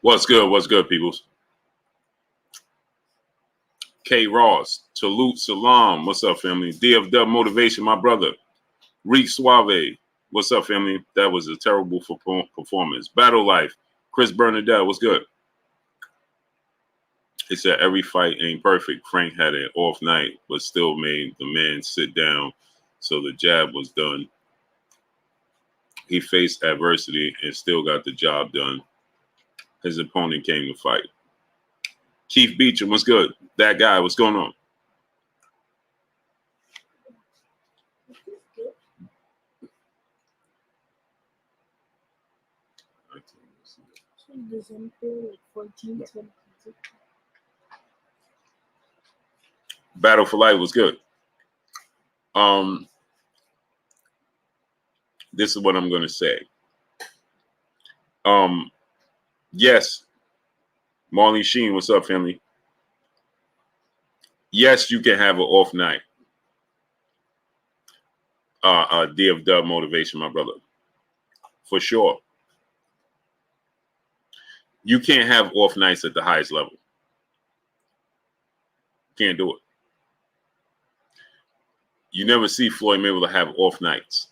What's good? What's good, peoples? K. Ross, Salute Salam. What's up, family? DFW Motivation, my brother. Reek Suave. What's up, family? That was a terrible performance. Battle Life. Chris Bernadette. What's good? He said every fight ain't perfect. Frank had an off night, but still made the man sit down, so the jab was done. He faced adversity and still got the job done. His opponent came to fight. Keith Beecham, what's good? That guy, what's going on? Battle for Life was good. This is what I'm going to say. Yes, Marley Sheen, what's up, family? Yes, you can have an off night. DFW Motivation, my brother. For sure. You can't have off nights at the highest level. Can't do it. You never see Floyd Mayweather have off nights.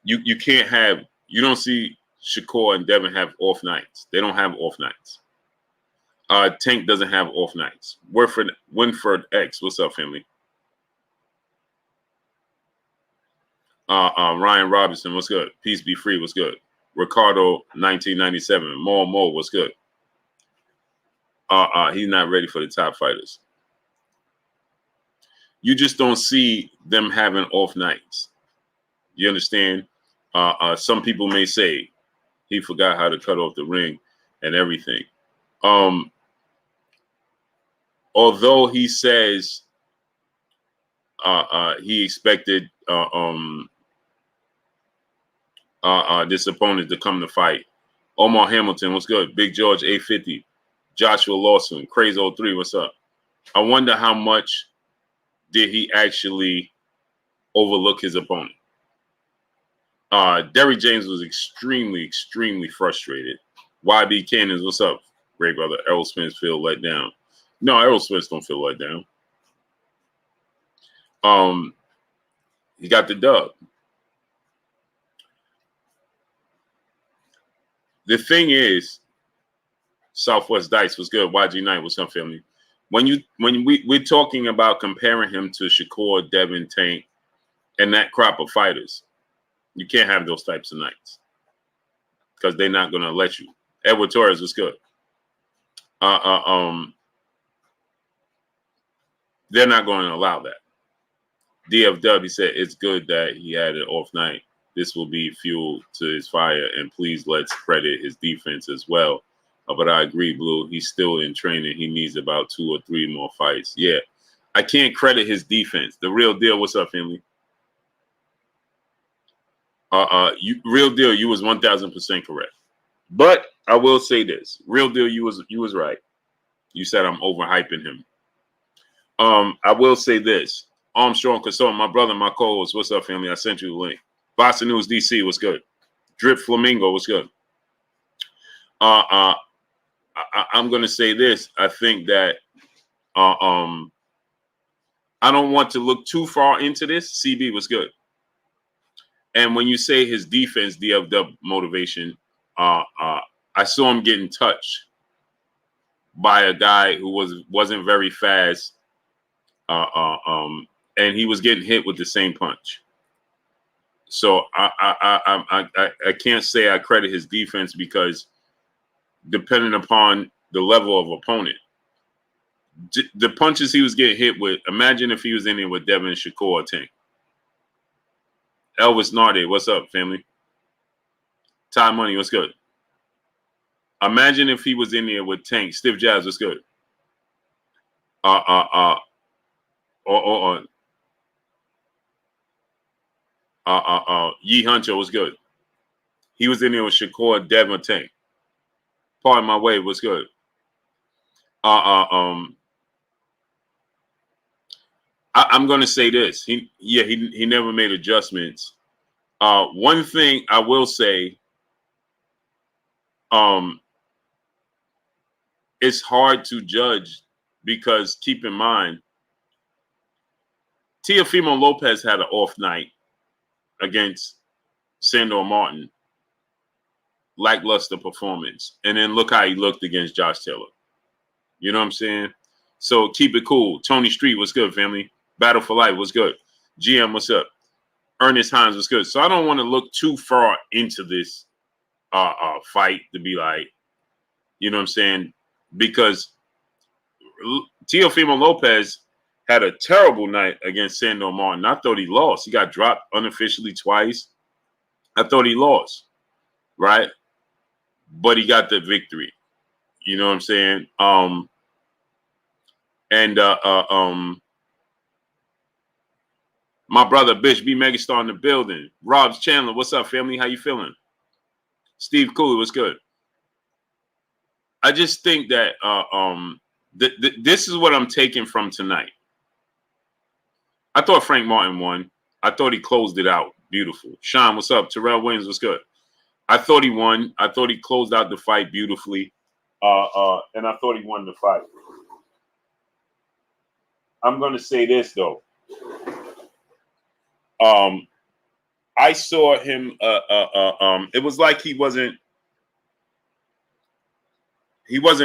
You can't have, you don't see Shakur and Devin have off nights. They don't have off nights. Tank doesn't have off nights. Winford X, what's up, family? Ryan Robinson, what's good? Peace be free, what's good? Ricardo, 1997. Mo, what's good? He's not ready for the top fighters. You just don't see them having off nights. You understand? Some people may say he forgot how to cut off the ring and everything. Although he says he expected this opponent to come to fight. Omar Hamilton, what's good? Big George, 850. Joshua Lawson, Crazy 03, what's up? I wonder how much did he actually overlook his opponent. Derrick James was extremely frustrated. YB Cannons, what's up? Great brother. Errol Spence feel let down. No, Errol Spence don't feel let down. He got the dub. The thing is, Southwest Dice was good. YG Knight, what's up, family? When we're talking about comparing him to Shakur, Devin, Tank, and that crop of fighters, you can't have those types of nights because they're not going to let you. Edward Torres was good. They're not going to allow that. DFW said it's good that he had an off night. This will be fuel to his fire, and please let's credit his defense as well. But I agree, Blue. He's still in training. He needs about 2 or 3 more fights. Yeah, I can't credit his defense. The real deal. What's up, family? Real deal. You was 1000% correct. But I will say this: real deal. You was right. You said I'm overhyping him. I will say this: Armstrong Consultant, my brother, my co-host. What's up, family? I sent you the link. Boston News DC, what's good? Drip Flamingo, what's good? I'm gonna say this. I think that I don't want to look too far into this. CB was good. And when you say his defense, DFW Motivation, I saw him getting touched by a guy who wasn't very fast, and he was getting hit with the same punch. So I can't say I credit his defense because depending upon the level of opponent, the punches he was getting hit with. Imagine if he was in there with Devin, Shakur, or Tank. Elvis Narde, what's up, family? Ty Money, what's good? Imagine if he was in there with Tank. Stiff Jazz, what's good? Yi Huncho was good. He was in there with Shakur, Devin, Tank. Pardon my way, what's good? I'm gonna say this. He never made adjustments One thing I will say, it's hard to judge because keep in mind, Teofimo Lopez had an off night against Sandor Martin, lackluster performance, and then look how he looked against Josh Taylor. You know what I'm saying? So keep it cool. Tony Street, what's good, family? Battle for Life, what's good? GM, what's up? Ernest Hines, what's good? So I don't want to look too far into this fight to be like, you know what I'm saying? Because Teofimo Lopez had a terrible night against Sandor Martin. I thought he lost. He got dropped unofficially twice. I thought he lost, right? But he got the victory. You know what I'm saying? My brother Bish B Megastar in the building. Rob's Chandler, what's up, family? How you feeling? Steve Cooley, what's good? I just think that this is what I'm taking from tonight. I thought Frank Martin won. I thought he closed it out. Beautiful. Sean, what's up? Terrell Williams, what's good? I thought he won. I thought he closed out the fight beautifully. And I thought he won the fight. I'm going to say this, though. I saw him. It was like he wasn't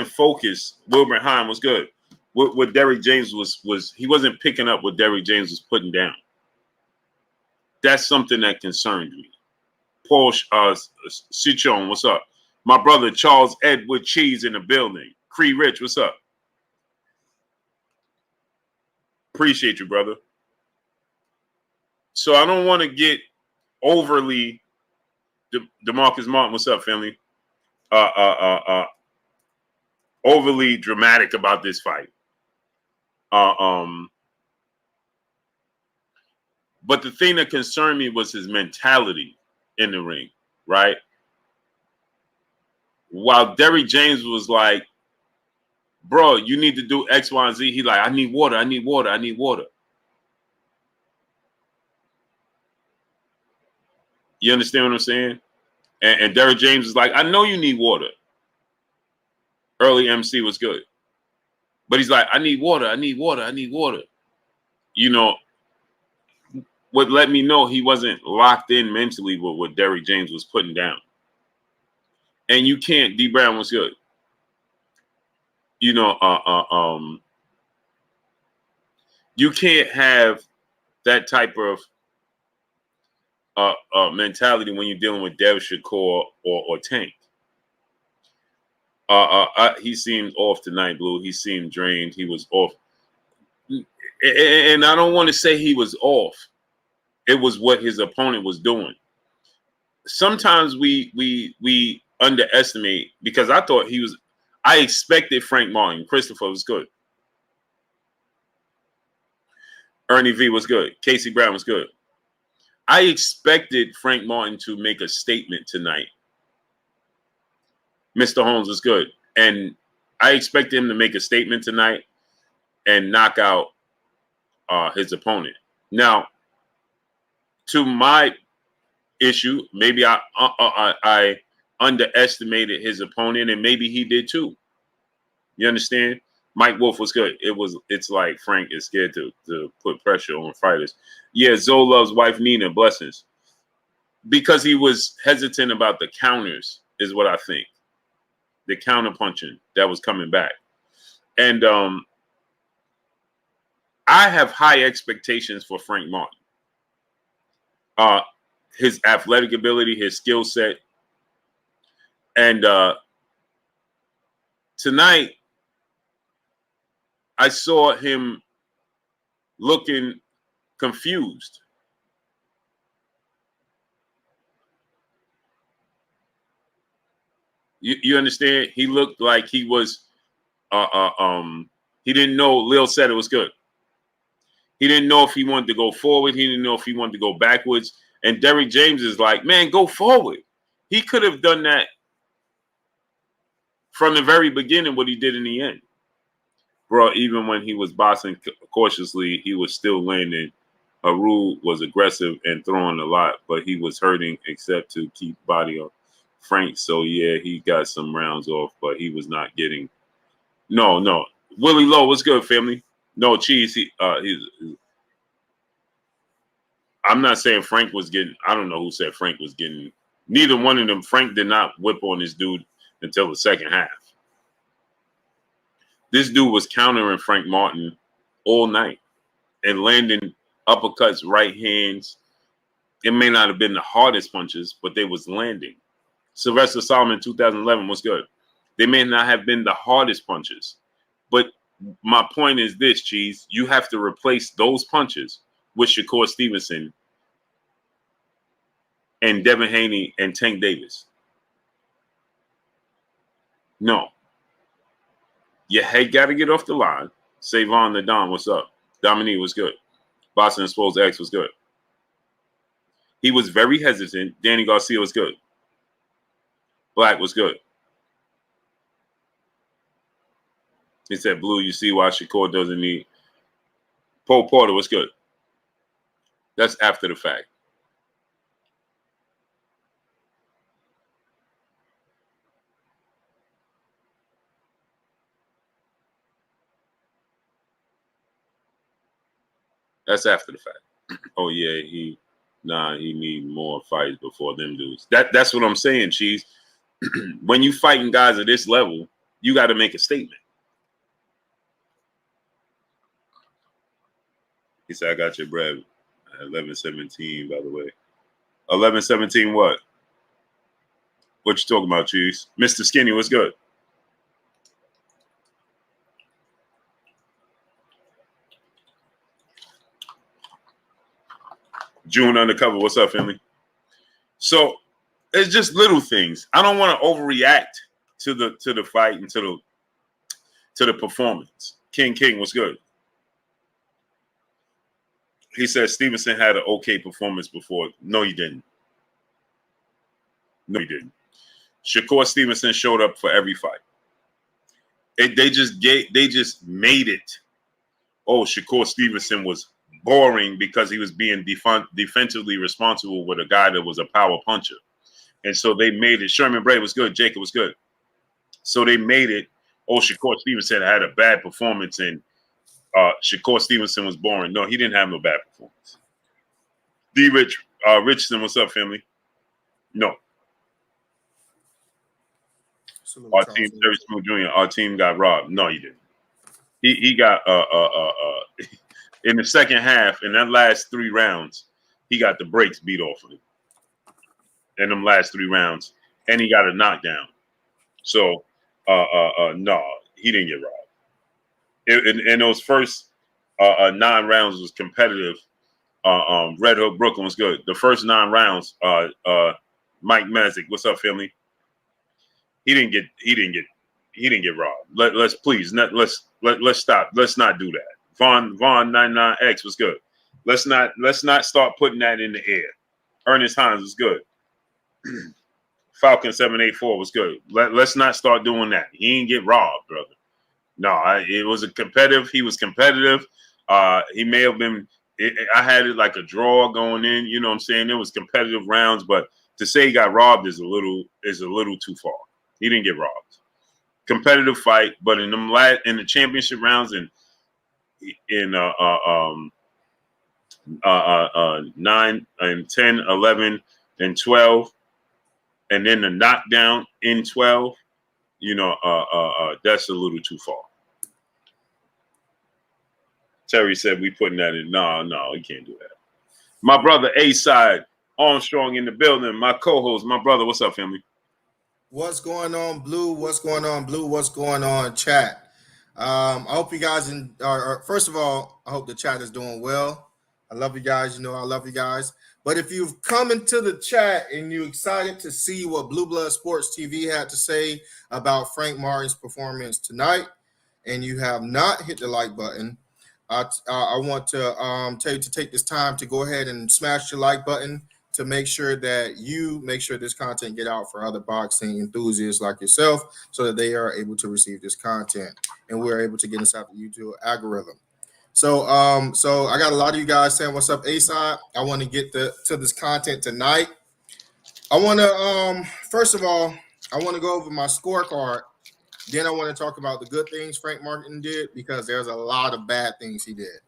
focused. Wilbur Hine was good. What Derrick James was he wasn't picking up what Derrick James was putting down. That's something that concerned me. Paul Cichon, what's up? My brother Charles Edward Cheese in the building. Cree Rich, what's up? Appreciate you, brother. So I don't want to get overly DeMarcus Martin, what's up, family? Overly dramatic about this fight. But the thing that concerned me was his mentality in the ring, right? While Derrick James was like, bro, you need to do X, Y, and Z. He like, I need water, I need water, I need water. You understand what I'm saying? And Derrick James is like, I know you need water. Early MC was good. But he's like, I need water, I need water, I need water. You know, what let me know he wasn't locked in mentally with what Derrick James was putting down. And you can't, D Brown was good. You know, you can't have that type of mentality when you're dealing with Dev Shakur or Tank. He seemed off tonight, Blue. He seemed drained. He was off. And I don't want to say he was off. It was what his opponent was doing. Sometimes we underestimate, because I thought I expected Frank Martin. Christopher was good. Ernie V was good. Casey Brown was good. I expected Frank Martin to make a statement tonight. Mr. Holmes was good. And I expected him to make a statement tonight and knock out his opponent. Now, to my issue, maybe I underestimated his opponent, and maybe he did too. You understand? Mike Wolf was good. It's like Frank is scared to put pressure on fighters. Yeah, Zoe loves wife Nina. Blessings. Because he was hesitant about the counters, is what I think. The counter punching that was coming back. And I have high expectations for Frank Martin. His athletic ability, his skill set. And tonight, I saw him looking confused. You understand? He looked like he was he didn't know. Lil said it was good. He didn't know if he wanted to go forward. He didn't know if he wanted to go backwards. And Derrick James is like, man, go forward. He could have done that from the very beginning, what he did in the end. Bro, even when he was boxing cautiously, he was still landing Haru was aggressive and throwing a lot, but he was hurting except to keep body on Frank. So yeah, he got some rounds off, but he was not getting. No. Willie Lowe, what's good, family? No, Cheese. I'm not saying Frank was getting. I don't know who said Frank was getting. Neither one of them. Frank did not whip on this dude until the second half. This dude was countering Frank Martin all night and landing uppercuts, right hands. It may not have been the hardest punches, but they was landing. Sylvester Solomon, 2011, was good. They may not have been the hardest punches, but my point is this, Cheese. You have to replace those punches with Shakur Stevenson and Devin Haney and Tank Davis. No. Your head got to get off the line. Savon the Don, what's up? Dominique was good. Boston Exposed X was good. He was very hesitant. Danny Garcia was good. Black was good. He said, Blue, you see why Shakur doesn't need. Paul Porter was good. That's after the fact. That's after the fact. Oh yeah, he need more fights before them dudes. That's what I'm saying, Cheese. When you fighting guys at this level, you got to make a statement. He said, I got your bread. 11-17, by the way. 11-17 what? What you talking about, Cheese? Mr. Skinny, what's good? June Undercover, what's up, family? So it's just little things. I don't want to overreact to the fight and to the performance. King, what's good? He said Stevenson had an okay performance before. No, he didn't. No, he didn't. Shakur Stevenson showed up for every fight. They just made it. Oh, Shakur Stevenson was boring because he was being defensively responsible with a guy that was a power puncher. And so they made it. Sherman Bray was good. Jacob was good. So they made it. Oh, Shakur Stevenson had a bad performance and Shakur Stevenson was boring. No, he didn't have no bad performance. D. Richardson, what's up, family? No. Our team, Terry Smooth Jr., our team got robbed. No, he didn't. He got in the second half, in that last 3 rounds, he got the brakes beat off of him. In them last 3 rounds, and he got a knockdown. So, no, he didn't get robbed. In those first 9 rounds was competitive. Red Hook Brooklyn was good. The first 9 rounds, Mike Mazik, what's up, family? He didn't get robbed. Let's stop. Let's not do that. Vaughn 99X was good. Let's not start putting that in the air. Ernest Hines was good. Falcon 784 was good. Let's not start doing that. He didn't get robbed, brother. No, it was a competitive. He was competitive. He may have been. I had it like a draw going in. You know what I'm saying? It was competitive rounds, but to say he got robbed is a little too far. He didn't get robbed. Competitive fight, but in the championship rounds in 9 and 10, 11 and 12, and then the knockdown in 12, that's a little too far. Terry said we putting that in. No, he can't do that. My brother A-Side Armstrong in the building. My co-host, my brother. What's up, family? What's going on, Blue? What's going on, Blue? What's going on, chat? I hope you guys first of all, I hope the chat is doing well. I love you guys. I love you guys. But if you've come into the chat and you're excited to see what Blue Blood Sports TV had to say about Frank Martin's performance tonight, and you have not hit the like button, I want to tell you to take this time to go ahead and smash the like button to make sure that this content get out for other boxing enthusiasts like yourself so that they are able to receive this content and we're able to get inside the YouTube algorithm. So so I got a lot of you guys saying what's up, A-side. I want to get to this content tonight. I want to first of all, I want to go over my scorecard. Then I want to talk about the good things Frank Martin did because there's a lot of bad things he did.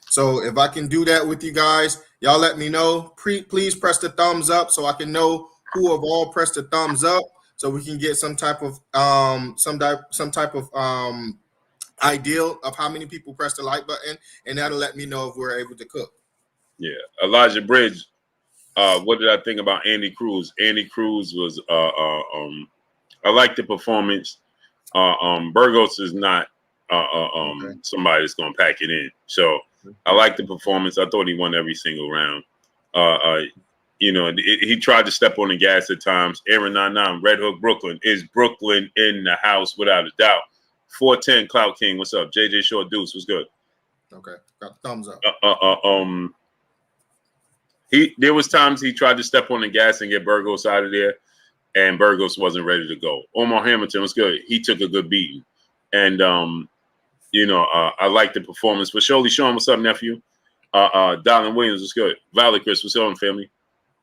So if I can do that with you guys, y'all let me know. Please press the thumbs up so I can know who have all pressed the thumbs up, so we can get some type of ideal of how many people press the like button, and that'll let me know if we're able to cook. Yeah, Elijah Bridge. What did I think about Andy Cruz? Andy Cruz was. I like the performance. Burgos is not Okay. somebody that's going to pack it in. So I like the performance. I thought he won every single round. He tried to step on the gas at times. Aaron 99, Red Hook, Brooklyn. Is Brooklyn in the house without a doubt? 410 Cloud King, what's up? JJ Short Deuce, what's good? Okay, got the thumbs up. There was times he tried to step on the gas and get Burgos out of there, and Burgos wasn't ready to go. Omar Hamilton was good. He took a good beating. And, I like the performance. But Shirley Sean, what's up, nephew? Donald Williams was good. Valley Chris, what's up, family?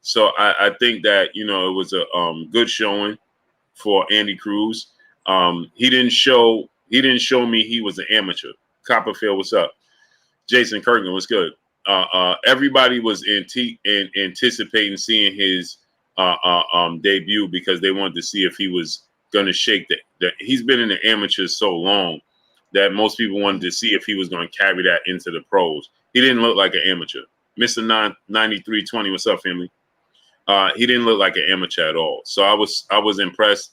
So I think that, it was a good showing for Andy Cruz. He didn't show me he was an amateur. Copperfield, what's up? Jason Kirkman, what's good? Everybody was anticipating seeing his debut because they wanted to see if he was going to shake that. He's been in the amateurs so long that most people wanted to see if he was going to carry that into the pros. He didn't look like an amateur. Mr. 9320, what's up, family? He didn't look like an amateur at all. So I was impressed.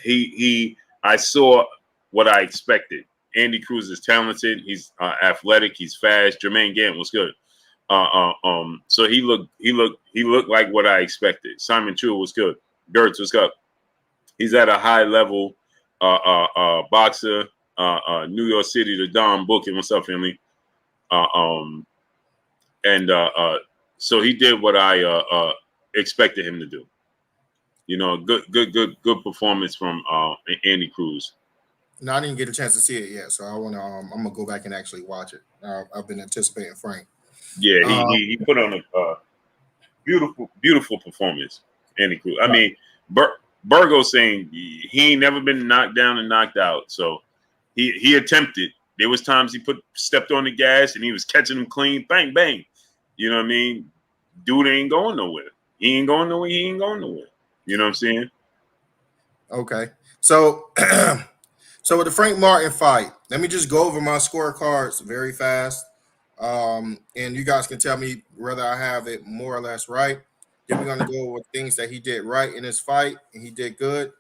I saw what I expected. Andy Cruz is talented. He's athletic. He's fast. Jermaine Gant was good. So he looked like what I expected. Simon Chu was good. Gertz was good. He's at a high level boxer. New York City, the Don Booking. What's up, family? So he did what I expected him to do. Good performance from Andy Cruz. No, I didn't get a chance to see it yet, so I want to. I'm gonna go back and actually watch it. I've been anticipating Frank. Yeah, he put on a beautiful performance. Andy Cruz. I mean, Burgo saying he ain't never been knocked down and knocked out, so he attempted. There was times he stepped on the gas and he was catching them clean, bang bang. You know what I mean? Dude ain't going nowhere. He ain't going nowhere. He ain't going nowhere. You know what I'm saying? Okay, so. So with the Frank Martin fight, let me just go over my scorecards very fast. And you guys can tell me whether I have it more or less right. Then we're gonna go with things that he did right in his fight and he did good.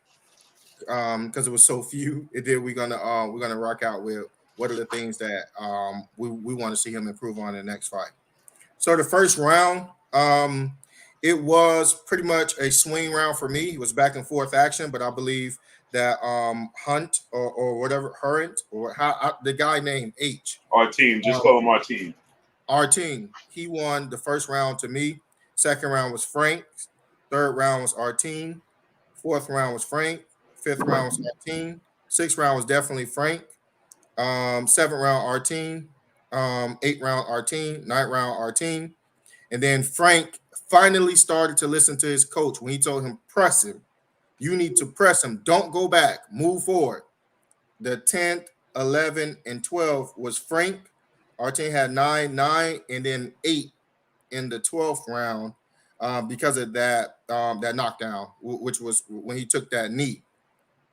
Because it was so few. And then we're gonna rock out with what are the things that we want to see him improve on in the next fight. So the first round, it was pretty much a swing round for me. It was back and forth action, but I believe that Hunt or whatever Hunt or the guy named H. Our team, just call him our team. Our team. He won the first round to me. Second round was Frank. Third round was our team. Fourth round was Frank. Fifth round was our team. Sixth round was definitely Frank. Seventh round our team. Eighth round our team. Ninth round our team. And then Frank finally started to listen to his coach when he told him, press him. You need to press him. Don't go back. Move forward. The 10th, 11, and 12 was Frank. Our team had 9, and then 8 in the 12th round because of that knockdown, which was when he took that knee.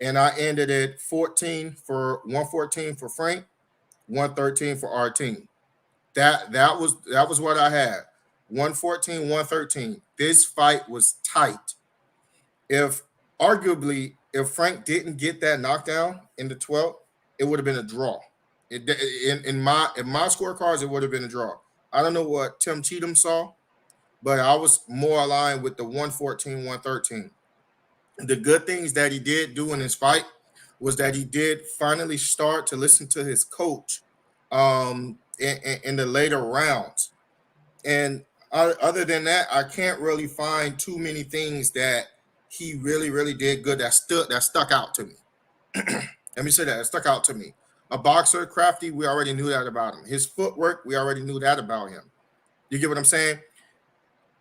And I ended it 114 for Frank, 113 for our team. That was what I had. 114, 113. This fight was tight. If Frank didn't get that knockdown in the 12th, it would have been a draw. In my scorecards, it would have been a draw. I don't know what Tim Cheatham saw, but I was more aligned with the 114, 113. The good things that he did do in his fight was that he did finally start to listen to his coach in the later rounds. And other than that, I can't really find too many things that he really, really did good that stuck out to me. Let me say that. It stuck out to me. A boxer, crafty, we already knew that about him. His footwork, we already knew that about him. You get what I'm saying?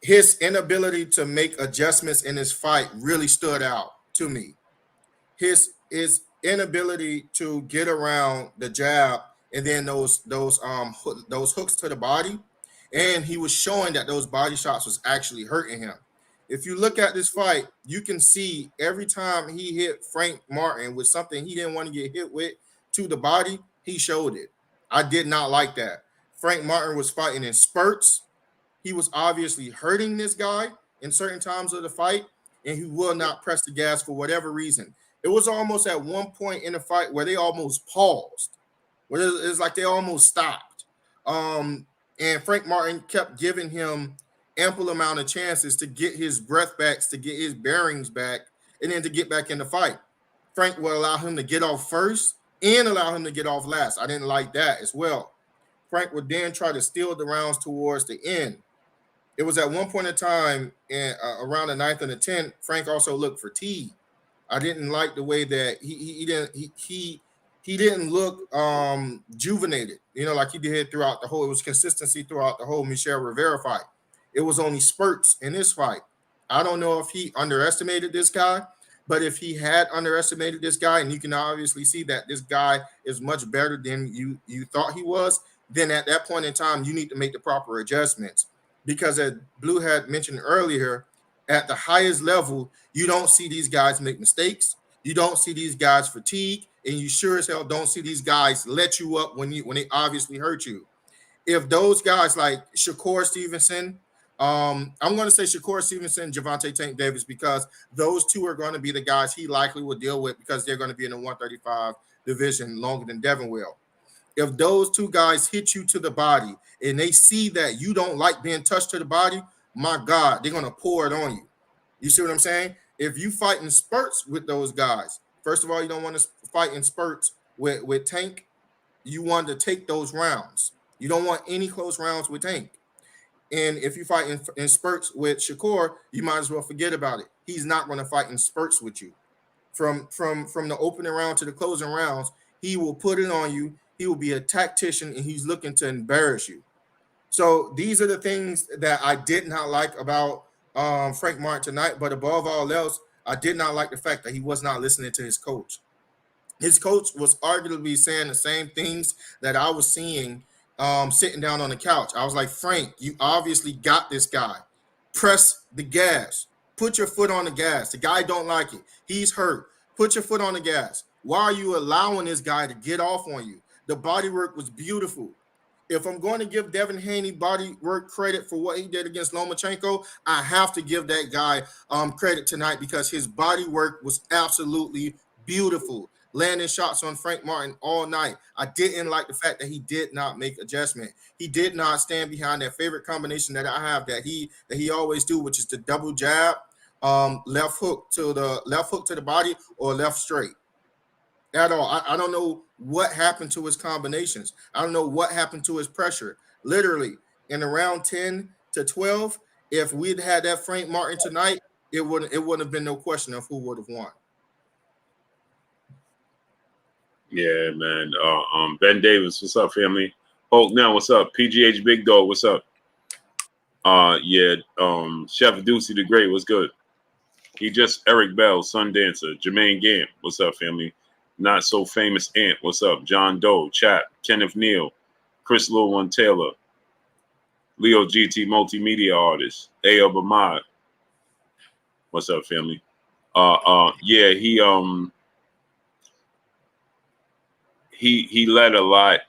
His inability to make adjustments in his fight really stood out to me. His inability to get around the jab and then those hooks to the body, and he was showing that those body shots was actually hurting him. If you look at this fight, you can see every time he hit Frank Martin with something he didn't want to get hit with to the body, he showed it. I did not like that. Frank Martin was fighting in spurts. He was obviously hurting this guy in certain times of the fight, and he will not press the gas for whatever reason. It was almost at one point in the fight where they almost paused, where it's like they almost stopped. And Frank Martin kept giving him ample amount of chances to get his breath back, to get his bearings back, and then to get back in the fight. Frank will allow him to get off first and allow him to get off last. I didn't like that as well. Frank would then try to steal the rounds towards the end. It was at one point in time around the ninth and the 10th, Frank also looked fatigued. I didn't like the way that he didn't look juvenated, like he did throughout the whole. It was consistency throughout the whole Michelle Rivera fight. It was only spurts in this fight. I don't know if he underestimated this guy, but if he had underestimated this guy, and you can obviously see that this guy is much better than you thought he was, then at that point in time, you need to make the proper adjustments. Because as Blue had mentioned earlier, at the highest level, you don't see these guys make mistakes. You don't see these guys fatigue, and you sure as hell don't see these guys let you up when they obviously hurt you. If those guys like Shakur Stevenson, I'm going to say Shakur Stevenson, Gervonta Tank Davis, because those two are going to be the guys he likely will deal with because they're going to be in the 135 division longer than Devin will. If those two guys hit you to the body and they see that you don't like being touched to the body, my God, they're going to pour it on you. You see what I'm saying? If you fight in spurts with those guys, first of all, you don't want to fight in spurts with Tank. You want to take those rounds. You don't want any close rounds with Tank. And if you fight in spurts with Shakur, you might as well forget about it. He's not going to fight in spurts with you. From the opening round to the closing rounds, he will put it on you. He will be a tactician, and he's looking to embarrass you. So these are the things that I did not like about Frank Martin tonight. But above all else, I did not like the fact that he was not listening to his coach. His coach was arguably saying the same things that I was seeing sitting down on the couch. I was like, Frank, you obviously got this guy. Press the gas. Put your foot on the gas. The guy don't like it. He's hurt. Put your foot on the gas. Why are you allowing this guy to get off on you? The body work was beautiful. If I'm going to give Devin Haney body work credit for what he did against Lomachenko, I have to give that guy credit tonight because his body work was absolutely beautiful. Landing shots on Frank Martin all night. I didn't like the fact that he did not make adjustment. He did not stand behind that favorite combination that I have that he always do, which is the double jab, left hook to the body or left straight. At all. I don't know what happened to his combinations. I don't know what happened to his pressure. Literally, in around 10 to 12, if we'd had that Frank Martin tonight, it wouldn't have been no question of who would have won. Yeah, man. Ben Davis, what's up, family? Hulk now, what's up? PGH Big Dog, what's up? Chef Deucey the Great, what's good? He just Eric Bell, Sun Dancer, Jermaine Gamp, what's up, family? Not So Famous Ant, what's up? John Doe, Chap, Kenneth Neal, Chris Lil One Taylor, Leo GT Multimedia Artist, A.L. Bamad, what's up, family? He let a lot,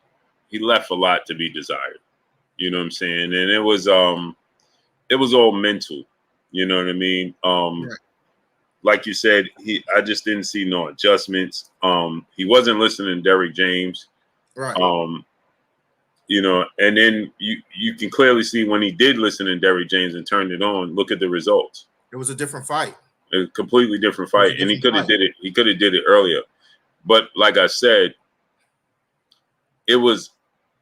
he left a lot to be desired. You know what I'm saying? And it was all mental. You know what I mean? Right. Like you said, I just didn't see no adjustments. He wasn't listening to Derrick James. Right. And then you can clearly see when he did listen to Derrick James and turned it on, look at the results. It was a different fight. A completely different fight. And he could have did it. He could have did it earlier. But like I said, it was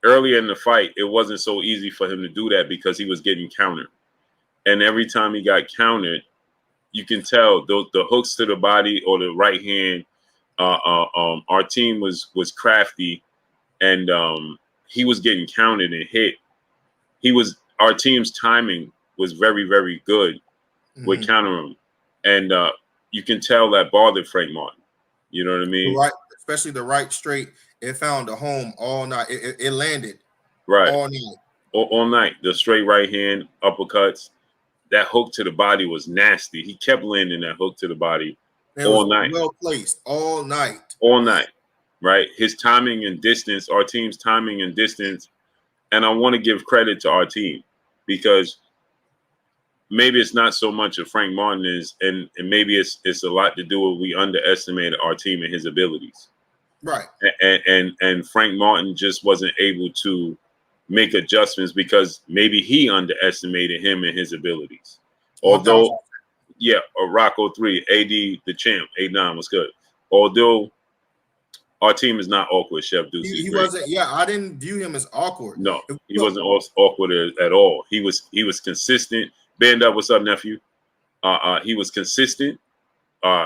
earlier in the fight. It wasn't so easy for him to do that because he was getting countered. And every time he got countered, you can tell the hooks to the body or the right hand. Our team was crafty and he was getting counted and hit. Our team's timing was very, very good with countering him, and you can tell that bothered Frank Martin. You know what I mean? Right, especially the right straight. It found a home all night. It landed all night. All night. The straight right hand uppercuts. That hook to the body was nasty. He kept landing that hook to the body all night. Well placed all night. All night, right? His timing and distance, our team's timing and distance. And I want to give credit to our team because maybe it's not so much of Frank Martin and maybe it's a lot to do with we underestimated our team and his abilities. Right. And Frank Martin just wasn't able to make adjustments because maybe he underestimated him and his abilities. Although, yeah, Rocco 3, AD the champ, 8-9 was good. Although our team is not awkward, Chef Deuce. He wasn't. Yeah, I didn't view him as awkward. No, he wasn't awkward at all. He was consistent. Band up, what's up, nephew? He was consistent.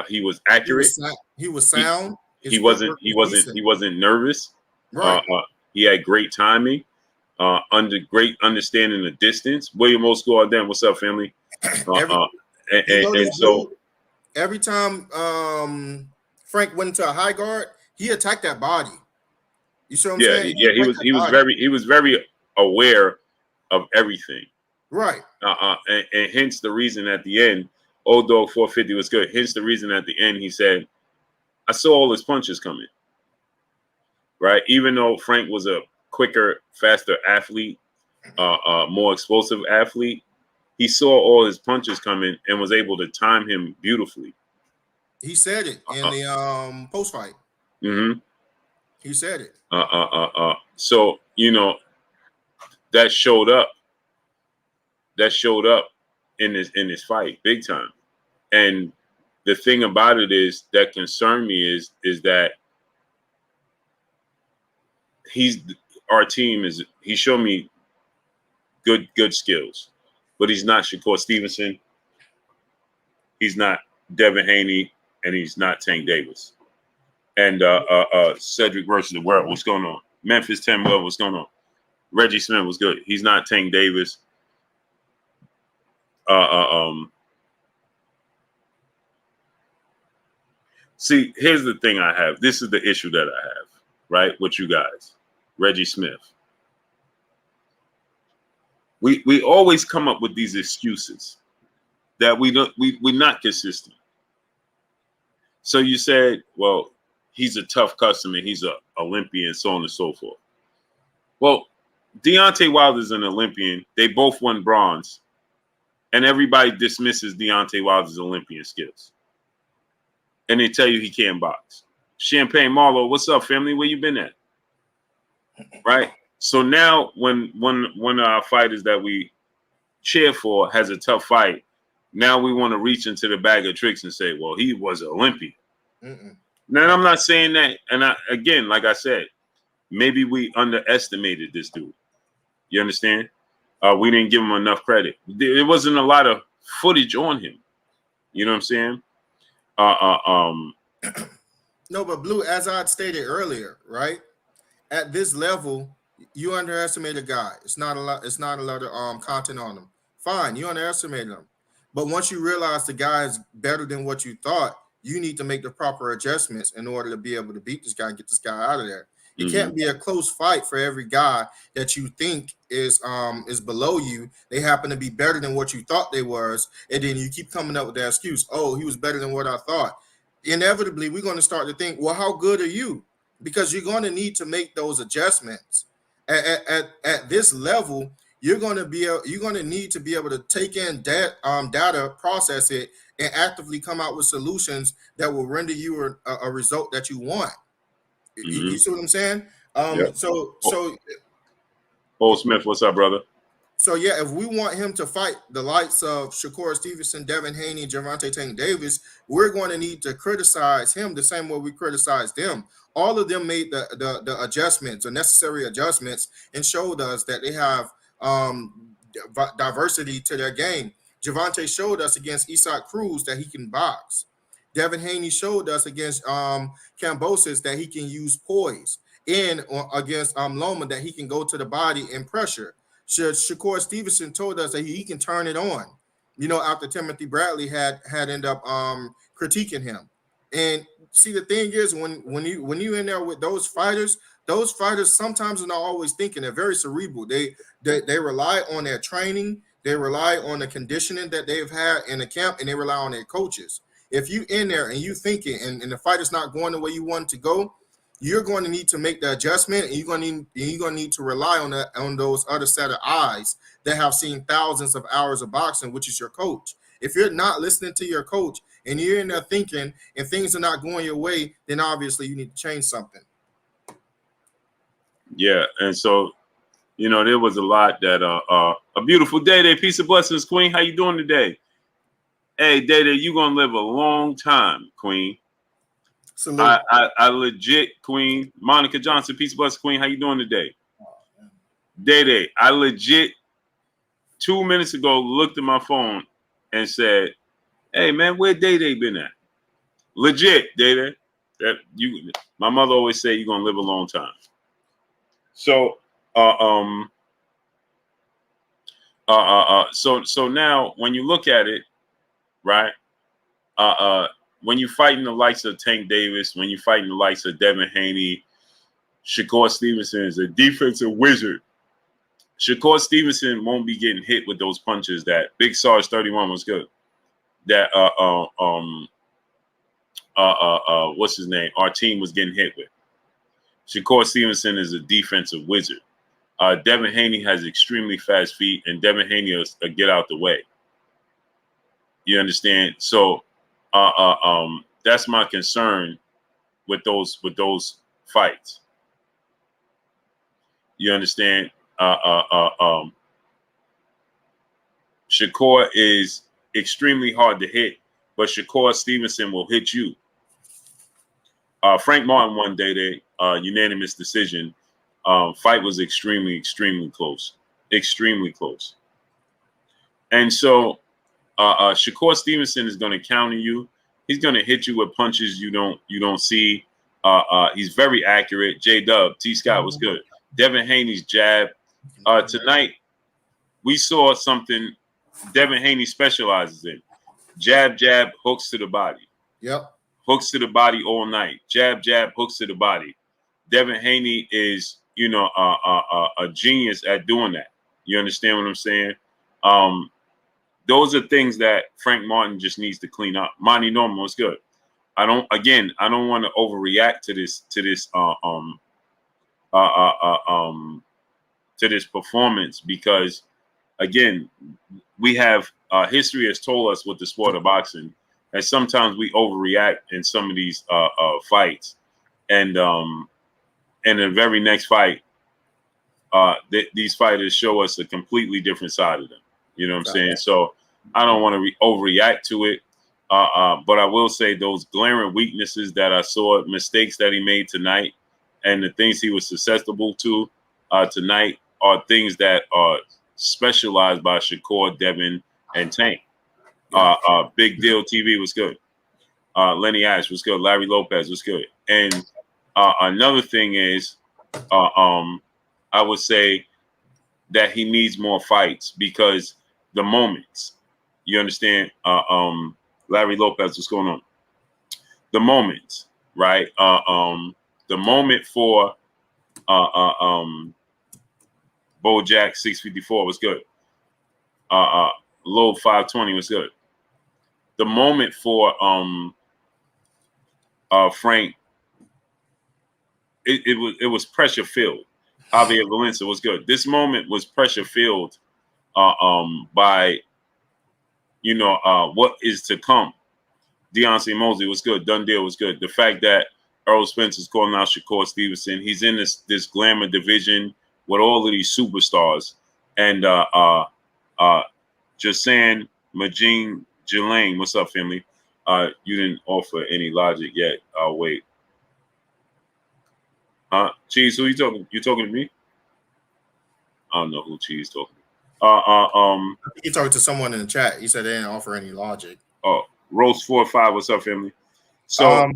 He was accurate. He was sound. He wasn't nervous. Right. He had great timing. Under great understanding of distance. William Old School then, what's up, family? So every time Frank went into a high guard, he attacked that body. You see what I'm saying? Yeah, he was very aware of everything. Right. And hence the reason at the end, Old Dog 450 was good. Hence the reason at the end he said, I saw all his punches coming. Right? Even though Frank was a quicker, faster athlete, more explosive athlete, he saw all his punches coming and was able to time him beautifully. He said it in the post fight. Mm-hmm. He said it. So that showed up. That showed up in this fight big time. And the thing about it is that concerned me is that our team is he showed me good skills, but he's not Shakur Stevenson. He's not Devin Haney, and he's not Tank Davis. And Cedric versus the world. What's going on? Memphis 10 well, what's going on? Reggie Smith was good. He's not Tank Davis. See, here's the thing I have. This is the issue that I have, right, with you guys. Reggie Smith. We always come up with these excuses that we're not consistent. So you said, well, he's a tough customer, he's an Olympian, so on and so forth. Well, Deontay Wilder's an Olympian. They both won bronze. And everybody dismisses Deontay Wilder's Olympian skills. And they tell you he can't box. Champagne Marlowe, what's up, family? Where you been at? Right? So now when one of our fighters that we cheer for has a tough fight, now we want to reach into the bag of tricks and say, well, he was an Olympian. Now, I'm not saying that. And again, like I said, maybe we underestimated this dude. You understand? We didn't give him enough credit. There wasn't a lot of footage on him. You know what I'm saying? No, but Blue, as I stated earlier, right? At this level, you underestimate a guy. It's not a lot of content on him. Fine, you underestimated him. But once you realize the guy is better than what you thought, you need to make the proper adjustments in order to be able to beat this guy and get this guy out of there. It can't be a close fight for every guy that you think is below you. They happen to be better than what you thought they was, and then you keep coming up with that excuse. Oh, he was better than what I thought. Inevitably, we're going to start to think, well, how good are you? Because you're going to need to make those adjustments. At this level, you're going to need to be able to take in data, process it, and actively come out with solutions that will render you a result that you want. You see what I'm saying? Yep. So Old Smith, what's up, brother? So yeah, if we want him to fight the likes of Shakur Stevenson, Devin Haney, Gervonta Tank Davis, we're going to need to criticize him the same way we criticize them. All of them made the adjustments, the necessary adjustments, and showed us that they have diversity to their game. Gervonta showed us against Cruz that he can box. Devin Haney showed us against Cambosis that he can use poise. in against Loma that he can go to the body and pressure. Shakur Stevenson told us that he can turn it on. After Timothy Bradley had ended up critiquing him. And see, the thing is, when you in there with those fighters sometimes are not always thinking. They're very cerebral. They rely on their training. They rely on the conditioning that they've had in the camp, and they rely on their coaches. If you in there and you thinking and the fight is not going the way you want it to go, you're going to need to make the adjustment, and you're going to need to rely on those other set of eyes that have seen thousands of hours of boxing, which is your coach. If you're not listening to your coach and you're in there thinking and things are not going your way, then obviously you need to change something. Yeah, and so there was a lot that a beautiful day. Peace and blessings, Queen. How you doing today? Hey, Day, you gonna live a long time, Queen. Salute. I legit, Queen. Monica Johnson, peace and blessings, Queen. How you doing today? Day, I legit 2 minutes ago looked at my phone and said, "Hey, man, where Day been at?" Legit, Day. My mother always say you're gonna live a long time. So, so now when you look at it, right? When you're fighting the likes of Tank Davis, when you're fighting the likes of Devin Haney, Shakur Stevenson is a defensive wizard. Shakur Stevenson won't be getting hit with those punches that Big Sarge 31 was good. That what's his name? Our team was getting hit with. Shakur Stevenson is a defensive wizard. Devin Haney has extremely fast feet, and Devin Haney will get out the way. You understand? So that's my concern with those fights. You understand? Shakur is extremely hard to hit, but Shakur Stevenson will hit you. Frank Martin won Day, unanimous decision. Fight was extremely close. Extremely close. And so Shakur Stevenson is going to counter you. He's going to hit you with punches you don't see. He's very accurate. J-Dub, T-Scott was good. Devin Haney's jab. Tonight, we saw something Devin Haney specializes in. Jab, hooks to the body. Yep. Hooks to the body all night. Jab, hooks to the body. Devin Haney is, a genius at doing that. You understand what I'm saying? Those are things that Frank Martin just needs to clean up. Monty Norman was good. I don't want to overreact to this performance because, again, we have history has told us with the sport of boxing, and sometimes we overreact in some of these fights, and in the very next fight, these fighters show us a completely different side of them. You know what I'm saying? So I don't want to overreact to it, but I will say those glaring weaknesses that I saw, mistakes that he made tonight, and the things he was susceptible to tonight are things that are specialized by Shakur, Devin, and Tank. Big Deal TV was good. Lenny Ash was good. Larry Lopez was good. And another thing is, I would say that he needs more fights because the moments, you understand, Larry Lopez, what's going on? The moments, right? The moment for Bojack 654 was good. Low 520 was good. The moment for Frank, it was pressure filled. Javier Valencia was good. This moment was pressure filled by what is to come. Deontay Mosley was good. Dundee was good. The fact that Earl Spence is calling out Shakur Stevenson, he's in this glamour division with all of these superstars, and just saying, Majin Jelaine, what's up, family? You didn't offer any logic yet. I'll wait. Cheese, who you talking? You talking to me? I don't know who Cheese talking to. I think he talked to someone in the chat. He said they didn't offer any logic. Oh, Roast 4-5, what's up, family? So,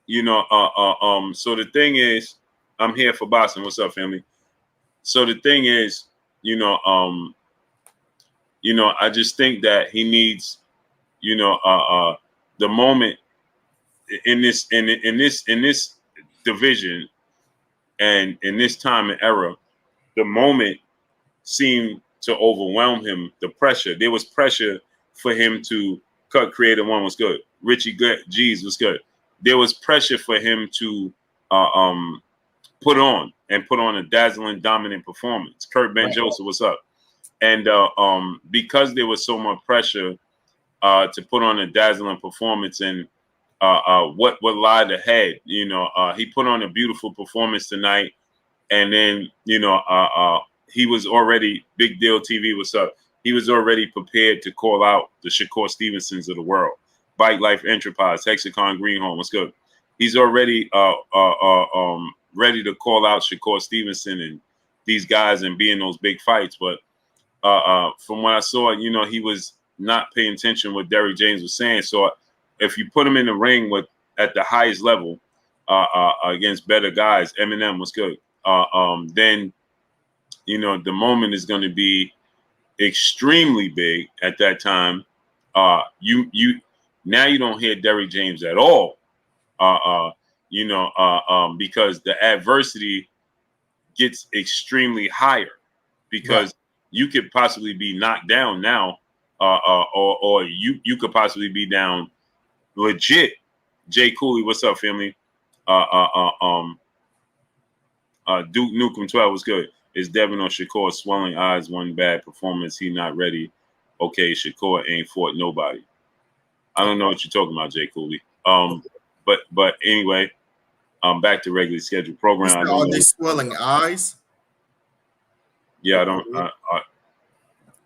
so the thing is, I'm here for boxing. What's up, family? So the thing is, I just think that he needs, the moment in this division and in this time and era, the moment seemed to overwhelm him. The pressure, there was pressure for him to cut. Creator One was good. Richie G's was good. There was pressure for him to put on a dazzling, dominant performance. Kurt Ben Joseph, what's up? And because there was so much pressure to put on a dazzling performance, and what lied ahead, he put on a beautiful performance tonight, and then he was already Big Deal TV. What's up? He was already prepared to call out the Shakur Stevensons of the world, Bike Life Enterprise, Hexacon Greenholm. What's good? He's already ready to call out Shakur Stevenson and these guys and be in those big fights. But from what I saw, he was not paying attention to what Derrick James was saying. So if you put him in the ring at the highest level against better guys, Eminem was good. Then the moment is going to be extremely big at that time. You now you don't hear Derrick James at all. Because the adversity gets extremely higher, because you could possibly be knocked down now, or you could possibly be down legit. Jay Cooley, what's up, family? Duke Nukem 12 was good. Is Devin or Shakur swelling eyes? One bad performance. He not ready. Okay, Shakur ain't fought nobody. I don't know what you're talking about, Jay Cooley. But anyway, back to regularly scheduled program. Are they swelling eyes? Yeah, I don't.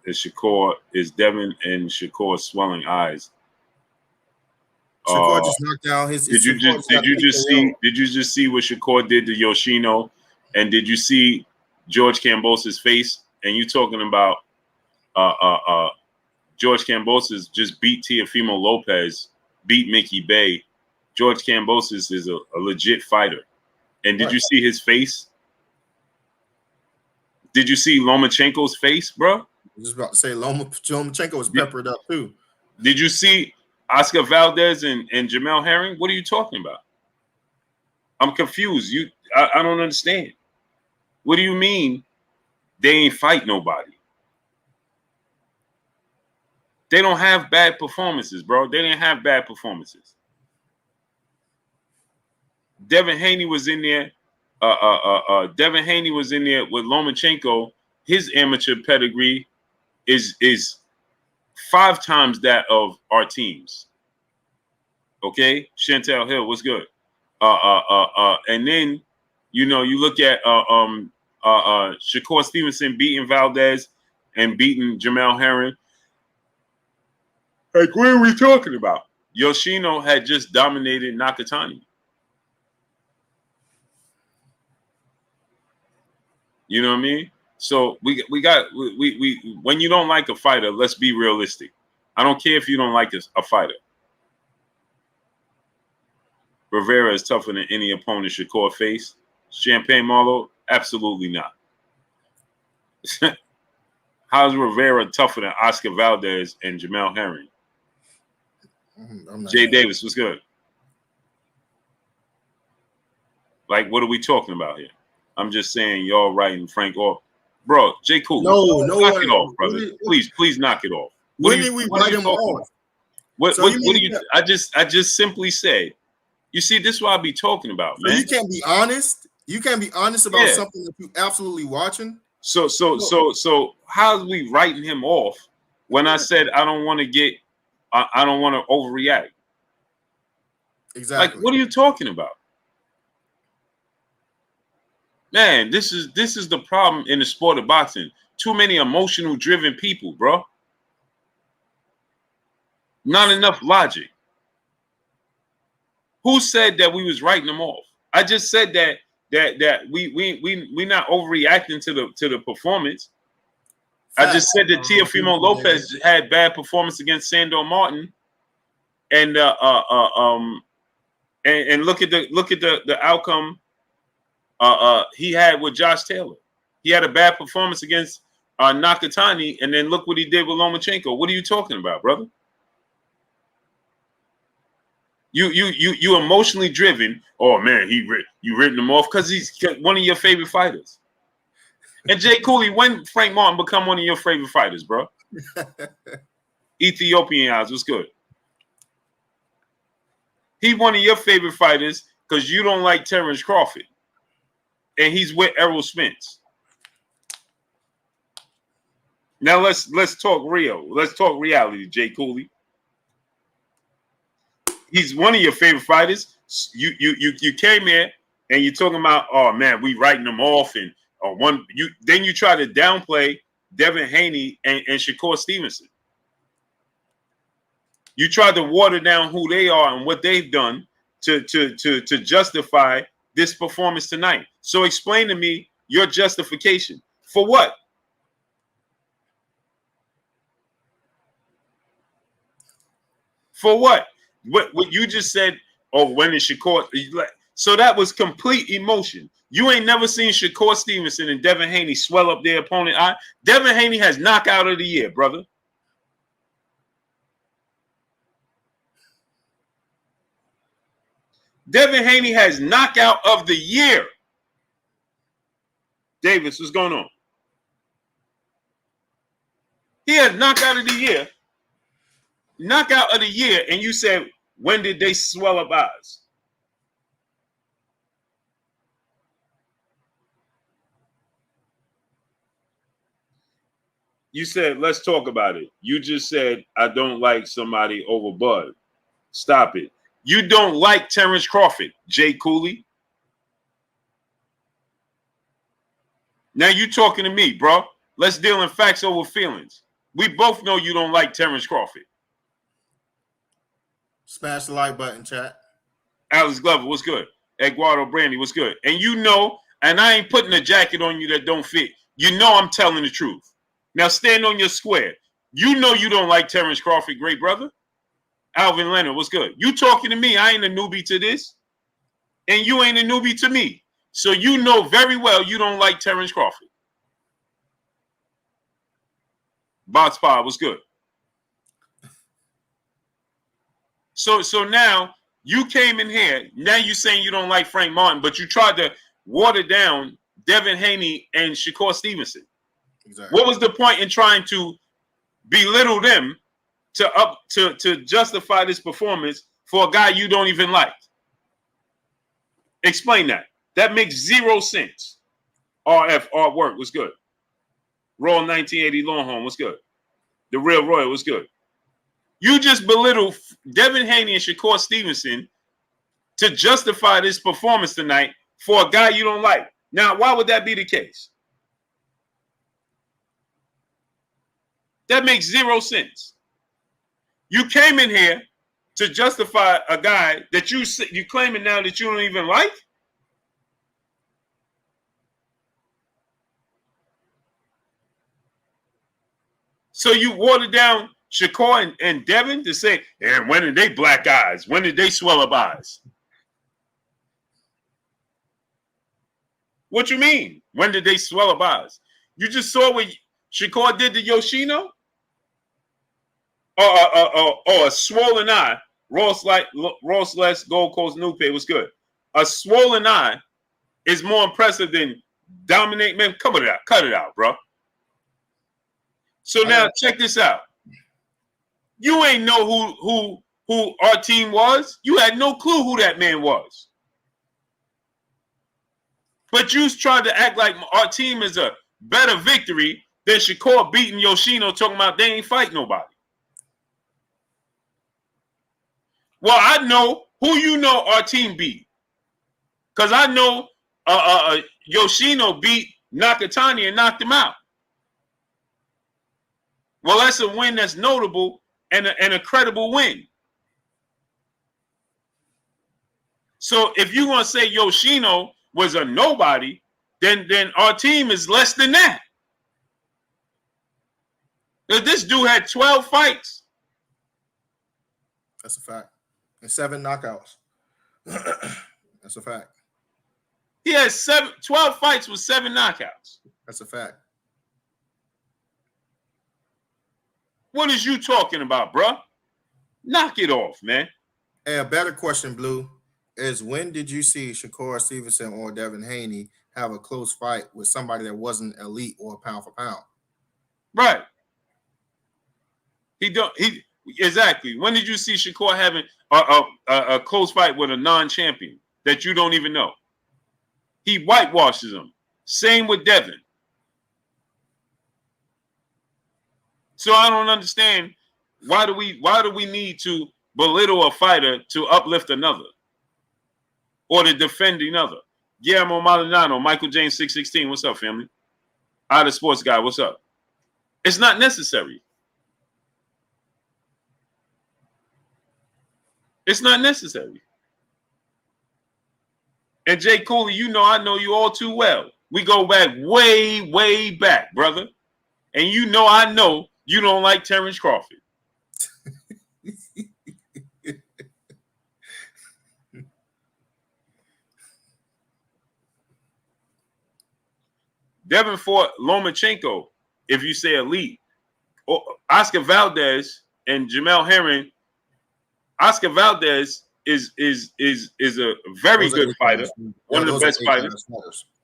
Is Devin and Shakur swelling eyes? Shakur just knocked down his. Did you just see what Shakur did to Yoshino, and did you see George Kambosos' face? And you talking about George Kambosos just beat Teofimo Lopez, beat Mickey Bay. George Kambosos is a legit fighter. And did you see his face? Did you see Lomachenko's face, bro? I was just about to say Lomachenko was peppered up too. Did you see Oscar Valdez and Jamel Herring? What are you talking about? I'm confused. I don't understand. What do you mean they ain't fight nobody? They don't have bad performances, bro. They didn't have bad performances. Devin Haney was in there. Devin Haney was in there with Lomachenko. His amateur pedigree is 5 times that of our teams. Okay, Chantel Hill, what's good? And then you look at Shakur Stevenson beating Valdez and beating Jamel Herring. Like, what are we talking about? Yoshino had just dominated Nakatani. You know what I mean? So we when you don't like a fighter, let's be realistic. I don't care if you don't like a fighter. Rivera is tougher than any opponent Shakur faced. Champagne Marlowe, absolutely not. How's Rivera tougher than Oscar Valdez and Jamel Herring? Jay Davis, what's good? Like, what are we talking about here? I'm just saying y'all writing Frank off. Bro, Jay Cool. Knock it off, brother. Please knock it off. When did we write him off? What do you I just simply say, you see, this is what I be talking about, man. So you can't be honest. You can't be honest about something that you absolutely watching. So how's we writing him off when I said I don't want to overreact? Exactly. Like, what are you talking about? Man, this is the problem in the sport of boxing. Too many emotional driven people, bro. Not enough logic. Who said that we was writing them off? I just said that we not overreacting to the performance. I just said that Teofimo Lopez had bad performance against Sandor Martin, and look at the outcome he had with Josh Taylor. He had a bad performance against Nakatani, and then look what he did with Lomachenko. What are you talking about, brother? You emotionally driven. Oh man, you written him off because he's one of your favorite fighters. And Jay Cooley, when Frank Martin become one of your favorite fighters, bro? Ethiopian eyes, what's good? He one of your favorite fighters because you don't like Terence Crawford, and he's with Errol Spence. Now let's talk real. Let's talk reality, Jay Cooley. He's one of your favorite fighters. You came here and you're talking about, oh man, we writing them off, and then you try to downplay Devin Haney and Shakur Stevenson. You tried to water down who they are and what they've done to justify this performance tonight. So explain to me your justification for what? For what? What you just said? Oh, when is Shakur? So that was complete emotion. You ain't never seen Shakur Stevenson and Devin Haney swell up their opponent. Devin Haney has knockout of the year, brother. Devin Haney has knockout of the year. Davis, what's going on? He has knockout of the year. Knockout of the year, and you said, when did they swell up eyes? You said, let's talk about it. You just said, I don't like somebody over Bud. Stop it. You don't like Terence Crawford, Jay Cooley. Now you talking to me, bro. Let's deal in facts over feelings. We both know you don't like Terence Crawford. Smash the like button, chat. Alex Glover, what's good? Eduardo Brandy, what's good? And you know, and I ain't putting a jacket on you that don't fit. You know I'm telling the truth. Now stand on your square. You know you don't like Terence Crawford, great brother. Alvin Leonard, what's good? You talking to me. I ain't a newbie to this. And you ain't a newbie to me. So you know very well you don't like Terence Crawford. Box Pod, what's good? So now you came in here. Now you saying you don't like Frank Martin, but you tried to water down Devin Haney and Shakur Stevenson. Exactly. What was the point in trying to belittle them to justify this performance for a guy you don't even like? Explain that. That makes zero sense. RF artwork was good. Raw 1980 Longhorn was good. The Real Royal was good. You just belittled Devin Haney and Shakur Stevenson to justify this performance tonight for a guy you don't like. Now, why would that be the case? That makes zero sense. You came in here to justify a guy that you claiming now that you don't even like? So you watered down Shakur and Devin to say, and when did they black eyes? When did they swell up eyes? What you mean? When did they swell up eyes? You just saw what Shakur did to Yoshino? Or a swollen eye. Ross Less Gold Coast New Pay was good. A swollen eye is more impressive than dominate. Man, cut it out, bro. So now check this out. You ain't know who our team was. You had no clue who that man was. But you tried to act like our team is a better victory than Shakur beating Yoshino, talking about they ain't fight nobody. Well, I know who you know our team beat. Because I know Yoshino beat Nakatani and knocked him out. Well, that's a win that's notable and a credible win. So if you're going to say Yoshino was a nobody, then our team is less than that. This dude had 12 fights. That's a fact. And 7 knockouts. That's a fact. He has 12 fights with 7 knockouts. That's a fact. What is you talking about, bro? Knock it off, man. Hey, a better question, Blue, is when did you see Shakur Stevenson or Devin Haney have a close fight with somebody that wasn't elite or pound for pound? Right. Exactly. When did you see Shakur having a close fight with a non-champion that you don't even know? He whitewashes them. Same with Devin. So I don't understand why do we need to belittle a fighter to uplift another or to defend another? Guillermo Maldonado, Michael James 616. What's up, family? Out of sports guy. What's up? It's not necessary. It's not necessary. And Jay Cooley, I know you all too well. We go back way, way back, brother. And I know you don't like Terence Crawford. Devin fought Lomachenko, if you say elite. Oscar Valdez and Jamel Herring. Oscar Valdez is a very good fighter, one of the best fighters.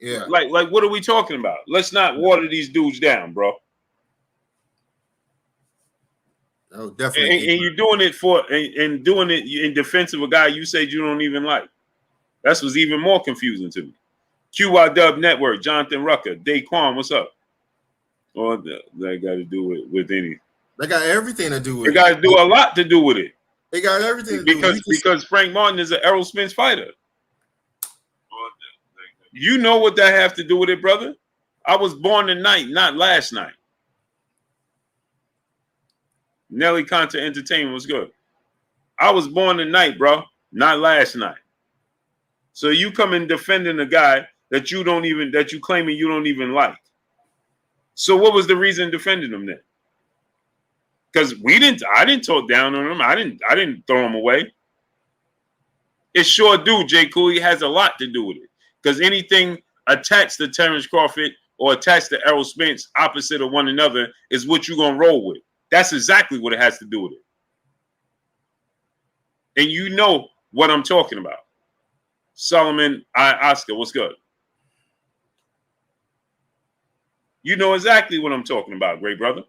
Yeah. Like what are we talking about? Let's not water these dudes down, bro. Oh, definitely. And you're doing it and doing it in defense of a guy you said you don't even like. That was even more confusing to me. QY Dub Network, Jonathan Rucker, Daquan, what's up? Or that got to do with any. They got everything to do with it. They got to do a lot to do with it. They got everything to do with it. Because Frank Martin is an Errol Spence fighter. You know what that have to do with it, brother? I was born tonight, not last night. Nelly Conta Entertainment was good. I was born tonight, bro, not last night. So you come in defending a guy that you claiming you don't even like. So what was the reason defending him then? Because I didn't talk down on him. I didn't throw him away. It sure do, Jay Cooley, has a lot to do with it. Because anything attached to Terence Crawford or attached to Errol Spence, opposite of one another, is what you're gonna roll with. That's exactly what it has to do with it. And you know what I'm talking about. Solomon Oscar, what's good? You know exactly what I'm talking about, great brother.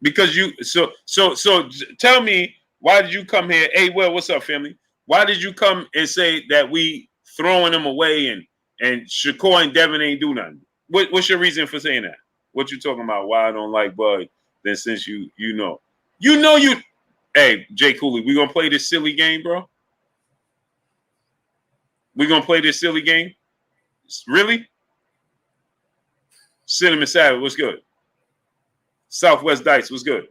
Because so tell me, why did you come here? Hey, well, what's up, family? Why did you come and say that we throwing them away and Shakur and Devin ain't do nothing? What's your reason for saying that? What you talking about? Why I don't like Bud? Then since you hey, Jay Cooley, we gonna play this silly game, bro? We gonna play this silly game? Really? Cinnamon Savage, what's good? Southwest Dice, what's good?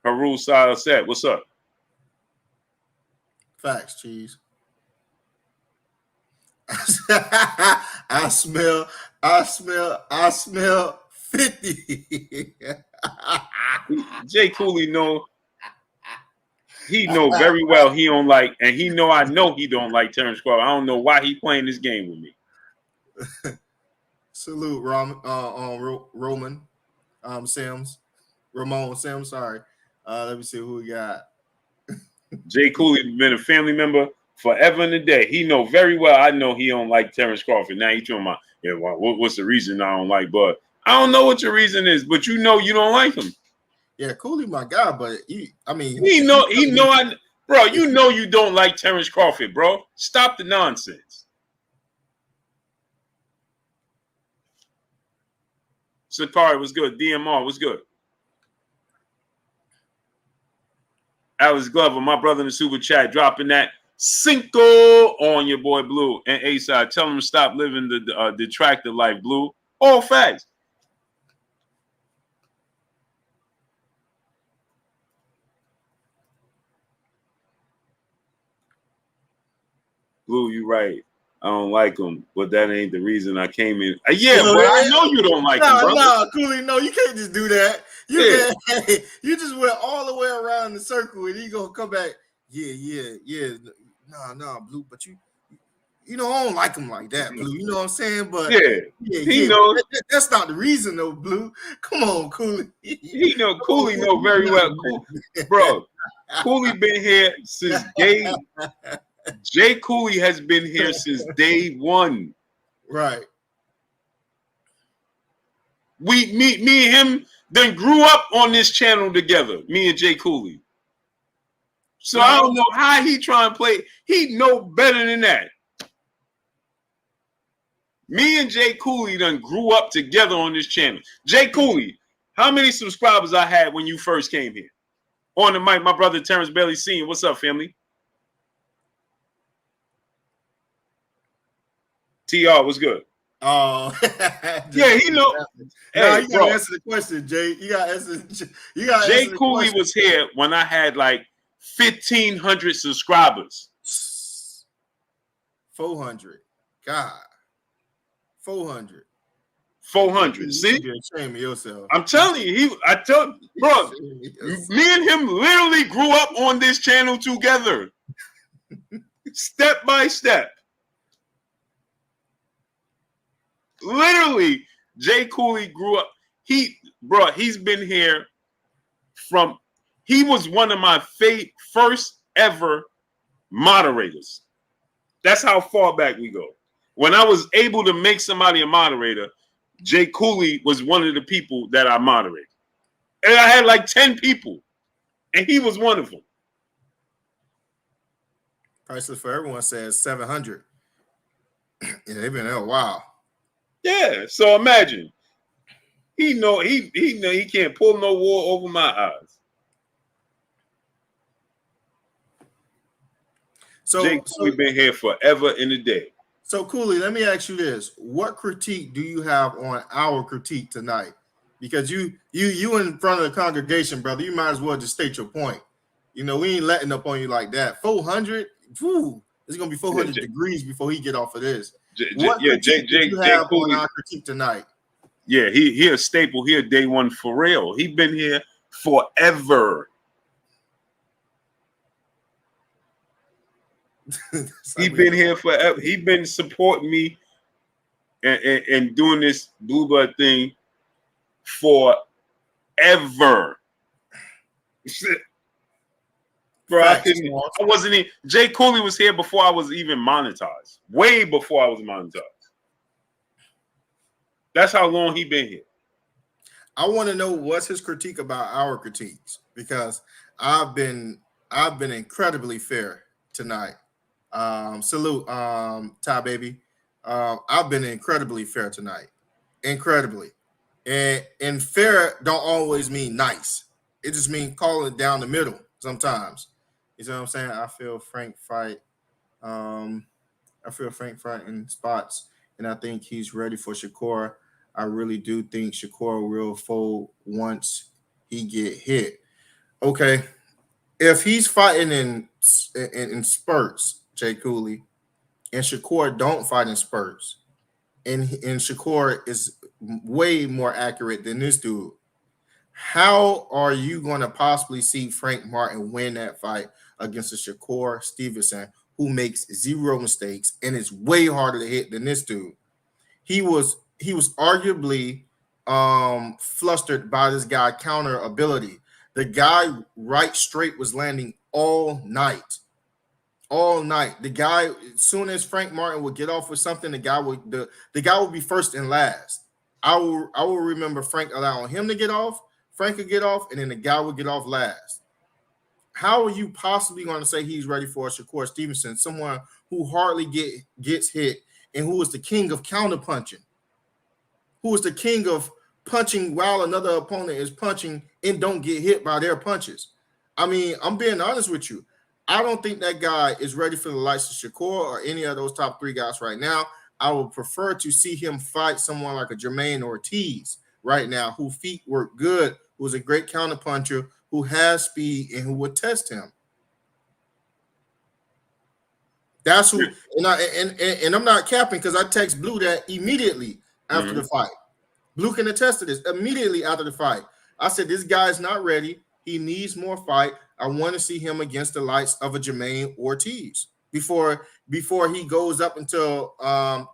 Haru Style Set, what's up? Facts, cheese. I smell 50. Jay Cooley he know very well he don't like, and I know he don't like Terence Crawford. I don't know why he playing this game with me. Salute, Roman Sims. Ramon Sims, sorry. Let me see who we got. Jay Cooley been a family member forever and a day. He know very well I know he don't like Terence Crawford. Now he talking about, what's the reason I don't like Bud? I don't know what your reason is, but you know you don't like him. Yeah, Cooley, my guy, but you know you don't like Terence Crawford, bro. Stop the nonsense. Sakari was good. DMR was good. Alex Glover, my brother in the super chat, dropping that Cinco on your boy Blue and A-Side. Tell him to stop living the detractor life, Blue. All facts. Blue, you right. I don't like him, but that ain't the reason I came in. Yeah, but I know you don't like him, brother. No, Cooley, no, you can't just do that. You Yeah. can't. You just went all the way around the circle, and you gonna come back. Yeah. No, Blue, but you know, I don't like him like that, Blue. You know what I'm saying? But yeah. He knows. That's not the reason, though, Blue. Come on, Cooley. He know. Cooley know very well, bro. Cooley been here since day. Jay Cooley has been here since day one. Right. Me and him then grew up on this channel together. Me and Jay Cooley. So I don't know how he try and play. He know better than that. Me and Jay Cooley done grew up together on this channel. Jay Cooley, how many subscribers I had when you first came here? On the mic, my brother Terence Bailey Sr. What's up, family? TR, what's good? Oh, yeah, he know. Hey, you gotta answer the question, Jay. You gotta answer. Jay Cooley was here when I had like 1,500 subscribers. 400. God. 400. 400. See? You're ashamed of yourself. I'm telling you, bro, me and him literally grew up on this channel together. Step by step. Literally, Jay Cooley grew up. He's been here from, he was one of my first ever moderators. That's how far back we go. When I was able to make somebody a moderator, Jay Cooley was one of the people that I moderated. And I had like 10 people, and he was one of them. Priceless for Everyone says 700. Yeah, they've been there a while. Yeah, so imagine. He know he can't pull no wool over my eyes. So Jay Cooley been here forever in a day. So Cooley, let me ask you this: what critique do you have on our critique tonight? Because you in front of the congregation, brother, you might as well just state your point. You know, we ain't letting up on you like that. 400, it's gonna be 400 degrees before he get off of this. What critique do you have on our critique tonight? Yeah, he a staple. He a day one for real. He been here forever. He been here forever. He been supporting me and doing this Blue Blood thing forever. Bro, I wasn't even. Jay Cooley was here before I was even monetized. Way before I was monetized. That's how long he been here. I want to know what's his critique about our critiques, because I've been incredibly fair tonight. Salute, Ty baby. I've been incredibly fair tonight. Incredibly. And fair don't always mean nice. It just means calling it down the middle sometimes. You know what I'm saying? I feel Frank fight. I feel Frank fight in spots, and I think he's ready for Shakur. I really do think Shakur will fold once he get hit. Okay. If he's fighting in spurts, Jay Cooley, and Shakur don't fight in spurts, and Shakur is way more accurate than this dude, how are you going to possibly see Frank Martin win that fight against a Shakur Stevenson who makes zero mistakes and is way harder to hit than this dude? He was arguably flustered by this guy counter ability. The guy right straight was landing all night. All night. The guy, as soon as Frank Martin would get off with something, the guy would be first and last. I will remember Frank allowing him to get off. Frank could get off, and then the guy would get off last. How are you possibly going to say he's ready for Shakur Stevenson, someone who hardly gets hit and who is the king of counterpunching? Who is the king of punching while another opponent is punching and don't get hit by their punches? I mean, I'm being honest with you. I don't think that guy is ready for the likes of Shakur or any of those top three guys right now. I would prefer to see him fight someone like a Jermaine Ortiz right now, whose feet work good, who's a great counterpuncher, who has speed, and who would test him. That's who, and I'm not capping because I text Blue that immediately after the fight. Blue can attest to this. Immediately after the fight, I said, this guy's not ready. He needs more fight. I want to see him against the likes of a Jermaine Ortiz before he goes up until the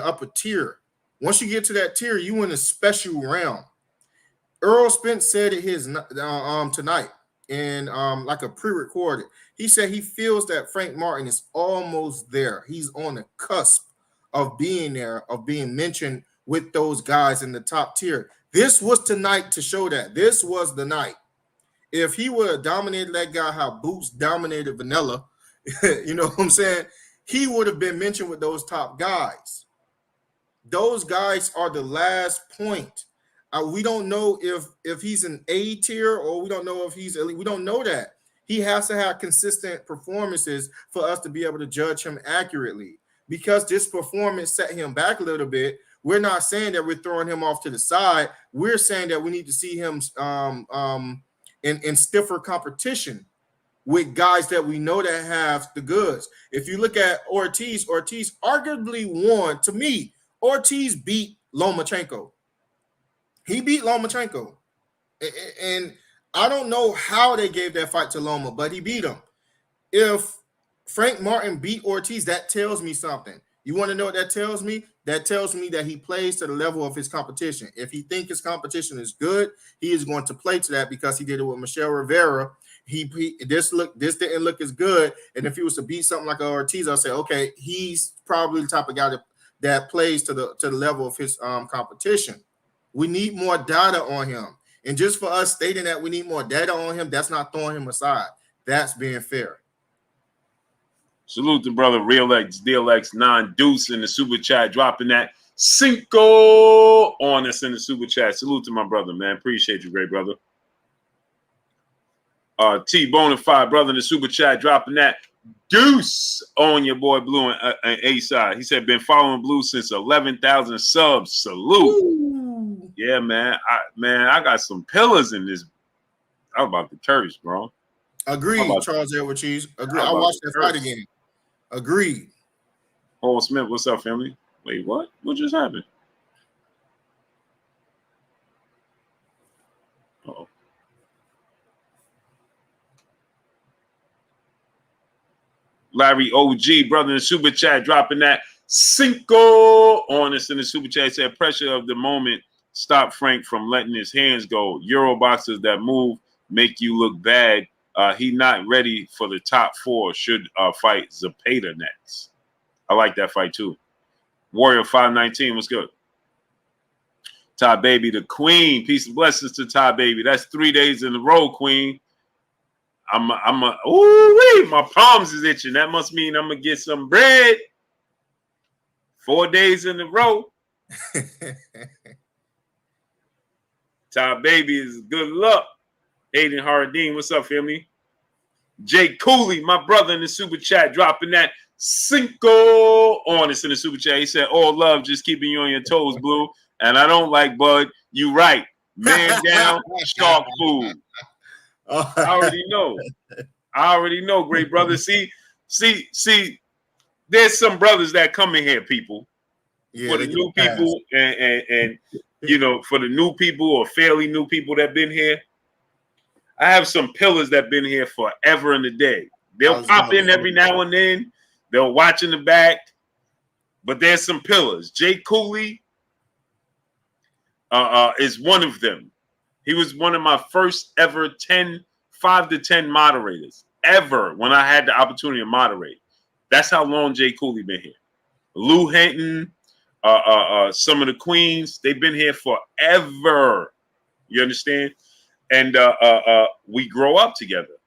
upper tier. Once you get to that tier, you in a special realm. Earl Spence said it tonight in like a pre-recorded. He said he feels that Frank Martin is almost there. He's on the cusp of being there, of being mentioned with those guys in the top tier. This was tonight to show that. This was the night. If he would have dominated that guy how Boots dominated Vanilla, you know what I'm saying? He would have been mentioned with those top guys. Those guys are the last point. We don't know if he's an A tier or we don't know if he's elite. We don't know that. He has to have consistent performances for us to be able to judge him accurately. Because this performance set him back a little bit, we're not saying that we're throwing him off to the side. We're saying that we need to see him in stiffer competition with guys that we know that have the goods. If you look at Ortiz arguably won. To me, Ortiz beat Lomachenko. He beat Lomachenko. And I don't know how they gave that fight to Loma, but he beat him. If Frank Martin beat Ortiz, that tells me something. You want to know what that tells me? That tells me that he plays to the level of his competition. If he thinks his competition is good, he is going to play to that because he did it with Michelle Rivera. This didn't look as good. And if he was to beat something like Ortiz, I'll say, okay, he's probably the type of guy that plays to the level of his competition. We need more data on him. And just for us stating that we need more data on him, that's not throwing him aside. That's being fair. Salute to brother Real X, DLX, non-deuce in the super chat, dropping that cinco on us in the super chat. Salute to my brother, man. Appreciate you, great brother. T Bonafide, brother in the super chat, dropping that deuce on your boy Blue and A side. He said, been following Blue since 11,000 subs. Salute. Ooh. Yeah, man. I got some pillars in this. I'm about to curse, bro. Agreed, Charles Edward Cheese. Agreed. I watched that fight again. Agreed. Paul Smith, what's up, family? Wait, what? What just happened? Uh-oh. Larry OG, brother in the super chat, dropping that cinco on us in the super chat. He said, pressure of the moment stop Frank from letting his hands go. Euro boxers that move make you look bad. He not ready for the top four. Should fight Zapata next. I like that fight too. Warrior 519, what's good? Ty Baby, the queen. Peace and blessings to Ty Baby. That's 3 days in a row, queen. My palms is itching. That must mean I'm gonna get some bread. 4 days in a row. Ty Baby is good luck. Aiden Haradine, what's up, family? Jake Cooley, my brother in the super chat, dropping that cinco on us in the super chat. He said, all love, just keeping you on your toes, Blue. And I don't like Bud. You right. Man down, shark food. I already know, great brother. See, there's some brothers that come in here, people. Yeah, for the new people and you know, for the new people or fairly new people that been here. I have some pillars that been here forever and a day. They'll pop in every now and then. They'll watch in the back. But there's some pillars. Jay Cooley is one of them. He was one of my first ever 5 to 10 moderators ever when I had the opportunity to moderate. That's how long Jay Cooley been here. Lou Hinton, some of the queens, they've been here forever. You understand? And we grow up together,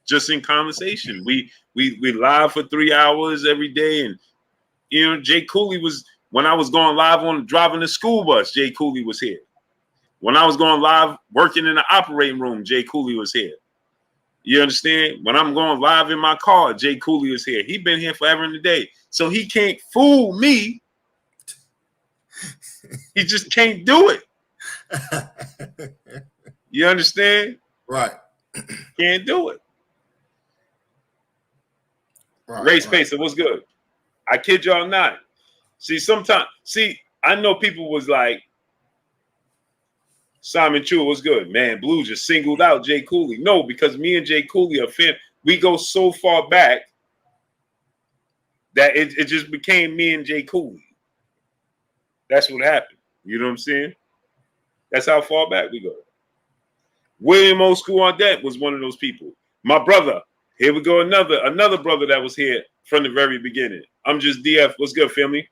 just in conversation. We live for 3 hours every day, and you know, Jay Cooley was when I was going live on driving the school bus. Jay Cooley was here. When I was going live working in the operating room, Jay Cooley was here. You understand? When I'm going live in my car, Jay Cooley is here. He been here forever and a day, so he can't fool me. He just can't do it. You understand? Right. Can't do it. Ray Spacer, what's good? I kid y'all not. I know people was like, Simon Chu, what's good? Man, Blue just singled out Jay Cooley. No, because me and Jay Cooley are fan. We go so far back that it just became me and Jay Cooley. That's what happened. You know what I'm saying? That's how far back we go. William Old School on Deck was one of those people. My brother. Here we go. Another brother that was here from the very beginning. I'm just DF. What's good, family?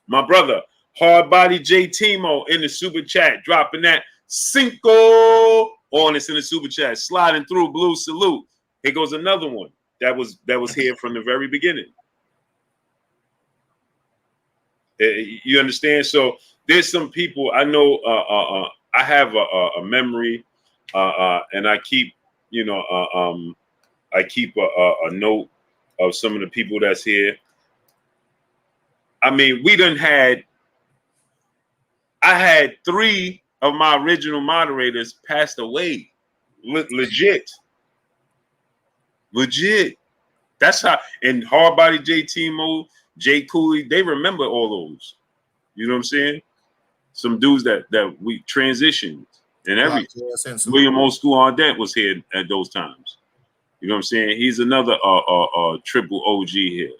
My brother, Hard Body J Timo in the super chat, dropping that Cinco on us in the super chat, sliding through. Blue salute. Here goes another one that was here from the very beginning. You understand? So there's some people I know. I have a memory, and I keep, I keep a note of some of the people that's here. I mean, I had 3 of my original moderators passed away. Legit. That's how. And Hard Body J Timo, Jay Cooley, they remember all those. You know what I'm saying? Some dudes that we transitioned and everything. William Old School on Deck was here at those times. You know what I'm saying? He's another triple OG here.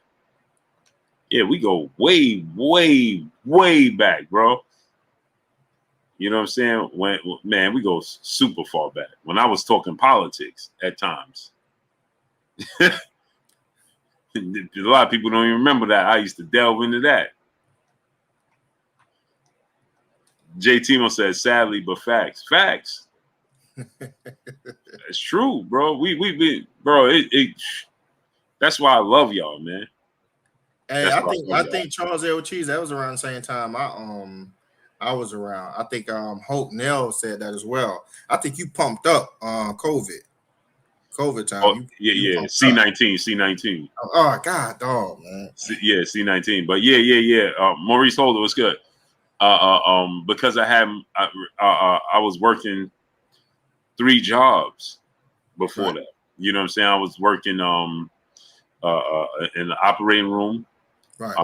Yeah, we go way, way, way back, bro. You know what I'm saying? We go super far back. When I was talking politics at times. A lot of people don't even remember that. I used to delve into that. J Timo says, sadly, but facts. Facts. It's true, bro. Bro, that's why I love y'all, man. Hey, I think Charles L. Cheese, that was around the same time I was around. I think Hope Nell said that as well. I think you pumped up COVID time. Oh, yeah. C19. Oh God, dog, man. C19. But yeah. Maurice Holder was good. Because I was working 3 jobs before that. You know what I'm saying? I was working in the operating room. Right.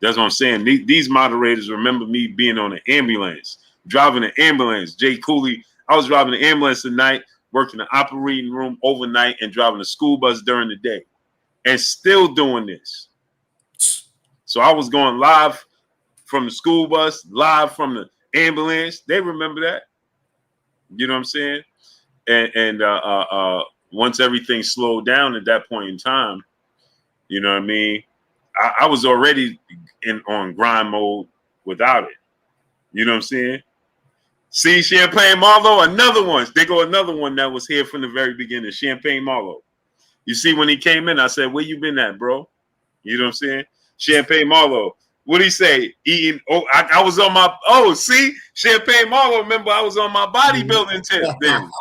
That's what I'm saying. These moderators remember me being on an ambulance, driving an ambulance. Jay Cooley, I was driving an ambulance tonight, working the operating room overnight, and driving a school bus during the day, and still doing this. So I was going live from the school bus, live from the ambulance. They remember that. You know what I'm saying? And once everything slowed down at that point in time, you know what I mean? I was already on grind mode without it. You know what I'm saying? See, Champagne Marlowe, another one. They go another one that was here from the very beginning, Champagne Marlowe. You see, when he came in, I said, where you been at, bro? You know what I'm saying? Champagne Marlowe. What'd he say? Eating. Oh, I was on my. Oh, see, Champagne Marlowe. Remember, I was on my bodybuilding tip then.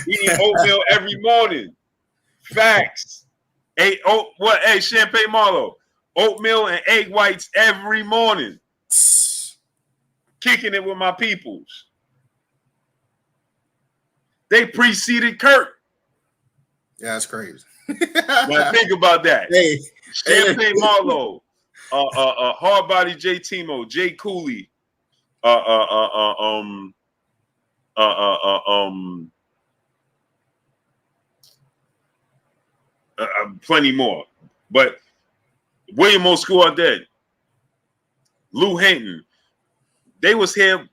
Eating oatmeal every morning. Facts. Hey, Champagne Marlowe. Oatmeal and egg whites every morning. Kicking it with my peoples. They preceded Kurt. Yeah, that's crazy. Now think about that. Hey, Champagne Marlowe. Hard Body J Timo, Jay Cooley, plenty more. But William O. School are dead. Lou Hinton, they was here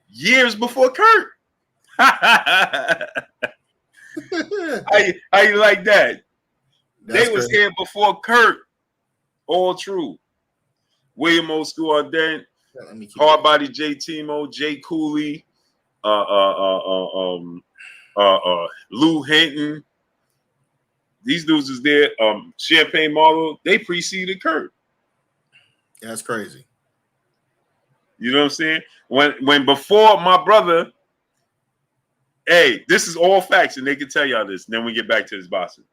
years before Kurt. How you like that? They was here before Kurt. All true. William O. School are dead. Hard Body J Timo, Jay Cooley, Lou Hinton. These dudes is there. Champagne Marlowe, they preceded Kurt. That's crazy. You know what I'm saying? When before my brother, hey, this is all facts, and they can tell y'all this. And then we get back to this boxing.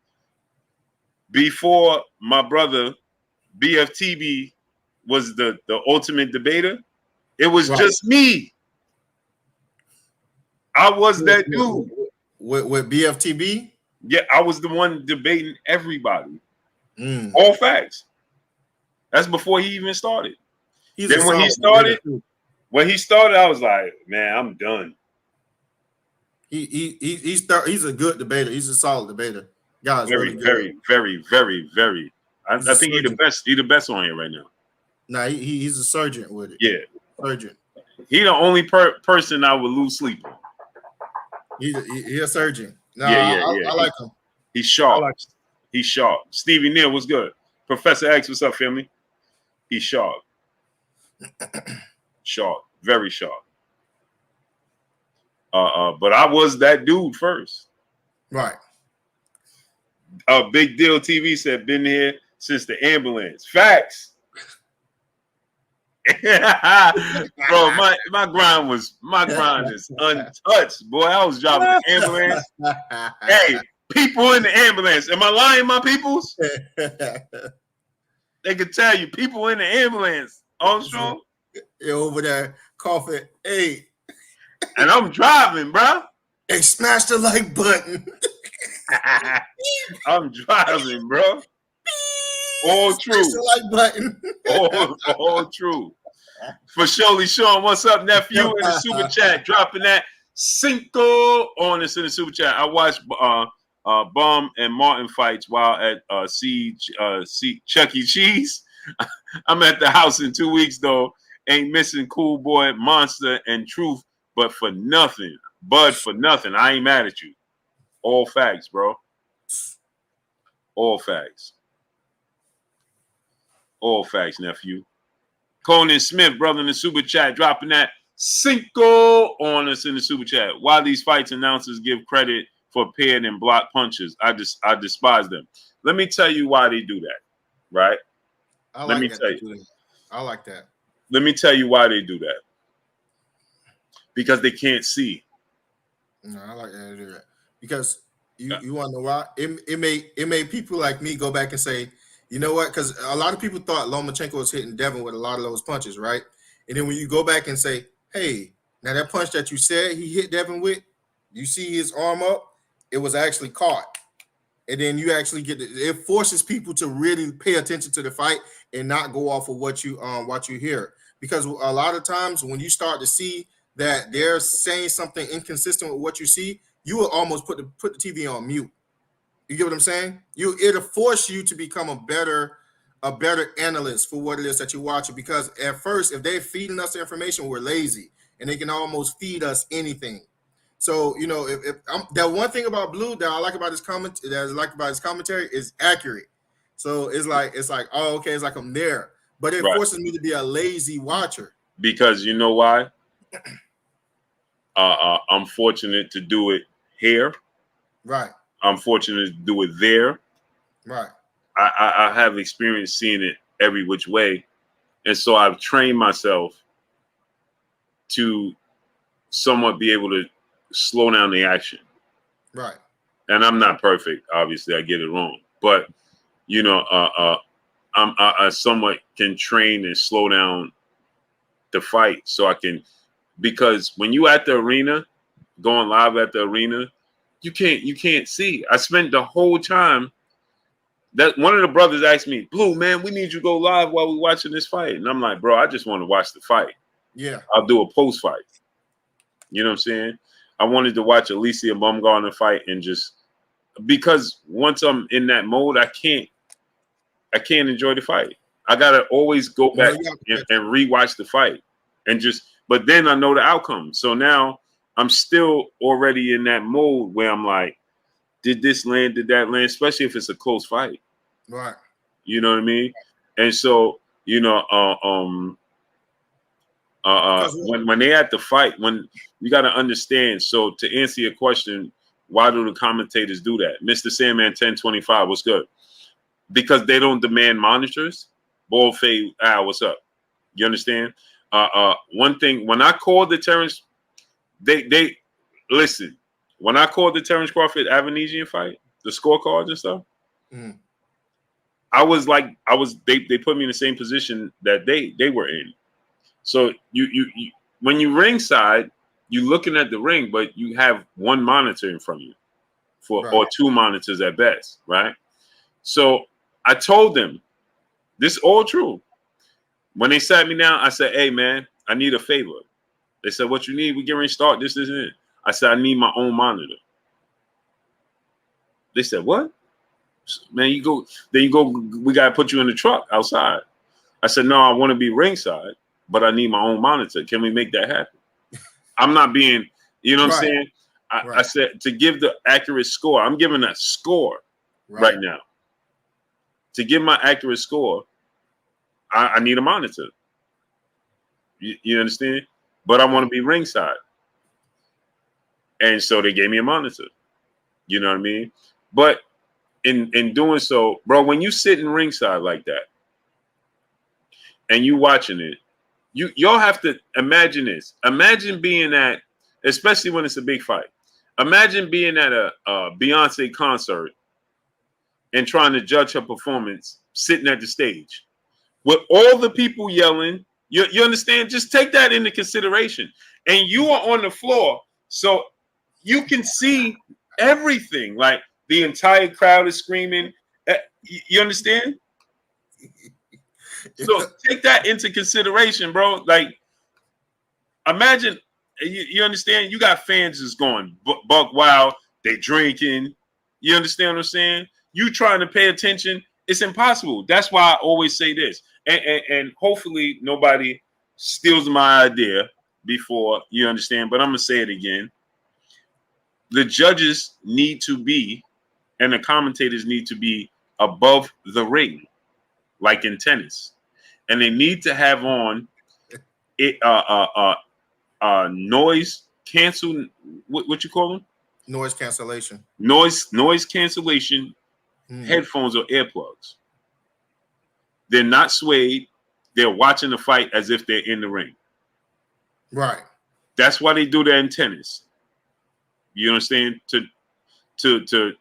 Before my brother, BFTB was the ultimate debater, it was just me. I was that dude. With BFTB? Yeah, I was the one debating everybody. All facts. That's before he even started. He's then when he started, I was like, man, I'm done. He's a good debater. He's a solid debater. Guy's really good. Very. I think he's the best. He's the best on here right now. Nah, he's a surgeon with it. Yeah, surgeon. He the only person I would lose sleep on. He's a surgeon. Nah, yeah. I like him. He's sharp. He's sharp. Stevie Neal was good. Professor X, what's up, family? He's sharp. Sharp. Very sharp. But I was that dude first. Right. Big Deal TV said, been here since the ambulance. Facts. Bro, my grind is untouched, boy. I was driving the ambulance. Hey, people in the ambulance. Am I lying, my peoples? They could tell you, people in the ambulance. Armstrong. You're over there coughing. Hey. And I'm driving, bro. Hey, smash the like button. I'm driving, bro. All true. Smash the like button. all true. For Shirley Sean, what's up, nephew? In the super chat, dropping that Cinco on us in the super chat. I watched Bum and Martin fights while at Chuck E. Cheese. I'm at the house in 2 weeks though. Ain't missing Cool Boy, Monster, and Truth, but for nothing. Bud for nothing. I ain't mad at you. All facts, bro. All facts. All facts, nephew. Conan Smith, brother in the super chat, dropping that Cinco on us in the super chat. Why these fights announcers give credit for paired and block punches? I despise them. Let me tell you why they do that, right? Let me tell you. I like that. Let me tell you why they do that. Because they can't see. No, I like that they do that. Because you want to know why? It made people like me go back and say, you know what? Because a lot of people thought Lomachenko was hitting Devin with a lot of those punches, right? And then when you go back and say, hey, now that punch that you said he hit Devin with, you see his arm up, it was actually caught. And then you actually it forces people to really pay attention to the fight and not go off of what you hear. Because a lot of times when you start to see that they're saying something inconsistent with what you see, you will almost put the TV on mute. You get what I'm saying? It'll force you to become a better analyst for what it is that you're watching. Because at first, if they're feeding us the information, we're lazy, and they can almost feed us anything. So if that one thing about Blue that I like about his commentary is accurate. So it's like oh okay, it's like I'm there, but it forces me to be a lazy watcher. Because you know why? I'm fortunate to do it here. Right. I'm fortunate to do it there. Right. I have experience seeing it every which way. And so I've trained myself to somewhat be able to slow down the action. Right. And I'm not perfect. Obviously, I get it wrong. But, I somewhat can train and slow down the fight so I can, because when you at the arena, going live at the arena, you can't see. I spent the whole time that one of the brothers asked me, Blue, man, we need you to go live while we're watching this fight. And I'm like, bro, I just want to watch the fight. Yeah. I'll do a post fight. You know what I'm saying? I wanted to watch Alicia Baumgartner fight and just because once I'm in that mode, I can't enjoy the fight. I gotta always go back and rewatch the fight but then I know the outcome. So now I'm still already in that mode where I'm like, did this land? Did that land? Especially if it's a close fight. Right. You know what I mean? And so, when they at the fight, when you got to understand. So to answer your question, why do the commentators do that? Mr. Sandman 1025, what's good? Because they don't demand monitors. Ball fade, what's up? You understand? One thing, when I called the Terence, they listen. When I called the Terence Crawford Avanesian fight, the scorecards and stuff, they put me in the same position that they were in. So you when you ringside, you looking at the ring, but you have one monitor in front of you or two monitors at best, right? So I told them this all true. When they sat me down, I said, "Hey, man, I need a favor." They said, "What you need? We get ready to start. This isn't it." I said, "I need my own monitor." They said, "What? Man, you go. Then you go. We gotta put you in the truck outside." I said, "No, I want to be ringside, but I need my own monitor. Can we make that happen?" I'm not being, you know what I'm saying? I said to give the accurate score. I'm giving that score right now. To give my accurate score, I need a monitor. You understand? But I want to be ringside. And so they gave me a monitor. You know what I mean? But in doing so, bro, when you sit in ringside like that and you watching it, y'all have to imagine this. Imagine being at, especially when it's a big fight. Imagine being at a Beyonce concert and trying to judge her performance sitting at the stage with all the people yelling. You understand? Just take that into consideration. And you are on the floor, so you can see everything. Like the entire crowd is screaming. You understand? So take that into consideration, bro. Like, imagine, you understand? You got fans that's going buck wild. They drinking. You understand what I'm saying? You trying to pay attention. It's impossible. That's why I always say this. And hopefully nobody steals my idea before, you understand. But I'm going to say it again. The judges need to be, and the commentators need to be above the ring, like in tennis. And they need to have on it noise cancel. What you call them? Noise cancellation. Noise cancellation headphones or earplugs. They're not swayed. They're watching the fight as if they're in the ring. Right. That's why they do that in tennis. You understand? To do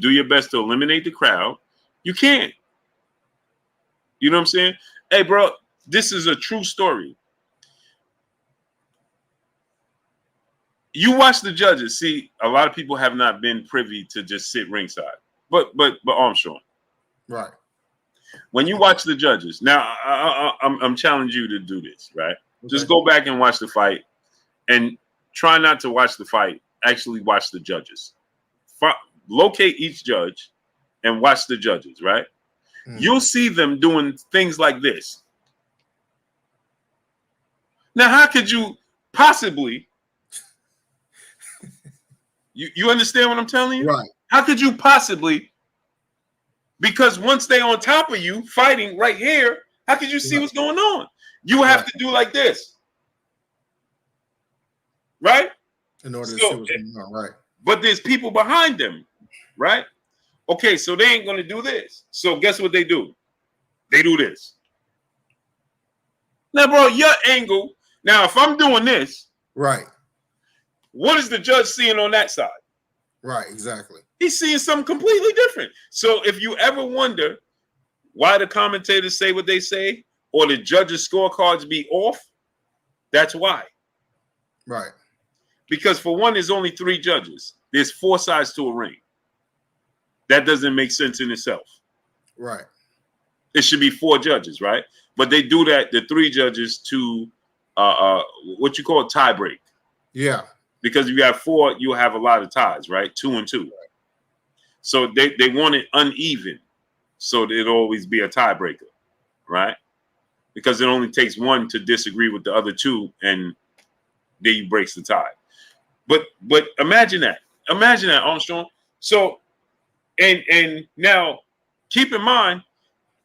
your best to eliminate the crowd. You can't. You know what I'm saying? Hey, bro, this is a true story. You watch the judges. See, a lot of people have not been privy to just sit ringside. But Armstrong. Right. When you watch the judges, now I'm challenging you to do this, right? Okay. Just go back and watch the fight and try not to watch the fight. Actually watch the judges. Locate each judge and watch the judges, right? You'll see them doing things like this. Now, how could you possibly, you understand what I'm telling you? Right. How could you possibly, because once they're on top of you fighting right here, how could you see what's going on? You have to do like this. Right? In order to see what's going on, right. But there's people behind them, right? Okay, so they ain't going to do this. So guess what they do? They do this. Now, bro, your angle. Now, if I'm doing this, right, what is the judge seeing on that side? Right, exactly. He's seeing something completely different. So if you ever wonder why the commentators say what they say or the judges' scorecards be off, that's why. Right. Because for one, there's only 3 judges. There's 4 sides to a ring. That doesn't make sense in itself. Right. It should be 4 judges, right? But they do that, the 3 judges, to what you call a tie break. Yeah. Because if you have 4, you'll have a lot of ties, right? 2 and 2. Right. So they want it uneven. So it'll always be a tiebreaker, right? Because it only takes 1 to disagree with the other 2, and then he breaks the tie. But imagine that. Imagine that, Armstrong. So and now keep in mind,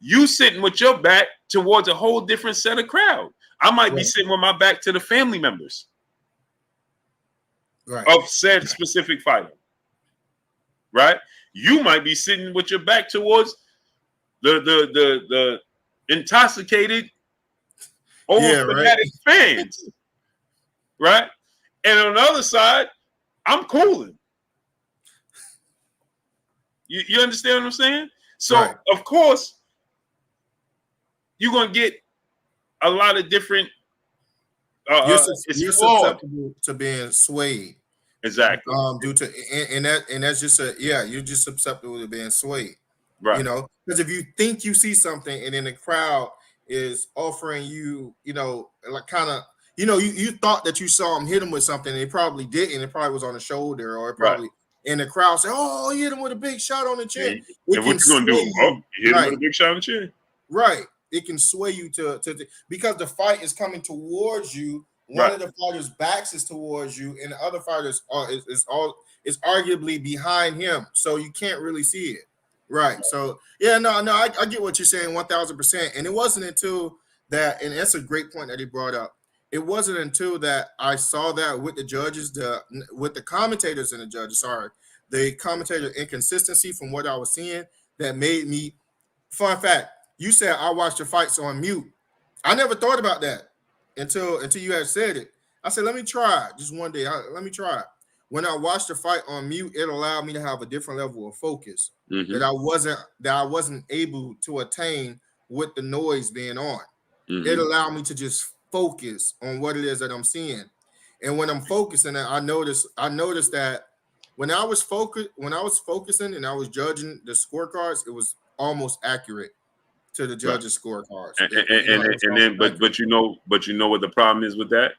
you sitting with your back towards a whole different set of crowd. I might be sitting with my back to the family members of said specific fighter. Right? You might be sitting with your back towards the intoxicated, over-fanatic fans. Right? And on the other side, I'm cooling. You understand what I'm saying? So, of course, you're going to get a lot of different. You're susceptible to being swayed. Exactly. Due to and that's just you're just susceptible to being swayed. Right. You know, because if you think you see something and then the crowd is offering you, like kind of, you thought that you saw him hit him with something, and it probably didn't. It probably was on the shoulder, or it Right. probably, and the crowd said, "Oh, he hit him with a big shot on the chin." And It what can you gonna sway do? Oh, you, you hit him right? with a big shot in the chin. Right. It can sway you to because the fight is coming towards you. One Right. of the fighters' backs is towards you, and the other fighters is arguably behind him, so you can't really see it. Right. So yeah, no, I get what you're saying 1,000%. And it wasn't until that, and that's a great point that he brought up. It wasn't until that I saw that with the judges, with the commentators and the judges, the commentator inconsistency from what I was seeing that made me. Fun fact: you said I watched the fights on mute. I never thought about that until you had said it. I said, let me try it just one day. Let me try it. When I watched the fight on mute, it allowed me to have a different level of focus that I wasn't able to attain with the noise being on. It allowed me to just focus on what it is that I'm seeing. And when I'm focusing, I noticed that when I was focusing and I was judging the scorecards, it was almost accurate to the judges' scorecards. And then, but you know what the problem is with that?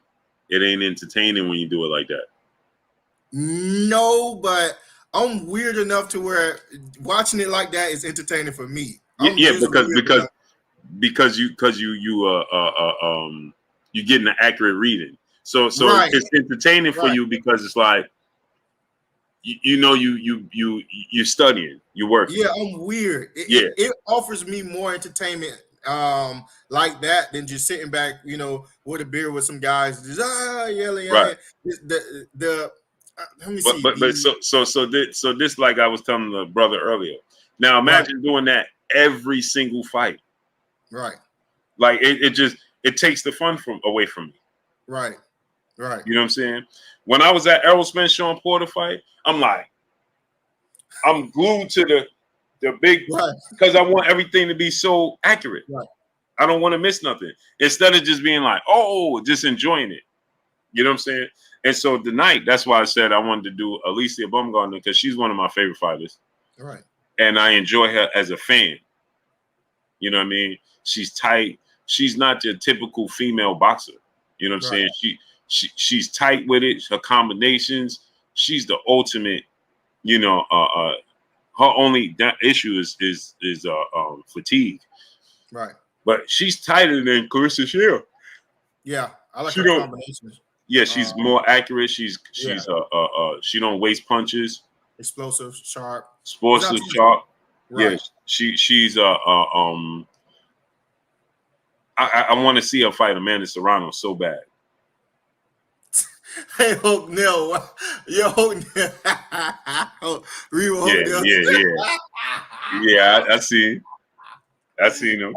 It ain't entertaining when you do it like that. No, but I'm weird enough to where watching it like that is entertaining for me. Yeah, because you getting an accurate reading. So right. It's entertaining for you because it's like you're studying, you're working. Yeah, I'm weird. It offers me more entertainment like that than just sitting back, with a beer with some guys just yelling. Right. Let me see. So this, like I was telling the brother earlier. Now imagine doing that every single fight. Right. Like it takes the fun away from me. Right. Right. You know what I'm saying? When I was at Errol Spence Sean Porter fight, I'm glued to the big because I want everything to be so accurate. Right. I don't want to miss nothing. Instead of just being like, just enjoying it. You know what I'm saying? And so tonight, that's why I said I wanted to do Alicia Baumgartner because she's one of my favorite fighters. Right. And I enjoy her as a fan. You know what I mean? She's tight. She's not your typical female boxer. You know what I'm saying? She's tight with it. Her combinations. She's the ultimate. Her only issue is fatigue. Right. But she's tighter than Clarissa Shield. Yeah, I like her combinations. Yeah, she's more accurate. She's she don't waste punches. Explosive, sharp. Explosive, sharp. Right. Yeah, she's I want to see her fight Amanda Serrano so bad. Hey, Hope Neil. Yo, Hope Neil. Yeah, I see him.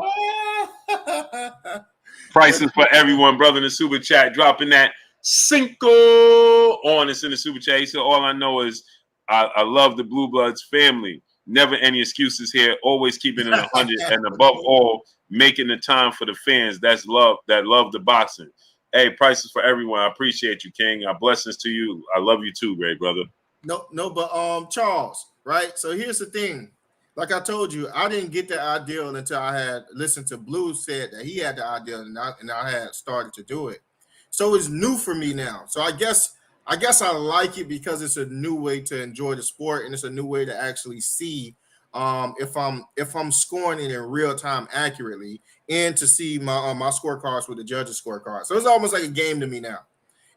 Prices for everyone, brother, in the super chat, dropping that Cinco on us in the super chat. He said, all I know is I love the Blue Bloods family. Never any excuses here. Always keeping it 100, and above all, making the time for the fans. That's love. That love the boxing. Hey, prices for everyone. I appreciate you, King. Blessings to you. I love you too, great brother. No, but Charles, right? So here's the thing. Like I told you, I didn't get the ideal until I had listened to Blue said that he had the ideal, and I had started to do it. So it's new for me now. So I guess I like it because it's a new way to enjoy the sport, and it's a new way to actually see if I'm scoring it in real time accurately, and to see my scorecards with the judges' scorecards. So it's almost like a game to me now.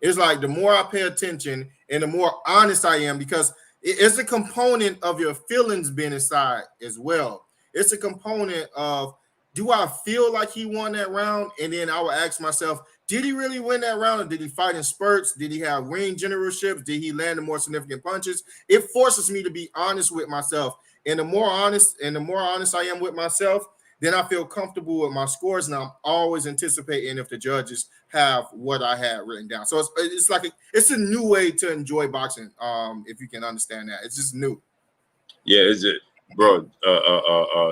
It's like the more I pay attention and the more honest I am, because it's a component of your feelings being inside as well. It's a component of, do I feel like he won that round? And then I will ask myself, did he really win that round, or did he fight in spurts? Did he have ring generalships? Did he land the more significant punches? It forces me to be honest with myself. And the more honest I am with myself, then I feel comfortable with my scores, and I'm always anticipating if the judges have what I had written down. So it's like it's a new way to enjoy boxing. If you can understand that, it's just new. Yeah, is it, bro?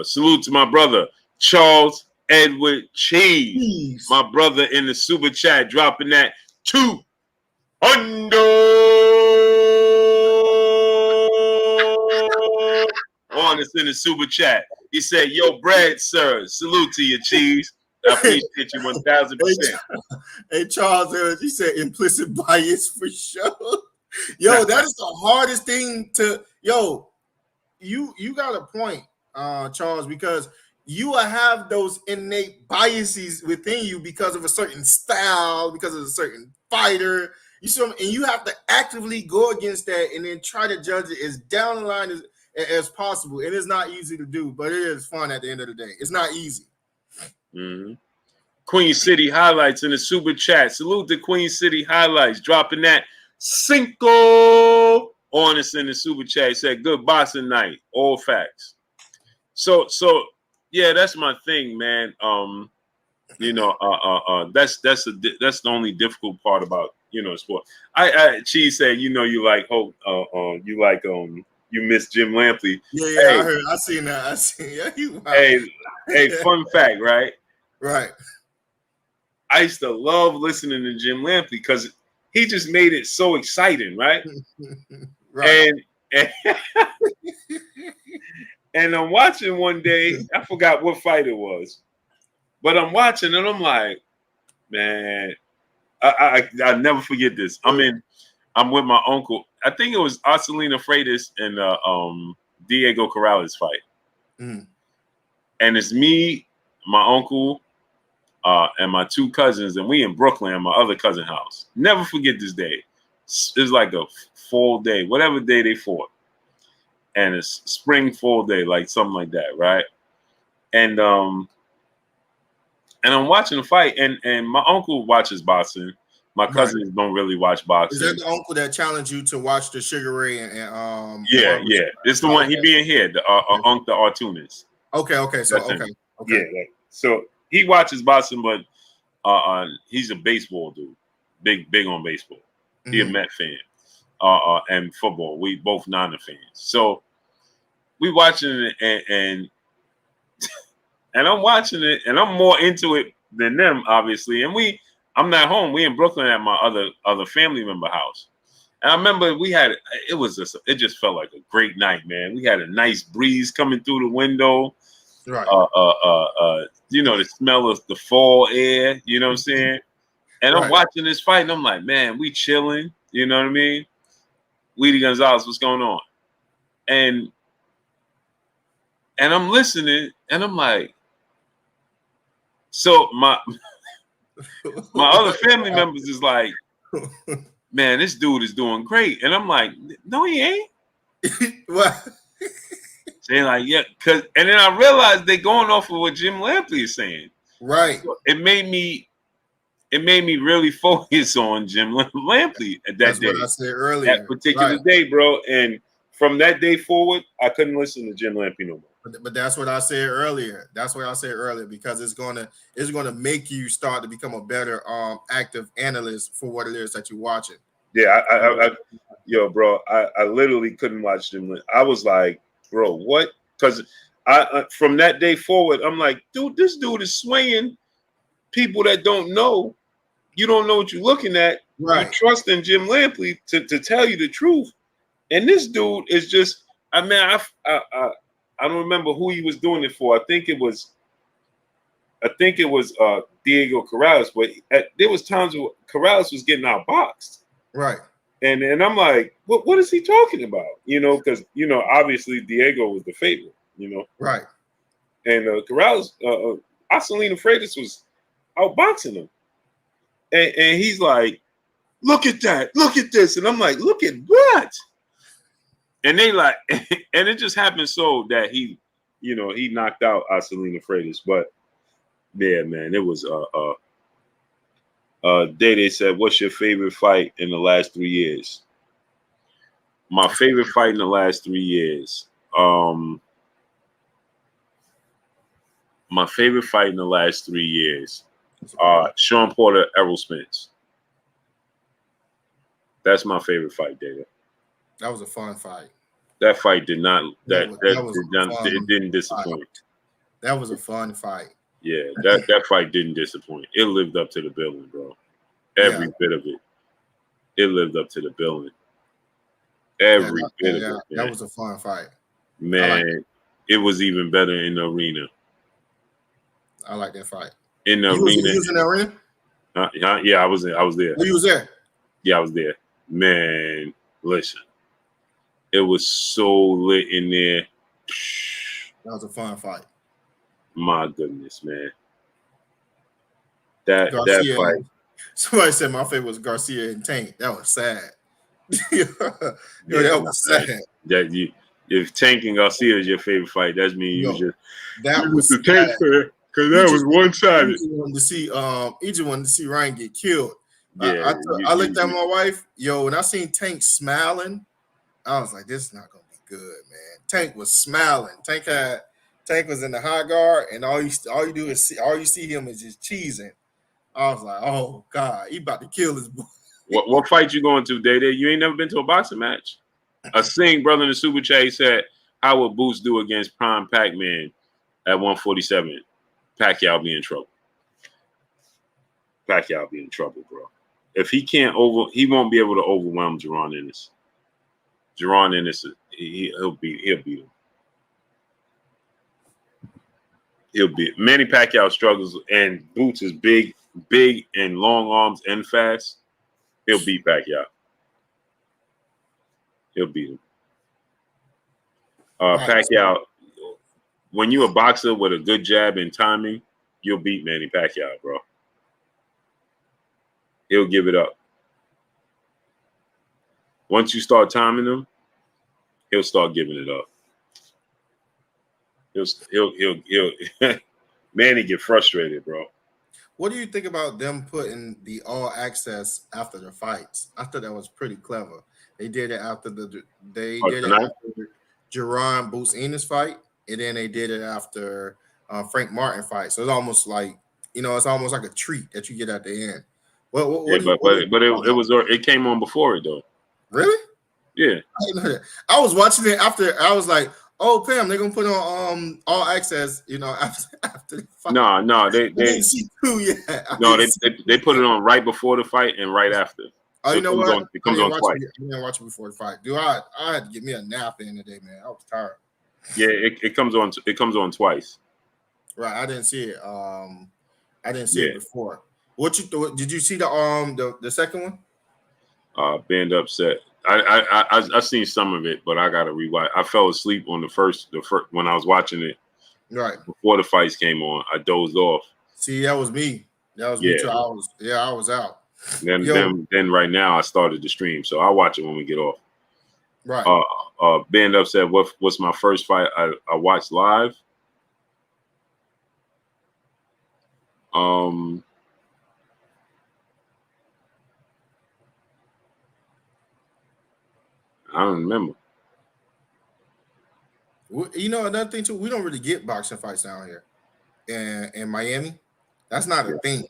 Salute to my brother Charles Edward Cheese, my brother in the super chat, dropping that 200 on on us in the super chat. He said, "Yo, bread, sir. Salute to you, cheese. I appreciate you 1,000%." Hey, Charles, he said implicit bias for sure. Yo, that is the hardest thing to. Yo, you got a point, Charles, because you will have those innate biases within you because of a certain style, because of a certain fighter. You see, and you have to actively go against that and then try to judge it as down the line as possible. It is not easy to do, but it is fun at the end of the day. It's not easy. Mm-hmm. Queen City Highlights in the super chat. Salute to Queen City Highlights. Dropping that Cinco on us in the super chat. He said, "Good boxing night. All facts." So yeah, that's my thing, man. That's the only difficult part about sport. Cheese said, you like hope, you miss Jim Lampley. Yeah, hey, I heard. I seen that. Hey, fun fact, right? Right. I used to love listening to Jim Lampley because he just made it so exciting, right? Right. And I'm watching one day, I forgot what fight it was, but I'm watching and I'm like, man, I never forget this. I'm with my uncle. I think it was Arcelino Freitas and Diego Corrales fight. Mm. And it's me, my uncle, and my two cousins, and we in Brooklyn at my other cousin house. Never forget this day. It's like a fall day, whatever day they fought. And it's spring fall day, like something like that, right? And I'm watching the fight, and my uncle watches boxing. My cousins don't really watch boxing. Is that the uncle that challenged you to watch the Sugar Ray and yeah. It's the one he being here, the Uncle Artunis. Okay. Yeah. So he watches boxing, but he's a baseball dude. Big on baseball. Mm-hmm. He a Met fan. And football. We both Niner fans. So we watching it and I'm watching it and I'm more into it than them, obviously. And I'm not home. We in Brooklyn at my other family member house. And I remember it just felt like a great night, man. We had a nice breeze coming through the window. Right. The smell of the fall air, you know what I'm saying? And I'm watching this fight and I'm like, man, we chilling, you know what I mean? Weedy Gonzalez, what's going on? And I'm listening and I'm like, so my other family members is like, man, this dude is doing great. And I'm like, no, he ain't. What? Saying like, yeah, and then I realized they going off of what Jim Lampley is saying. Right. So it made me really focus on Jim Lampley at that day. That's what I said earlier. That particular day, bro. And from that day forward, I couldn't listen to Jim Lampley no more. But that's what I said earlier. Because it's gonna make you start to become a better active analyst for what it is that you're watching. Yeah, bro, I literally couldn't watch Jim Lampley. I was like, bro, what? Because from that day forward, I'm like, dude, this dude is swinging people that don't know. You don't know what you're looking at. Right. You trust in Jim Lampley to tell you the truth. And this dude is just, I don't remember who he was doing it for. I think it was Diego Corrales, but there was times where Corrales was getting outboxed. Right. And I'm like, what is he talking about? Because obviously Diego was the favorite, Right. And Corrales, Arcelino Freitas was outboxing him. And he's like, look at that, look at this. And I'm like, look at what? And they like, and it just happened so that he knocked out Arcelino Freitas. But yeah, man, it was Day said, what's your favorite fight in the last 3 years? My favorite fight in the last 3 years. My favorite fight in the last 3 years. Sean Porter, Errol Spence. That's my favorite fight, David. That was a fun fight. That fight did not. It didn't disappoint. That was a fun fight. Yeah, that fight didn't disappoint. It lived up to the billing, bro. Every bit of it. It lived up to the billing. Every bit of it. Man. That was a fun fight. Man, it was even better in the arena. I like that fight. In the You arena. was in the arena? Yeah, I was there. Oh, you was there? Yeah, I was there. Man, listen. It was so lit in there. That was a fun fight. My goodness, man. That Garcia, fight. Somebody said my favorite was Garcia and Tank. That was sad. That was sad. If Tank and Garcia is your favorite fight, that's mean you was just the Tank fan, because that was one-sided. Each wanted to see Ryan get killed. Yeah, I looked at my wife. When I seen Tank smiling, I was like, "This is not gonna be good, man." Tank was smiling. Tank was in the high guard, and all you see him is just cheesing. I was like, "Oh God, he about to kill his boy." What fight you going to, Day? You ain't never been to a boxing match? A Singh brother in the super chat said, "How would Boots do against Prime Pac-Man at 147? Pacquiao be in trouble. Pacquiao be in trouble, bro. If he he won't be able to overwhelm Jaron Ennis. Jaron Ennis, he'll beat him. He'll beat Manny Pacquiao struggles, and Boots is big and long arms and fast. He'll beat Pacquiao. He'll beat him. Pacquiao, when you're a boxer with a good jab and timing, you'll beat Manny Pacquiao, bro. He'll give it up. Once you start timing him, he'll start giving it up. He'll Manny get frustrated, bro. What do you think about them putting the all access after the fights? I thought that was pretty clever. They did it after after Jaron Boots Enos fight, and then they did it after Frank Martin fight. So it's almost like it's almost like a treat that you get at the end. It came on before it though. Really? Yeah. I was watching it after. I was like, "Oh, Pam, they're gonna put on all access." After the fight. No, they didn't see two yet. No, they put it on right before the fight and right after. Oh, you know what? It comes on twice. I didn't watch it before the fight. I had to get me a nap in the day, man. I was tired. Yeah, it comes on twice. Right, I didn't see it. I didn't see it before. What you thought? Did you see the second one? Band Upset. I seen some of it, but I gotta rewatch. I fell asleep on the first when I was watching it. Right before the fights came on, I dozed off. See, that was me. That was me too. I was out. Then right now I started the stream, so I'll watch it when we get off. Right. Band Upset. What's my first fight I watched live? I don't remember. Another thing too, we don't really get boxing fights down here in Miami. That's not a thing.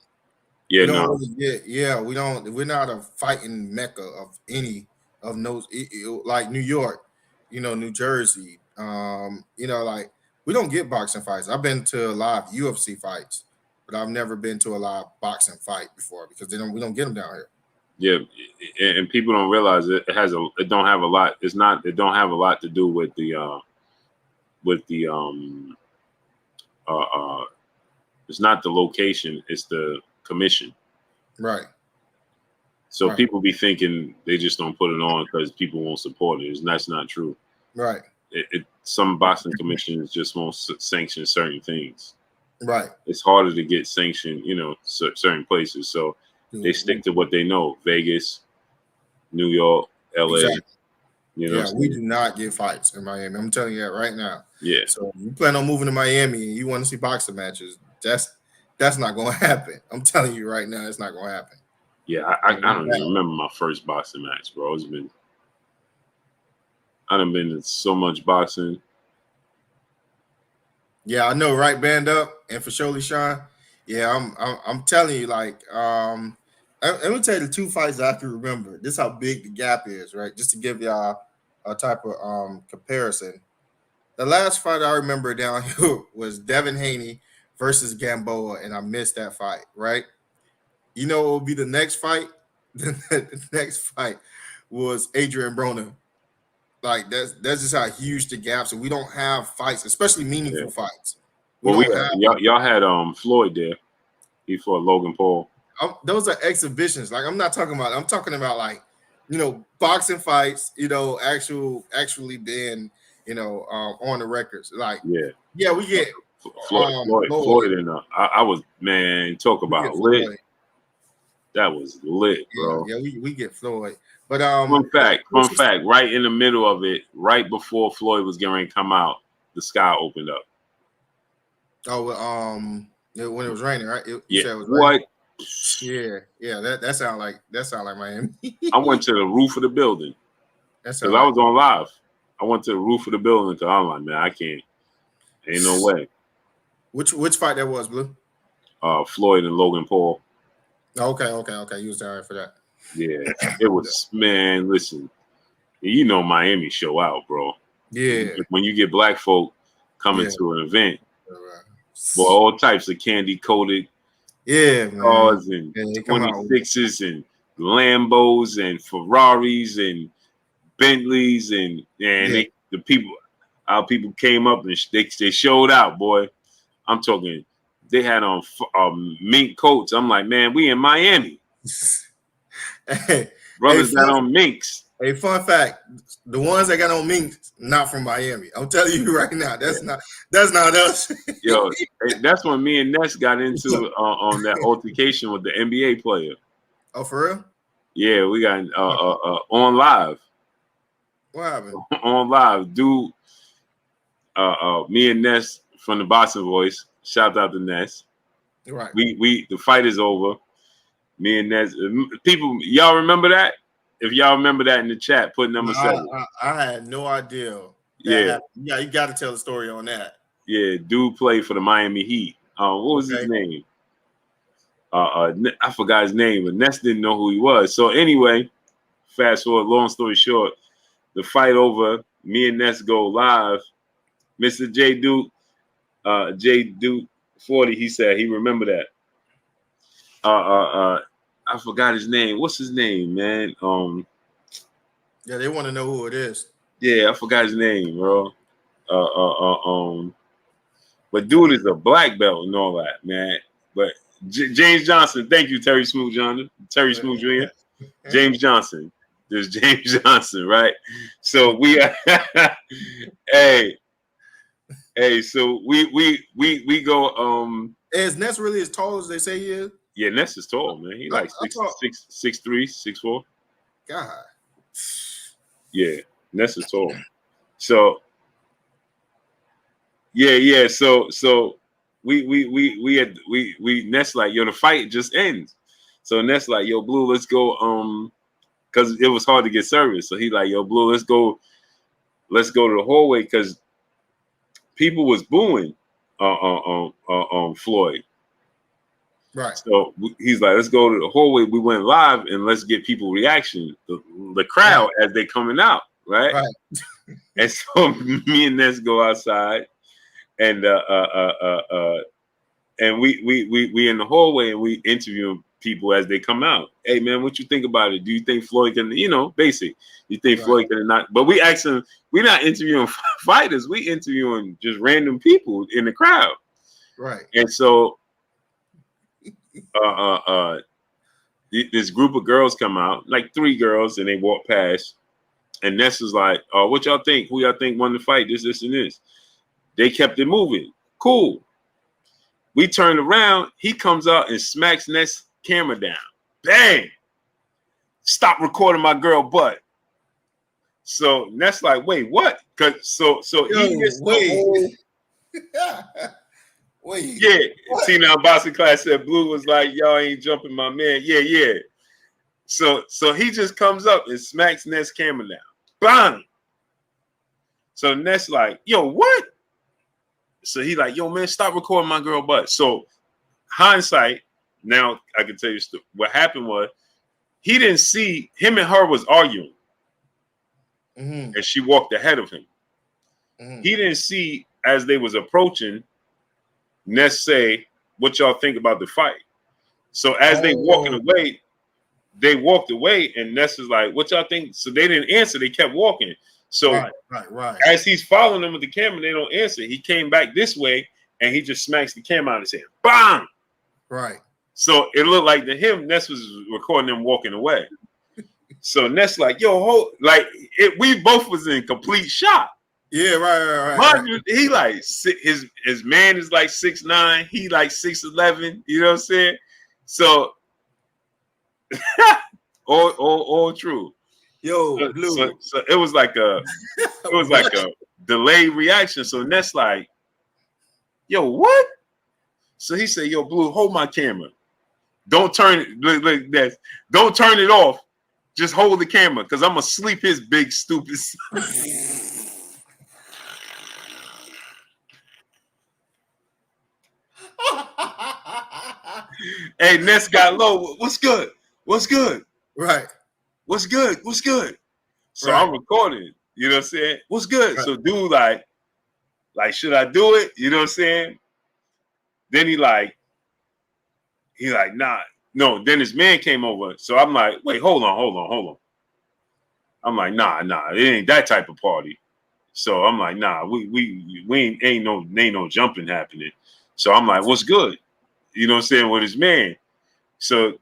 Yeah, we don't really get. We don't. We're not a fighting mecca of any of those, like New York, New Jersey. Like we don't get boxing fights. I've been to a lot of UFC fights, but I've never been to a live boxing fight before because we don't get them down here. Yeah, and people don't realize it don't have a lot. It don't have a lot to do with the it's not the location, it's the commission. Right. So people be thinking they just don't put it on because people won't support it. That's not true. Right. Some boxing commissions just won't sanction certain things. Right. It's harder to get sanctioned, certain places. So they stick to what they know. Vegas, New York, LA. Exactly. We do not get fights in Miami. I'm telling you that right now. Yeah. So if you plan on moving to Miami and you want to see boxing matches, that's not going to happen. I'm telling you right now, it's not going to happen. Yeah, I don't even remember my first boxing match, bro. I done been in so much boxing. Yeah, I know, right? Band Up and for Shirley Sean. Yeah, I'm telling you, like, let me tell you the two fights that I can remember. This is how big the gap is, right? Just to give y'all a type of comparison. The last fight I remember down here was Devin Haney versus Gamboa, and I missed that fight, right? You know what will be the next fight? The next fight was Adrian Broner. Like that's just how huge the gaps, and we don't have fights, especially meaningful fights. Well, y'all had Floyd there. He fought Logan Paul. Those are exhibitions. Like I'm talking about like, boxing fights, actually being, on the records. Like, yeah, we get Floyd and I was, man, talk about lit. Floyd. That was lit, bro. Yeah, we get Floyd. But fun fact, right in the middle of it, right before Floyd was getting ready to come out, the sky opened up. Oh, when it was raining, right? You said it was raining. Yeah. That sound like Miami. I went to the roof of the building because I was on live. I went to the roof of the building because I'm like, man, I can't. Ain't no way. Which fight that was, Blue? Floyd and Logan Paul. Okay. You was there for that. Yeah, it was, man. Listen, Miami show out, bro. Yeah. When you get black folk coming to an event, well, all types of candy coated cars and 26s and Lambos and Ferraris and Bentleys and our people came up and they showed out, boy. I'm talking, they had on mink coats. I'm like, man, we in Miami. Brothers got on minks. Hey, fun fact: the ones that got on minks, not from Miami. I'm telling you right now, that's not us. Yo, that's when me and Ness got into on that altercation with the NBA player. Oh, for real? Yeah, we got on live. What happened? On live, dude. Me and Ness from the Boston Voice. Shout out to Ness. Right. We the fight is over. Me and Ness. People, y'all remember that? If y'all remember that in the chat, put number 7. I had no idea. Yeah, you got to tell the story on that. Yeah, dude played for the Miami Heat. What was his name? I forgot his name, but Ness didn't know who he was. So anyway, fast forward, long story short, the fight over. Me and Ness go live. Mr. J Duke 40. He said he remember that. I forgot his name. What's his name, man? Yeah, they want to know who it is. Yeah, I forgot his name, bro. But dude is a black belt and all that, man. But James Johnson, thank you, Terry Smoot Jr. James Johnson. There's James Johnson, right? So we hey, so we go Is Ness really as tall as they say he is? Yeah, Ness is tall, man. He like 6'3", 6'4". God. Yeah, Ness is tall. So yeah. So we Ness like, yo, the fight just ends. So Ness like, yo, Blue, let's go. Because it was hard to get service. So he like, yo, Blue, let's go to the hallway because people was booing Floyd. Right. So he's like, let's go to the hallway. We went live and let's get people reaction, the crowd as they coming out, right? And so me and Ness go outside, and we in the hallway and we interview people as they come out. Hey man, what you think about it? Do you think Floyd can, basic? You think Floyd can not? But we asking, we're not interviewing fighters. We interviewing just random people in the crowd, right? And so. This group of girls come out, like 3 girls, and they walk past. And Ness is like, what y'all think? Who y'all think won the fight? This, and this. They kept it moving. Cool. We turned around. He comes out and smacks Ness' camera down. Bang! Stop recording my girl butt. So Ness like, wait, what? So he missed the whole... Wait. Yeah, see now boxing class said Blue was like, y'all ain't jumping my man. Yeah. So he just comes up and smacks Ness' camera down. Bang! So Ness like, yo, what? So he like, yo, man, stop recording my girl butt. So hindsight, now I can tell you what happened was he didn't see him and her was arguing. Mm-hmm. And she walked ahead of him. Mm-hmm. He didn't see as they was approaching Ness say, what y'all think about the fight? So as they walking away, they walked away, and Ness is like, what y'all think? So they didn't answer. They kept walking. So right. as he's following them with the camera, they don't answer. He came back this way and he just smacks the camera out of his hand. Bang! Right. So it looked like to him, Ness was recording them walking away. So Ness like, yo, we both was in complete shock. Yeah, right. Mind you, he like his man is like 6'9", he like 6'11", you know what I'm saying? So all true. Yo, Blue. So it was like a delayed reaction. So Ness like, yo, what? So he said, yo, Blue, hold my camera. Don't turn it. Look, Ness. Don't turn it off. Just hold the camera, because I'm gonna sleep his big stupid son. Hey, Ness got low. What's good? Right. What's good? So Right. I'm recording. You know what I'm saying? What's good? Right. So dude, like, should I do it? You know what I'm saying? Then he like, nah. No, then his man came over. So I'm like, wait, hold on. I'm like, nah, it ain't that type of party. So I'm like, nah, we ain't no jumping happening. So I'm like, what's good? You know what I'm saying, with his man. So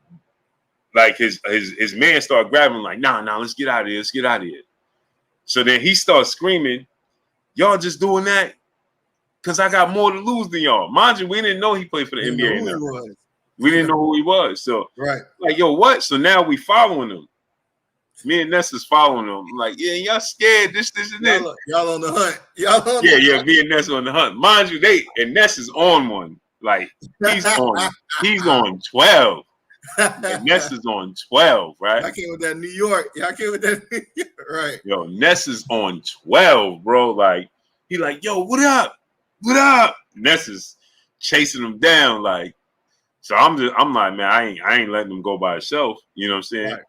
like his man started grabbing him like, nah, let's get out of here. So then he starts screaming, y'all just doing that because I got more to lose than y'all. Mind you, we didn't know he played for the NBA. We didn't know who he was. So right. Like, yo, what? So now we following him. Me and Ness is following him. I'm like, yeah, y'all scared, this, and this. Y'all on the hunt. Yeah, me and Ness on the hunt. Mind you, and Ness is on one. Like, he's on 12. And Ness is on 12, right? I came with that New York. Right. Yo, Ness is on 12, bro. Like, he like, yo, what up? Ness is chasing him down, like. So I'm like, man, I ain't letting him go by himself. You know what I'm saying? Right.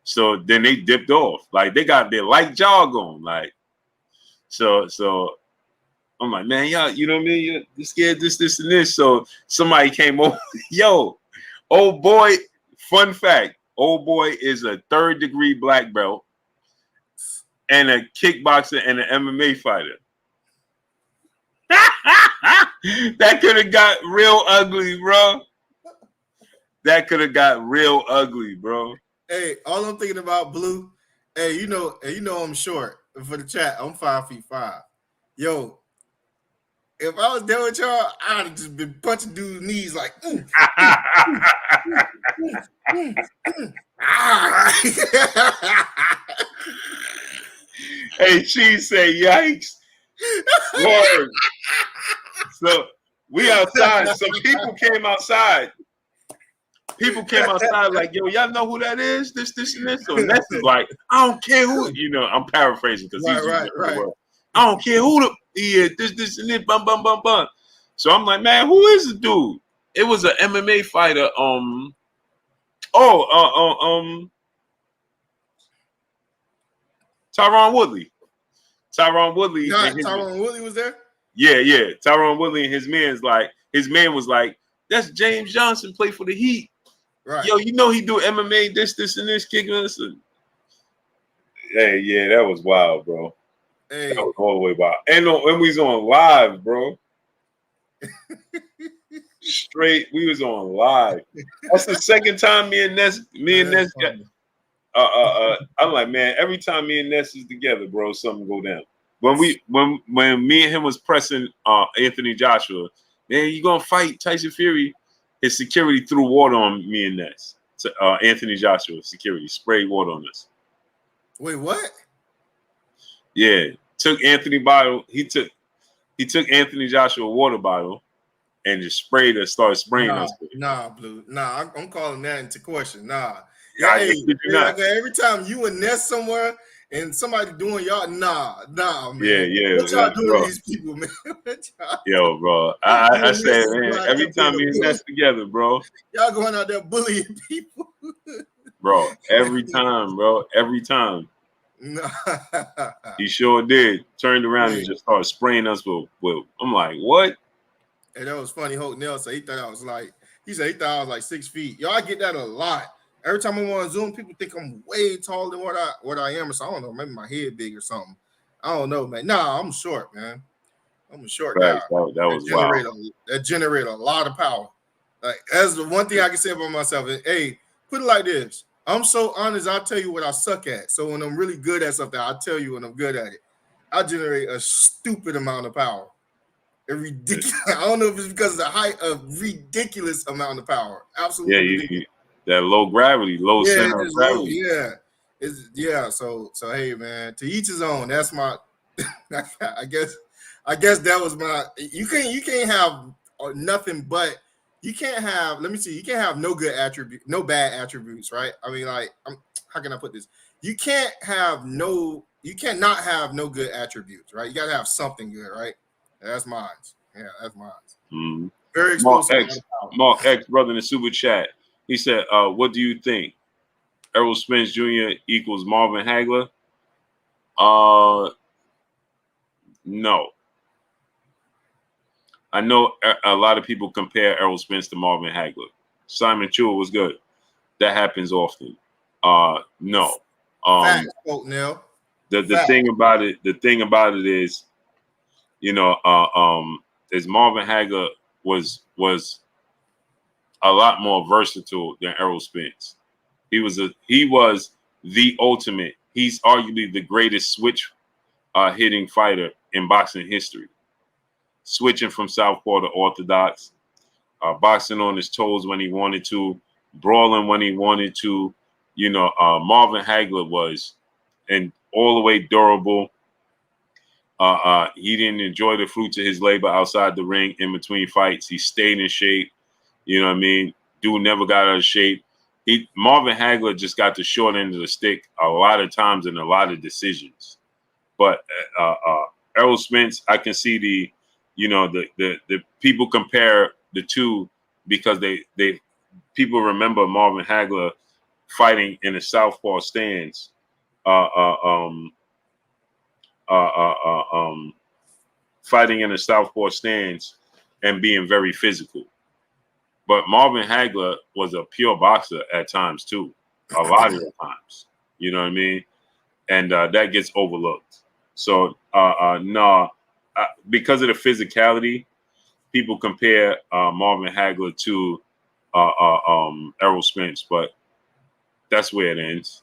So then they dipped off. Like, they got their light jog on. Like, so I'm like, man, y'all, you know what I mean? You're scared this, and this. So somebody came over. Yo, old boy, fun fact, old boy is a 3rd-degree black belt and a kickboxer and an MMA fighter. That could have got real ugly, bro. Hey, all I'm thinking about, Blue. Hey, you know I'm short. For the chat, I'm 5'5". Yo, if I was there with y'all, I'd have just been punching dudes' knees like. Hey, she say, yikes. Word. So we outside. Some people came outside. Like, yo, y'all know who that is? This, and this. So Ness is like, I don't care who. You know, I'm paraphrasing because he's right. I don't care who he is. This, and this. Bum. So I'm like, man, who is the dude? It was an MMA fighter. Tyron Woodley. Tyron Woodley was there? Yeah. Tyron Woodley and his man was like, that's James Johnson, play for the Heat. Right. Yo, you know he do MMA, this, and this, kicking us. Hey, yeah, that was wild, bro. Hey. That was all the way wild. And we was on live, bro. Straight, we was on live. That's the second time me and Ness got. I'm like, man, every time me and Ness is together, bro, something go down. When me and him was pressing Anthony Joshua, man, you gonna fight Tyson Fury? His security threw water on me and Ness. Anthony Joshua security sprayed water on us. Wait, what? Yeah, took Anthony bottle. He took Anthony Joshua a water bottle and just started spraying us. Nah, Blue. Nah, I'm calling that into question. Nah. Every time you and Ness somewhere and somebody doing y'all, nah, man. Yeah. What y'all doing to these people, man? Yo, bro. I said, man, every time me and Ness together, bro. Y'all going out there bullying people. Bro, every time. Nah. He sure did. Turned around and just started spraying us with I'm like, what? And that was funny. Hope Nell said he thought I was like 6 feet. Yo, I get that a lot. Every time I'm on Zoom, people think I'm way taller than what I am. So I don't know, maybe my head big or something. I don't know, man. Nah, I'm short, man. I'm a short guy. Facts. That was wild. That generate a lot of power. Like that's the one thing I can say about myself. And, hey, put it like this. I'm so honest, I'll tell you what I suck at. So when I'm really good at something, I'll tell you when I'm good at it. I generate a stupid amount of power. A ridiculous. I don't know if it's because of the height of ridiculous amount of power. Absolutely ridiculous. That low gravity, low center of gravity. So hey, man, to each his own. That's my. I guess that was my. You can't have nothing but. You can't have. Let me see. You can't have no good attribute, no bad attributes, right? I mean, like, how can I put this? You can't have no. You cannot have no good attributes, right? You got to have something good, right? That's mine. Yeah, that's mine. Mm-hmm. Very explosive. Mark X, brother in the super chat. He said, "What do you think? Errol Spence Jr. equals Marvin Hagler?" No. I know a lot of people compare Errol Spence to Marvin Hagler. Simon Chua was good. That happens often. No. Facts, Neil. The thing about it is, is Marvin Hagler was a lot more versatile than Errol Spence. He was the ultimate. He's arguably the greatest switch hitting fighter in boxing history. Switching from southpaw to orthodox, boxing on his toes when he wanted to, brawling when he wanted to. Marvin Hagler was, and all the way durable. He didn't enjoy the fruits of his labor outside the ring in between fights. He stayed in shape. You know what I mean? Dude never got out of shape. Marvin Hagler just got the short end of the stick a lot of times in a lot of decisions. But Errol Spence, I can see the people compare the two because they people remember Marvin Hagler fighting in a southpaw stance, fighting in a southpaw stance and being very physical. But Marvin Hagler was a pure boxer at times too, a lot of the times. You know what I mean? And that gets overlooked. So because of the physicality, people compare Marvin Hagler to Errol Spence, but that's where it ends.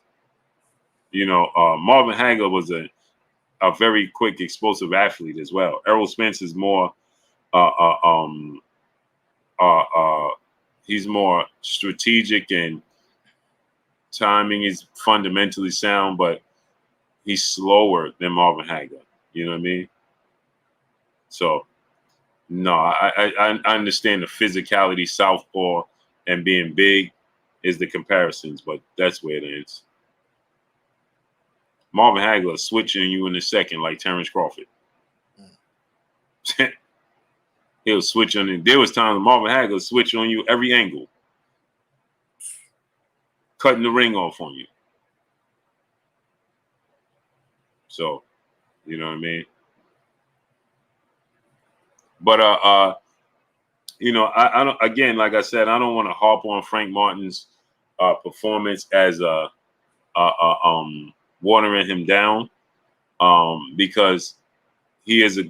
Marvin Hagler was a very quick, explosive athlete as well. Errol Spence is more he's more strategic and timing is fundamentally sound, but he's slower than Marvin Hagler. You know what I mean? So, no, I understand the physicality, southpaw, and being big is the comparisons, but that's where it ends. Marvin Hagler switching you in a second like Terence Crawford. He'll switch on it. There was times Marvin Hagler switch on you every angle, cutting the ring off on you. So, you know what I mean? But I don't. Again, like I said, I don't want to harp on Frank Martin's performance as watering him down, because he is a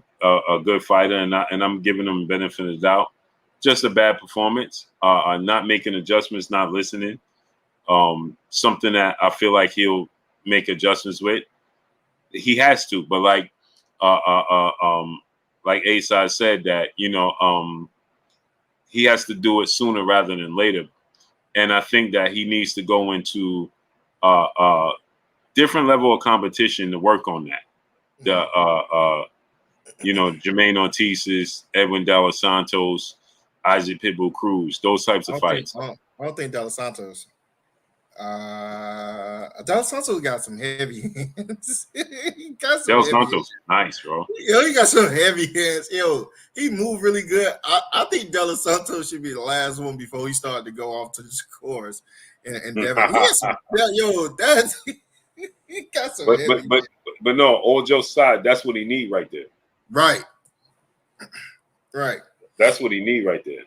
good fighter, and I'm giving him the benefit of the doubt. Just a bad performance. Not making adjustments, not listening. Something that I feel like he'll make adjustments with. He has to, but like A-Side said, that he has to do it sooner rather than later, and I think that he needs to go into different level of competition to work on that. Jermaine Ortiz's, Edwin De Los Santos, Isaac Pitbull Cruz, those types of fights. I don't think De Los Santos. De Los Santos got some heavy hands. De Los Santos, nice, bro. Yo, he got some heavy hands. Yo, he moved really good. I think De Los Santos should be the last one before he started to go off to the scores. And Devin, he has some, that's he got some heavy. But no, all jokes aside, that's what he need right there. Right. That's what he need right there.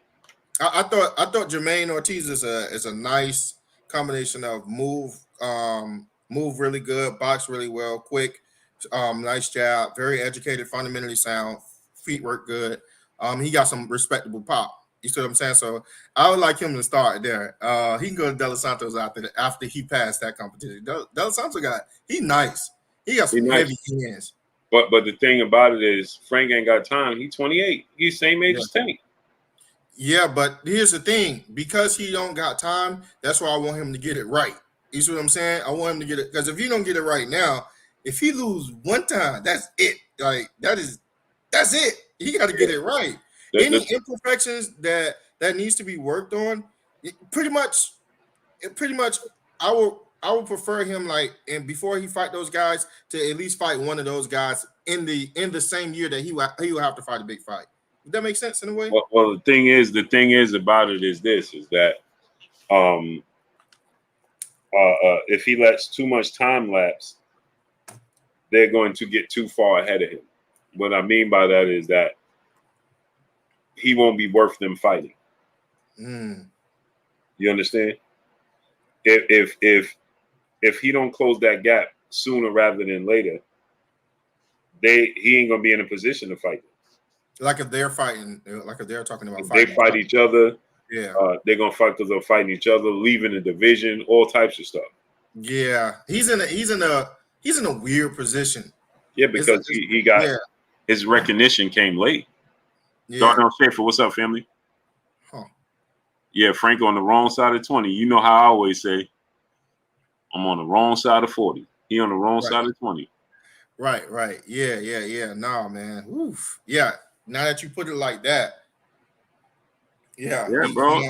I thought Jermaine Ortiz is a nice combination of move really good, box really well, quick, Nice jab, very educated, fundamentally sound, feet work good. He got some respectable pop. You see what I'm saying? So I would like him to start there. He can go to De Los Santos after he passed that competition. De Los Santos he nice. He got He some nice. heavy hands. But the thing about it is Frank ain't got time. He's 28. He's same age as Tank. Yeah, but here's the thing. Because he don't got time, that's why I want him to get it right. You see what I'm saying? I want him to get it because if he don't get it right now, if he lose one time, that's it. Like that's it. He got to get it right. Any imperfections that needs to be worked on, pretty much, I will prefer him like and before he fight those guys to at least fight one of those guys in the same year that he will have to fight a big fight. Does that make sense in a way? Well, the thing is about it is that if he lets too much time lapse, they're going to get too far ahead of him. What I mean by that is that he won't be worth them fighting. You understand? If he don't close that gap sooner rather than later, he ain't gonna be in a position to fight them. Like if they're fighting, like if they're talking about fighting, they fight each other. Yeah, they're gonna fight because they're fighting each other, leaving the division, all types of stuff. Yeah, he's in a weird position. Yeah, because he got his recognition came late. Yeah. Darnell Schaefer, what's up, family? Yeah, Frank on the wrong side of 20. You know how I always say, I'm on the wrong side of 40. He on the wrong side of 20. Right. Yeah. Nah, man. Oof. Yeah. Now that you put it like that. Yeah, bro.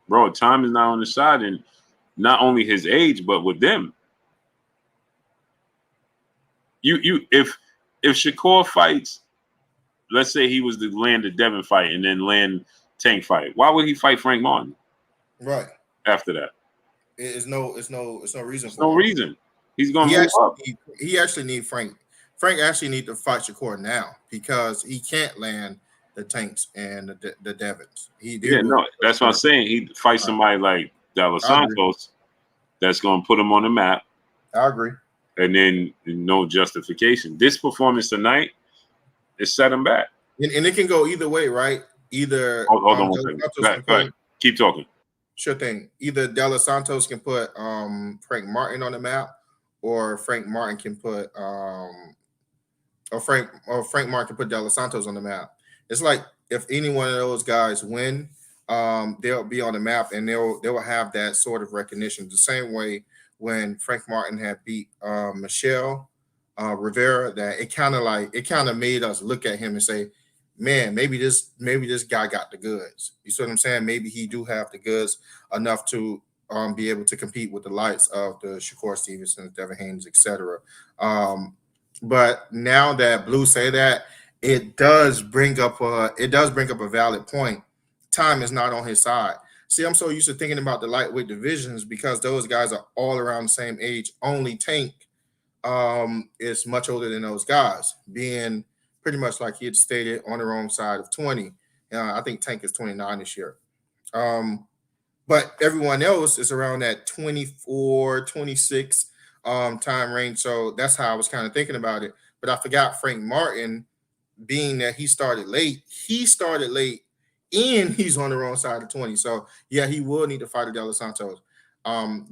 Bro, time is not on the side, and not only his age, but with them. If Shakur fights, let's say he was to land the Devin fight and then land Tank fight, why would he fight Frank Martin? Right. After that. It's no reason. There's no reason. He's gonna move up. He actually need Frank. Frank actually need to fight Shakur now because he can't land the Tanks and the Devins. That's what I'm saying. He fight somebody like De Los Santos that's gonna put him on the map. I agree. And then no justification. This performance tonight is set him back. And it can go either way, right? Either hold on one second. Go ahead. Keep talking. Sure thing. Either De Los Santos can put Frank Martin on the map, or Frank Martin can put Frank Martin can put De Los Santos on the map. It's like if any one of those guys win, they'll be on the map and they will have that sort of recognition. The same way when Frank Martin had beat Michelle Rivera, that it kind of made us look at him and say, man, maybe this guy got the goods. You see what I'm saying? Maybe he do have the goods enough to be able to compete with the likes of the Shakur Stevenson, Devin Haney, etc. But now that Blue say that, it does bring up a valid point. Time is not on his side. See, I'm so used to thinking about the lightweight divisions because those guys are all around the same age. Only Tank is much older than those guys, being pretty much like he had stated on the wrong side of 20. I think Tank is 29 this year. But everyone else is around that 24, 26 time range. So that's how I was kind of thinking about it. But I forgot Frank Martin, being that he started late and he's on the wrong side of 20. So yeah, he will need to fight De Los Santos.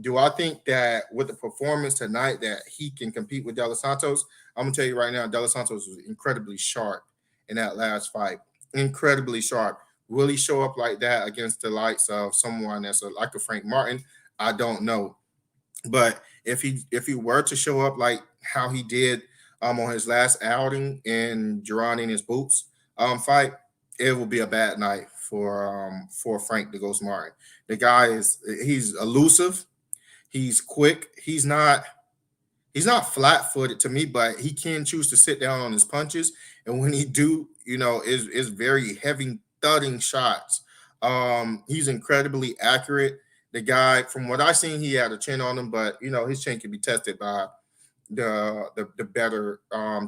Do I think that with the performance tonight that he can compete with De Los Santos? I'm gonna tell you right now, De Los Santos was incredibly sharp in that last fight. Incredibly sharp. Will he show up like that against the likes of someone that's like a Frank Martin? I don't know. But if he were to show up like how he did on his last outing in Gerard in his boots fight, it will be a bad night for Frank the Ghost Martin. The guy he's elusive, he's quick, he's not flat-footed to me, but he can choose to sit down on his punches. And when he do, is very heavy thudding shots. He's incredibly accurate. The guy, from what I've seen, he had a chin on him, but his chin can be tested by the better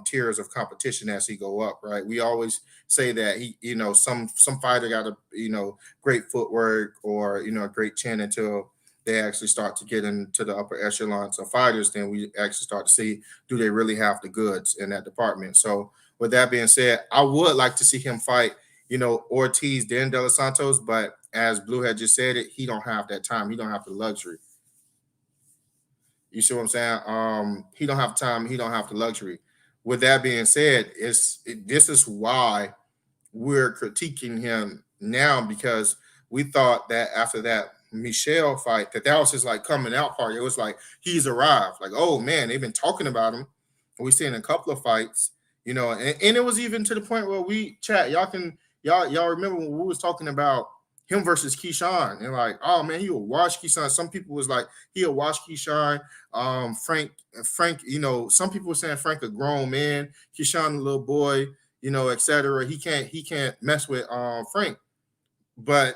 tiers of competition as he go up, right? We always say that he, some fighter got a great footwork or a great chin until they actually start to get into the upper echelons of fighters, then we actually start to see, do they really have the goods in that department? So with that being said, I would like to see him fight, Ortiz, then De Los Santos, but as Blue had just said it, he don't have that time. He don't have the luxury. You see what I'm saying? He don't have time. He don't have the luxury. With that being said, this is why we're critiquing him now, because we thought that after that Michelle fight, that was his like coming out party. It was like he's arrived. Like, oh man, they've been talking about him. We've seen a couple of fights, and it was even to the point where y'all remember when we was talking about him versus Keyshawn, and like, oh man, he will wash Keyshawn. Some people was like he'll wash Keyshawn. Frank, some people were saying Frank a grown man, Keyshawn a little boy, etc. He can't mess with Frank. But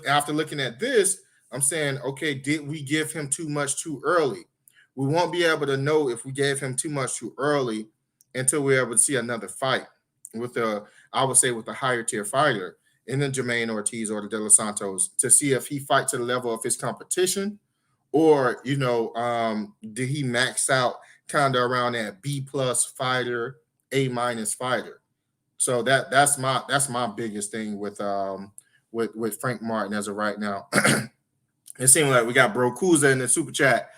after looking at this, I'm saying, okay, did we give him too much too early? We won't be able to know if we gave him too much too early until we're able to see another fight with a higher tier fighter in the Jermaine Ortiz or the De Los Santos, to see if he fights to the level of his competition, or did he max out kind of around that B+ fighter, A- fighter? So that's my biggest thing with Frank Martin as of right now. It seems like we got Bro Kuza in the super chat.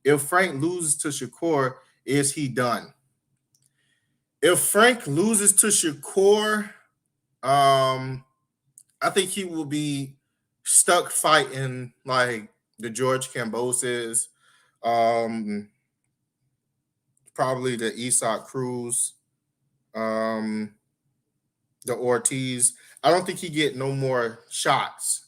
If Frank loses to Shakur, is he done? If Frank loses to Shakur, I think he will be stuck fighting like the George Camboses, probably the Isak Cruz, the Ortiz. I don't think he get no more shots.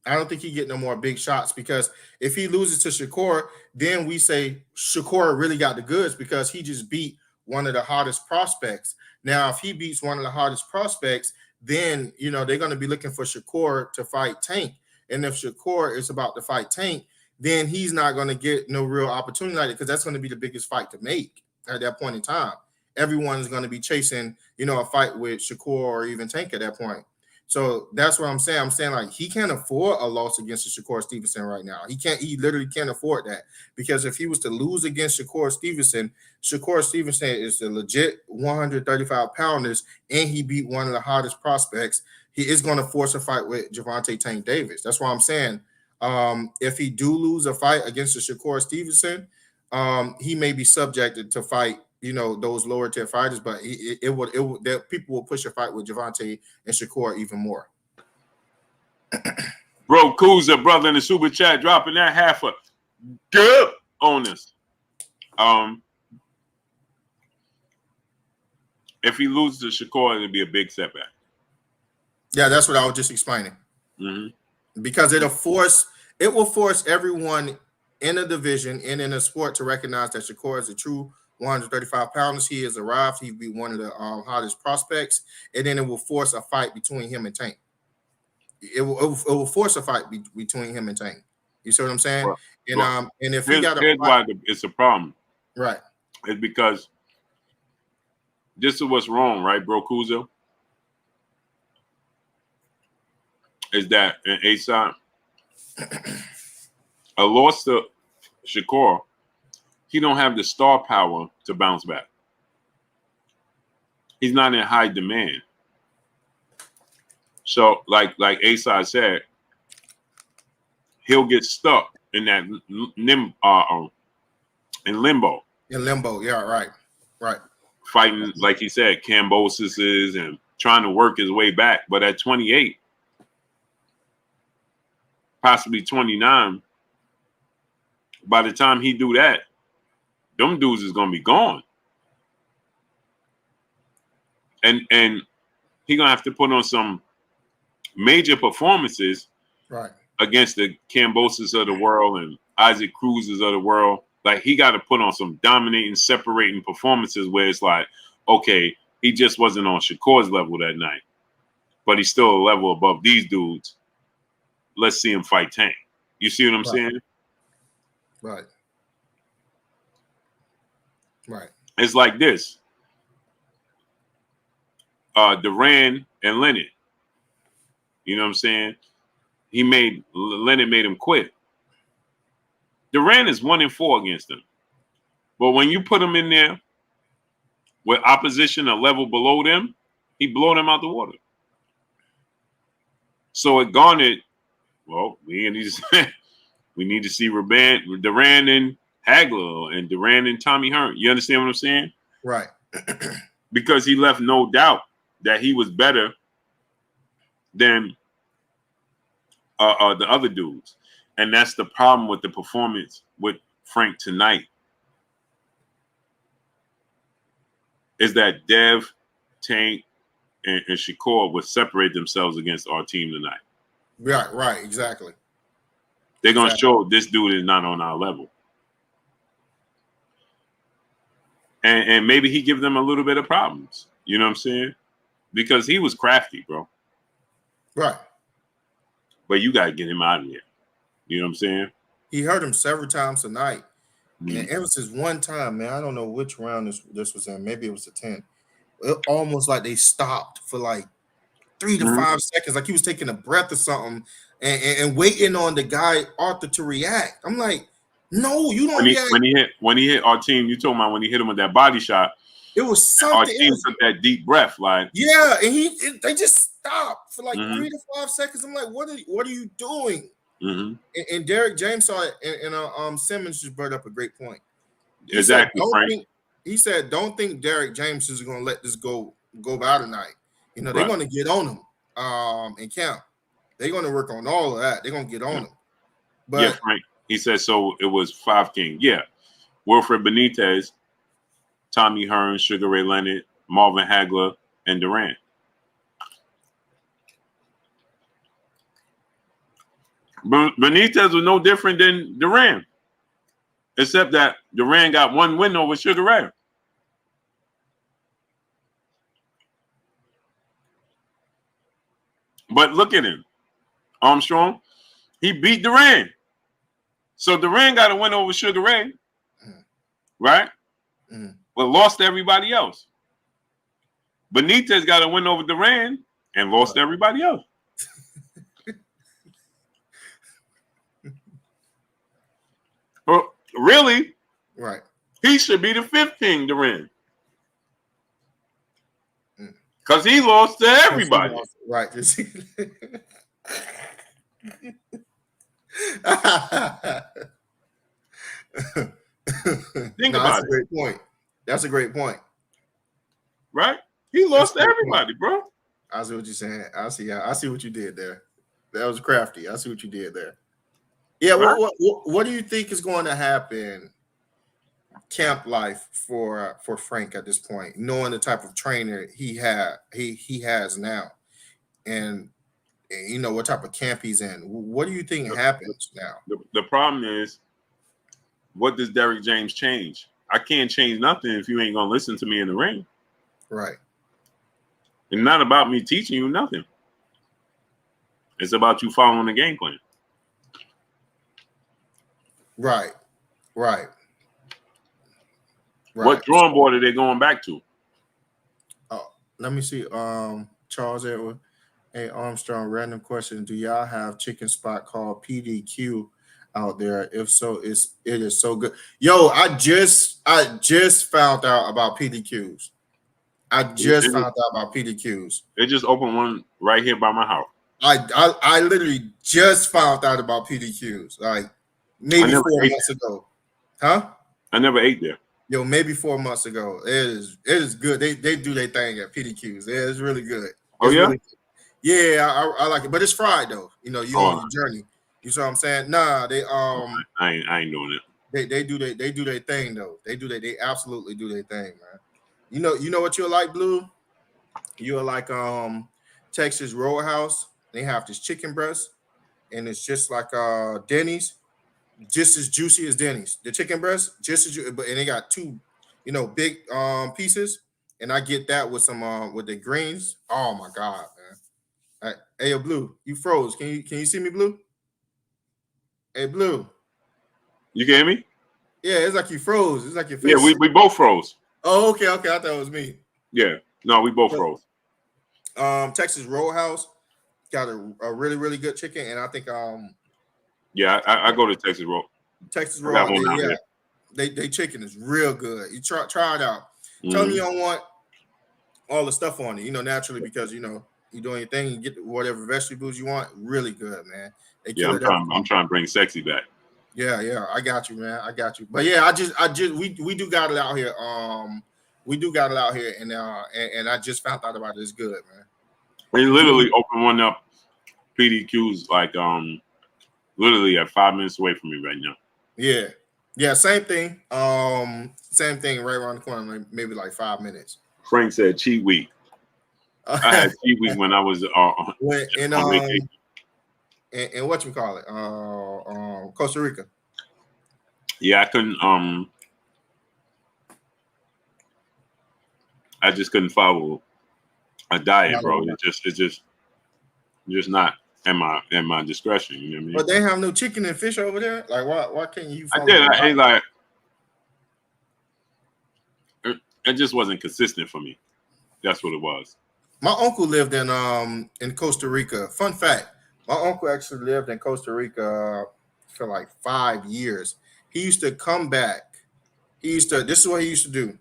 I don't think he get no more big shots, because if he loses to Shakur, then we say Shakur really got the goods because he just beat one of the hottest prospects. Now, if he beats one of the hottest prospects, then they're going to be looking for Shakur to fight Tank. And if Shakur is about to fight Tank, then he's not going to get no real opportunity like it, because that's going to be the biggest fight to make at that point in time. Everyone is going to be chasing, a fight with Shakur or even Tank at that point. So that's what I'm saying. I'm saying, like, he can't afford a loss against Shakur Stevenson right now. He literally can't afford that, because if he was to lose against Shakur Stevenson is a legit 135 pounders, and he beat one of the hottest prospects. He is going to force a fight with Gervonta Tank Davis. That's why I'm saying, if he do lose a fight against Shakur Stevenson, he may be subjected to fight those lower tier fighters, but people will push a fight with Gervonta and Shakur even more. Bro Kuza, brother in the super chat, dropping that half a good on us. If he loses to Shakur, it'll be a big setback. Yeah, that's what I was just explaining. Mm-hmm. Because it will force everyone in a division and in a sport to recognize that Shakur is a true 135 pounds. He has arrived. He'll be one of the hottest prospects, and then it will force a fight between him and Tank. It will force a fight between him and Tank. You see what I'm saying? Well, and if he got here's why it's a problem, right? It's because this is what's wrong, right, Bro Kuzo? Is that in ASAP, a loss to Shakur, he don't have the star power to bounce back. He's not in high demand. So, like Asai said, he'll get stuck in that in limbo. In limbo, yeah, right. Fighting, like he said, Camboses and trying to work his way back. But at 28, possibly 29, by the time he do that, them dudes is gonna be gone, and he gonna have to put on some major performances, right, against the Camboses of the world and Isaac Cruz's of the world. Like, he got to put on some dominating, separating performances where it's like, okay, he just wasn't on Shakur's level that night, but he's still a level above these dudes. Let's see him fight Tank. You see what I'm saying? Right. It's like this. Duran and Leonard. You know what I'm saying? Leonard made him quit. Durant is 1-4 against him. But when you put him in there with opposition a level below them, he blew them out the water. So it garnered, well, we need to see Durant and Hagler and Durant and Tommy Hearn. You understand what I'm saying? Right. Because he left no doubt that he was better than the other dudes. And that's the problem with the performance with Frank tonight. Is that Dev, Tank, and Shakur would separate themselves against our team tonight. Right, exactly. They're going to show this dude is not on our level. And maybe he give them a little bit of problems. You know what I'm saying? Because he was crafty, bro. Right. But you got to get him out of here. You know what I'm saying? He hurt him several times tonight. Mm-hmm. And ever since one time, man, I don't know which round this was in. Maybe it was a 10. It almost like they stopped for like 3 to 5 seconds, like he was taking a breath or something, and waiting on the guy Arthur to react. I'm like, no, you don't react. When he hit our team, you talking about when he hit him with that body shot. It was something. Our team took that deep breath, like yeah, and they just stopped for like 3 to 5 seconds. I'm like, what are you doing? Mm-hmm. And Derrick James saw it, and Simmons just brought up a great point. Exactly, Frank. He said, don't think Derrick James is going to let this go by tonight. You know, they're going to get on him in camp. They're going to work on all of that. They're going to get on him. But yeah, Frank. He said, so it was 5 King. Yeah. Wilfred Benitez, Tommy Hearn, Sugar Ray Leonard, Marvin Hagler, and Durant. Benitez was no different than Durant, except that Durant got 1 win over Sugar Ray. But look at him. Armstrong, he beat Durant. So Durant got a win over Sugar Ray, right? But lost to everybody else. Benitez got a win over Durant and lost to everybody else. Well, really? Right. He should be the 5th King, Durant. Because he lost to everybody. Right. Think about it. That's a great point. That's a great point. Right? He lost to everybody, bro. I see what you're saying. I see what you did there. That was crafty. I see what you did there. Yeah, right. What do you think is going to happen camp life for Frank at this point, knowing the type of trainer he has now, and you know what type of camp he's in? What do you think happens now? The problem is, what does Derrick James change? I can't change nothing if you ain't gonna listen to me in the ring. Right. It's not about me teaching you nothing. It's about you following the game plan. Right. What drawing board are they going back to? Oh, let me see. Charles Edward, hey Armstrong, random question. Do y'all have chicken spot called PDQ out there? If so, it is so good. Yo, I just found out about PDQs. They just opened one right here by my house. I literally just found out about PDQs, like maybe 4 months ago. Huh? I never ate there. Yo, maybe 4 months ago. It is good. They do their thing at PDQs. Yeah, it's really good. Oh yeah, really good. Yeah, I like it, but it's fried though. You know, you on your journey. You see what I'm saying? Nah, they I ain't doing it. They do their thing though. They absolutely do their thing, man. You know what you're like, Blue? You're like Texas Roadhouse. They have this chicken breast, and it's just like Denny's, just as juicy as Denny's. The chicken breast, just as and they got 2, big pieces, and I get that with some with the greens. Oh my god, man! Hey, yo, Blue, you froze. Can you see me, Blue? Hey, Blue. You get me? Yeah, it's like you froze. It's like your face. Yeah, we both froze. Oh, okay. I thought it was me. Yeah, no, we both froze. Texas Roadhouse got a really, really good chicken, and I think Yeah, I go to Texas Roll. Texas I got Roll, one out here. they chicken is real good. You try it out. Tell me Mhm. you don't want all the stuff on it, naturally, because you're doing your thing, you get whatever vegetables you want. Really good, man. They Yeah, kill it every time. I'm trying to bring sexy back. Yeah, I got you, man. I got you. But yeah, we do got it out here. We do got it out here, and I just found out about it. It's good, man. We literally opened one up. PDQ's like literally at 5 minutes away from me right now. Yeah, same thing. Same thing right around the corner, like maybe like 5 minutes. Frank said cheat week. I had cheat week when I was on vacation. And what you call it? Costa Rica. Yeah, I couldn't I just couldn't follow a diet, bro. It's just not in my discretion. You know what I mean? But they have no chicken and fish over there. Like, why can't you? I did. I ate like it just wasn't consistent for me. That's what it was. My uncle lived in Costa Rica. Fun fact: my uncle actually lived in Costa Rica for like 5 years. He used to come back. This is what he used to do,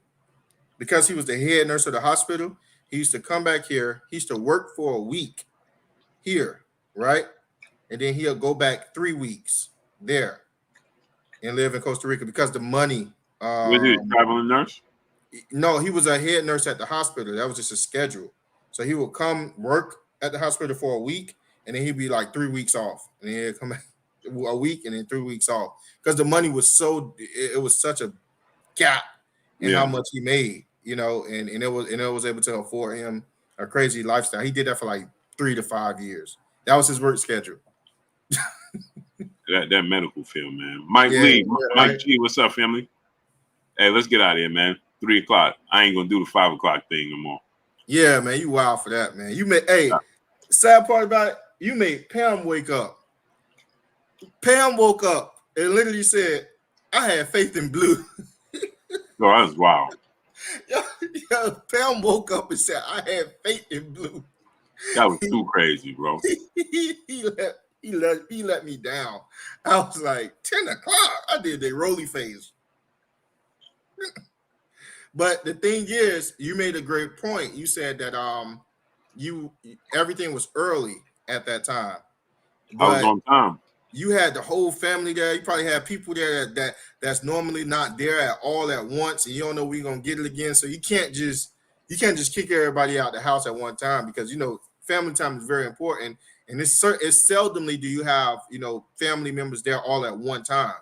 because he was the head nurse of the hospital. He used to come back here. He used to work for a week here, right? And then he'll go back 3 weeks there and live in Costa Rica because the money. Was he a traveling nurse? No, he was a head nurse at the hospital. That was just a schedule. So he would come work at the hospital for a week, and then he'd be like 3 weeks off, and then he'd come back a week and then 3 weeks off, because the money was it was such a gap in how much he made, and it was able to afford him a crazy lifestyle. He did that for like 3 to 5 years. That was his work schedule. that medical field, man. Mike Lee, Mike G, what's up, family? Hey, let's get out of here, man. 3 o'clock. I ain't gonna do the 5 o'clock thing no more. Yeah, man, you wild for that, man. Sad part about it, you made Pam wake up. Pam woke up and literally said, "I had faith in Blue." Bro, that was wild. Yo, Pam woke up and said, "I had faith in Blue." That was too crazy, bro. he let me down. I was like, 10 o'clock. I did the roly phase. But the thing is, you made a great point. You said that everything was early at that time. But I was on time. You had the whole family there. You probably had people there that's normally not there at all at once, and you don't know we're gonna get it again. So you can't just kick everybody out the house at one time, because family time is very important. And it's seldomly do you have family members there all at one time.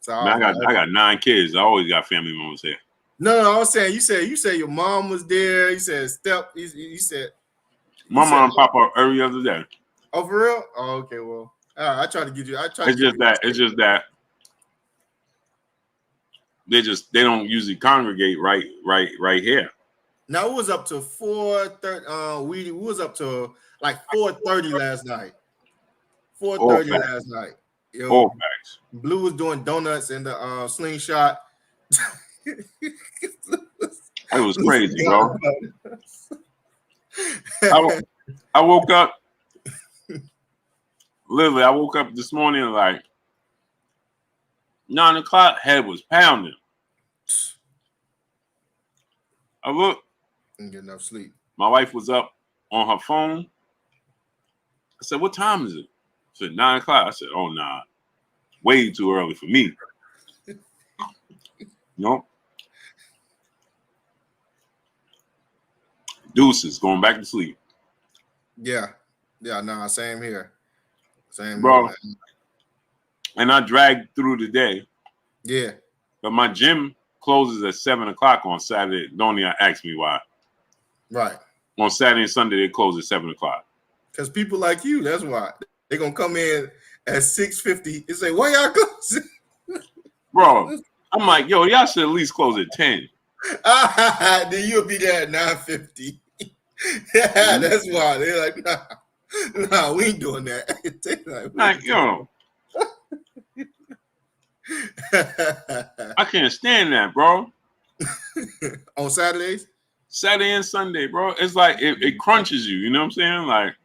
So man, I got 9 kids. I always got family members here. No, I was saying you said your mom was there. You said you said my mom pop up every other day. Oh, for real? Oh, okay. Well, I try to get you. It's just that they don't usually congregate right here. Now it was up to 4:30. We was up to like 4:30 last night. 4:30 last night. All facts. Blue was doing donuts in the slingshot. That was crazy, bro. I woke up. Literally, I woke up this morning like 9 o'clock. Head was pounding. I looked. Didn't get enough sleep. My wife was up on her phone. I said, "What time is it?" She said, 9 o'clock. I said, "Oh, nah. Way too early for me." Nope. Deuces, going back to sleep. Yeah, nah, same here. Same, bro. Here, and I dragged through the day. Yeah. But my gym closes at 7 o'clock on Saturday. Don't even ask me why. Right. On Saturday and Sunday, they close at 7 o'clock. Because people like you, that's why. They're going to come in at 6:50 and say, "Why y'all closing?" Bro, I'm like, yo, y'all should at least close at 10. Then you'll be there at 9:50. Yeah, that's why. They're like, nah, we ain't doing that. Like, yo. I can't stand that, bro. On Saturdays? Saturday and Sunday, bro. It's like it crunches you. You know what I'm saying? Like,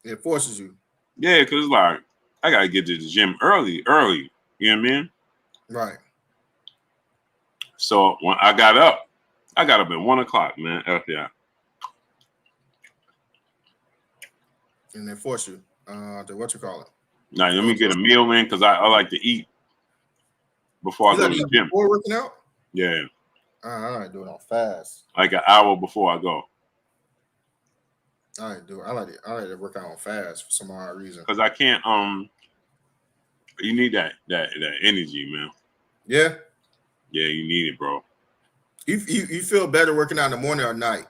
It forces you. Yeah, because like I gotta get to the gym early. You know what I mean? Right. So when I got up at 1:00, man. Yeah. And they force you to what you call it. Now let me get a meal in because I like to eat before I You go like to to the eat gym. before working out? Yeah, I like doing it on fast. like an hour before I go. I like to work out on fast for some odd reason. Because I can't. You need that energy, man. Yeah. Yeah, you need it, bro. You feel better working out in the morning or night?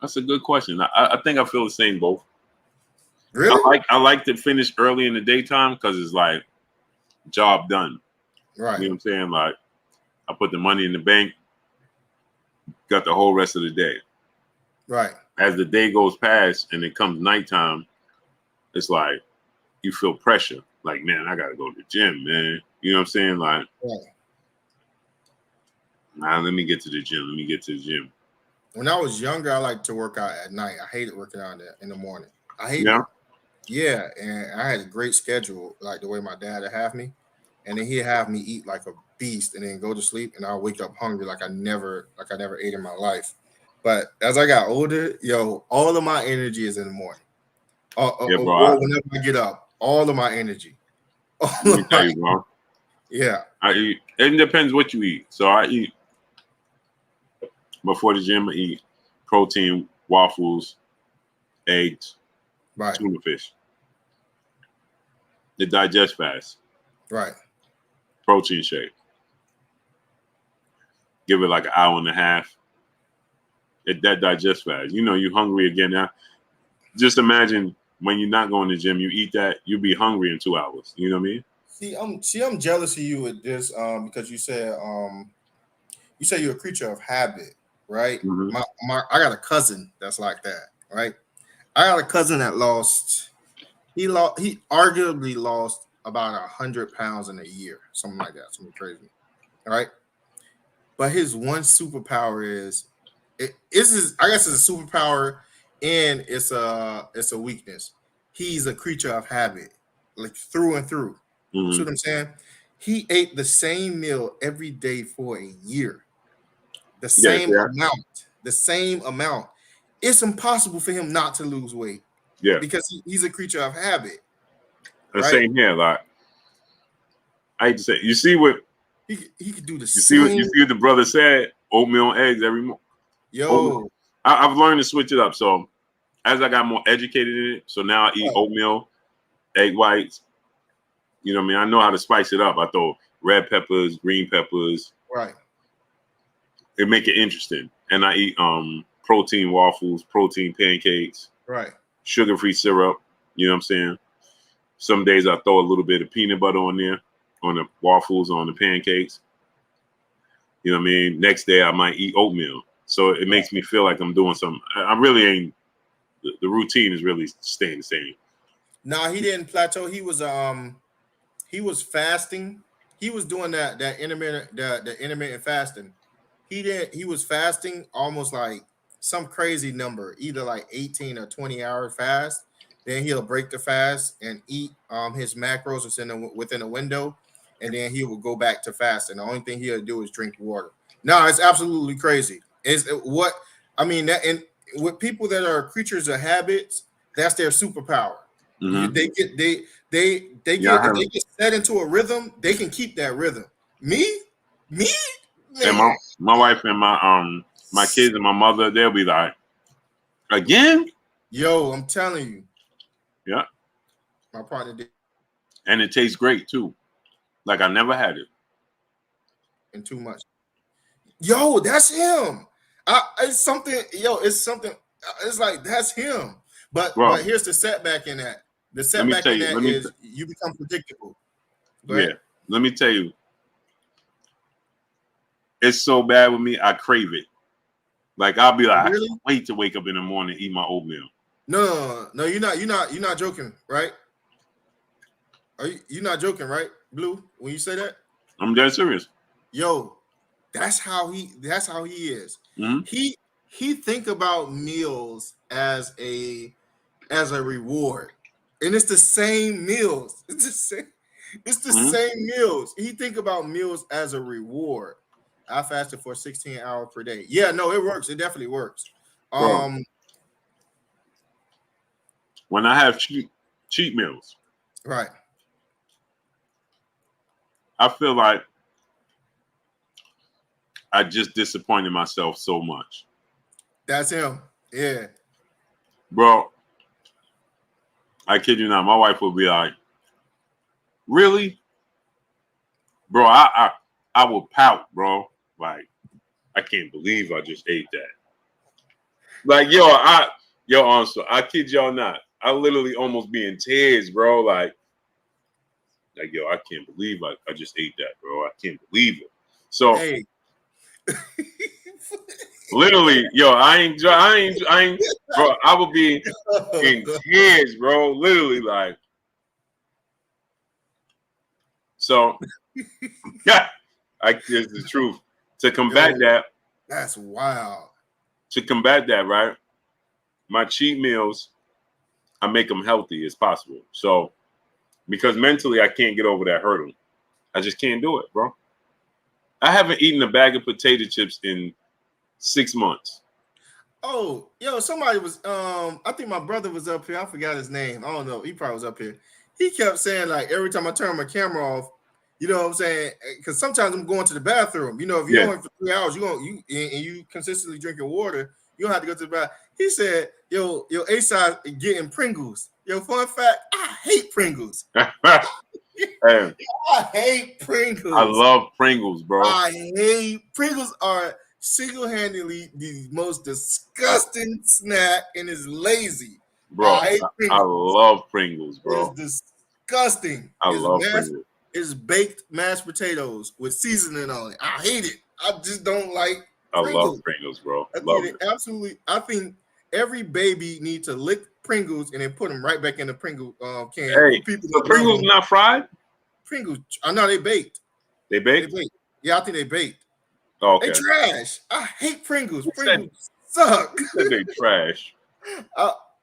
That's a good question. I think I feel the same both. Really? I like to finish early in the daytime because it's like job done. Right. You know what I'm saying? Like I put the money in the bank, got the whole rest of the day. Right. As the day goes past and it comes nighttime, it's like you feel pressure. Like, man, I gotta go to the gym, man. You know what I'm saying? Like, Right. nah, let me get to the gym. When I was younger, I liked to work out at night. I hated working out in the morning. I hated Yeah. it. Yeah, and I had a great schedule, like the way my dad would have me, and then he'd have me eat like a beast, and then go to sleep, and I'll wake up hungry like I never ate in my life. But as I got older, all of my energy is in the morning. Yeah, bro. Or whenever I get up, all of my energy. Let me tell you, bro. Yeah. I eat. It depends what you eat. So I eat before the gym. I eat protein, waffles, eggs, Right. tuna fish. It digests fast. Right. Protein shake. Give it like an hour and a half. That digests fast. You know, you're hungry again now. Just imagine when you're not going to the gym, you eat that, you'll be hungry in 2 hours. You know what I mean? I'm jealous of you with this because you said you're a creature of habit, right? Mm-hmm. I got a cousin that's like that, right? I got a cousin that he arguably lost about 100 pounds in a year, something like that, something crazy, all right? But his one superpower is I guess it's a superpower and it's a weakness. He's a creature of habit, like through and through. Mm-hmm. See what I'm saying? He ate the same meal every day for a year. The same amount. It's impossible for him not to lose weight. Yeah. Because he's a creature of habit. The right? same here. Like I hate to say, you see what he could do the you same. see what the brother said. Oatmeal and eggs every morning. Yo, I've learned to switch it up. So as I got more educated in it, so now I eat oatmeal, egg whites. You know what I mean? I know how to spice it up. I throw red peppers, green peppers. Right. It make it interesting. And I eat protein waffles, protein pancakes, right, sugar-free syrup. You know what I'm saying? Some days I throw a little bit of peanut butter on there, on the waffles, on the pancakes. You know what I mean? Next day I might eat oatmeal. So it makes me feel like I'm doing something. I really ain't. The routine is really staying the same. No, he didn't plateau. He was fasting. He was doing that intermittent fasting. He was fasting almost like some crazy number, either like 18 or 20-hour fast. Then he'll break the fast and eat his macros within a window, and then he will go back to fasting. The only thing he'll do is drink water. No, it's absolutely crazy. And with people that are creatures of habits, that's their superpower. Mm-hmm. They get set into a rhythm. They can keep that rhythm. Me, man. And my wife and my kids and my mother, they'll be like, again? Yo, I'm telling you. Yeah. My partner did. And it tastes great too. Like I never had it. And too much. Yo, that's him. It's something. It's like that's him. But here's the setback in that. The setback in that is you become predictable. Yeah. Let me tell you. It's so bad with me, I crave it. Like I'll be like, really? I can't wait to wake up in the morning and eat my oatmeal. No, you're not joking, right? You're not joking, right, Blue? When you say that? I'm dead serious. Yo, That's how he is. Mm-hmm. He think about meals as a reward. And it's the same meals. It's the Mm-hmm. same meals. He think about meals as a reward. I fasted for 16 hours per day. Yeah, no, it works. It definitely works. Bro, when I have cheat meals, Right. I feel like I just disappointed myself so much. That's him. Yeah. Bro, I kid you not, my wife would be like, really? Bro, I would pout, bro. Like, I can't believe I just ate that. Like, honestly, I kid y'all not. I literally almost be in tears, bro. Like, yo, I can't believe I just ate that, bro. I can't believe it. So, Hey. literally, yo, I ain't, bro. I would be in tears, bro. Literally, like. So, yeah, this is the truth. To combat that, That's wild. Right? My cheat meals, I make them healthy as possible. So, because mentally I can't get over that hurdle, I just can't do it, bro. I haven't eaten a bag of potato chips in 6 months. Oh, yo, somebody was I think my brother was up here. I forgot his name. I don't know. He probably was up here. He kept saying, like, every time I turn my camera off, you know what I'm saying? Because sometimes I'm going to the bathroom. You know, if you're on for 3 hours, and you consistently drinking water, you don't have to go to the bathroom. He said, yo, A-side getting Pringles. Yo, fun fact, I hate Pringles. Hey, I hate Pringles. I love Pringles, bro. I hate Pringles are single-handedly the most disgusting snack, and is lazy. Bro, I love Pringles, bro. It's disgusting. I love Pringles. It's baked mashed potatoes with seasoning on it. I hate it. I just don't like Pringles. I love Pringles, bro. Love it. Absolutely. I think every baby needs to lick Pringles and then put them right back in the Pringle can. Hey, the Pringles not fried? Pringles. I know they baked. They baked? Yeah, I think they baked. Oh, okay. They trash. I hate Pringles. Pringles suck. They trash.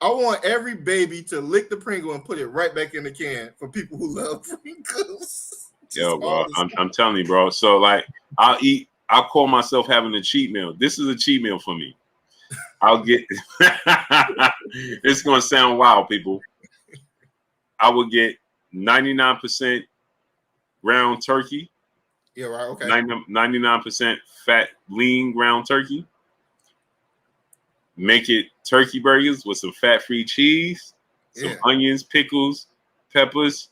I want every baby to lick the Pringle and put it right back in the can for people who love Pringles. Yo, bro, I'm telling you, bro. So, like, I'll call myself having a cheat meal. This is a cheat meal for me. I'll get, it's going to sound wild, people. I will get 99% ground turkey. Yeah, right, okay. 99% fat, lean ground turkey. Make it turkey burgers with some fat-free cheese, some onions, pickles, peppers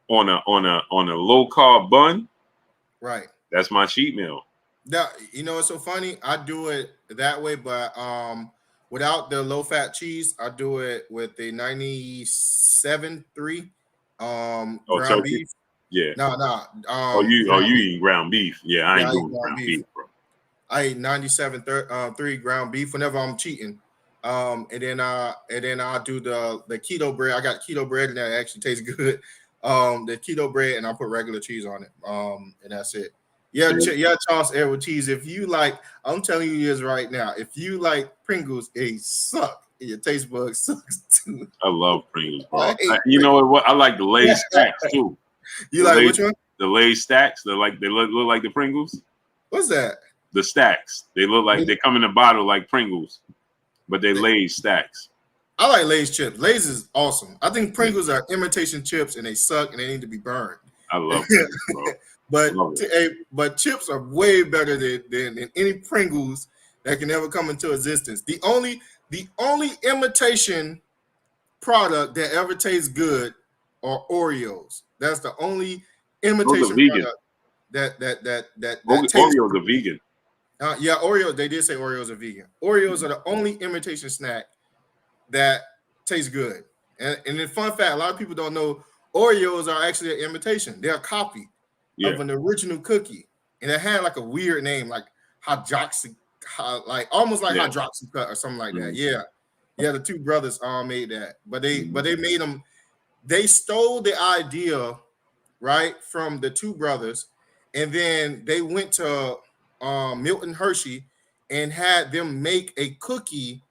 on a low-carb bun. Right. That's my cheat meal. Now, you know what's so funny? I do it that way, but without the low-fat cheese, I do it with the 97.3 ground turkey? beef. Yeah. No. You eat ground beef? Yeah, I ain't doing ground beef, bro. I eat 97.3 ground beef whenever I'm cheating. And then I do the keto bread. I got keto bread and that actually tastes good. The keto bread, and I put regular cheese on it. And that's it. Yeah, Charles air with cheese. If you like, I'm telling you this right now. If you like Pringles, they suck. And your taste buds sucks too. I love Pringles, bro. You know what? I like the Lay's stacks too. You like which one? The Lay's stacks. They look like the Pringles. What's that? The stacks. They look like they come in a bottle like Pringles, but they Lay's stacks. I like Lay's chips. Lay's is awesome. I think Pringles are imitation chips and they suck and they need to be burned. I love Pringles, bro. but chips are way better than any Pringles that can ever come into existence. The only imitation product that ever tastes good are Oreos. That's the only imitation product that Oreos are vegan. Yeah, Oreos. They did say Oreos are vegan. Oreos are the only imitation snack that tastes good. And then, fun fact: a lot of people don't know Oreos are actually an imitation. They're a copy of an original cookie, and it had like a weird name, like almost like hydroxycut or something like that. Yeah. The two brothers made that, but they made them. They stole the idea right from the two brothers, and then they went to Milton Hershey and had them make a cookie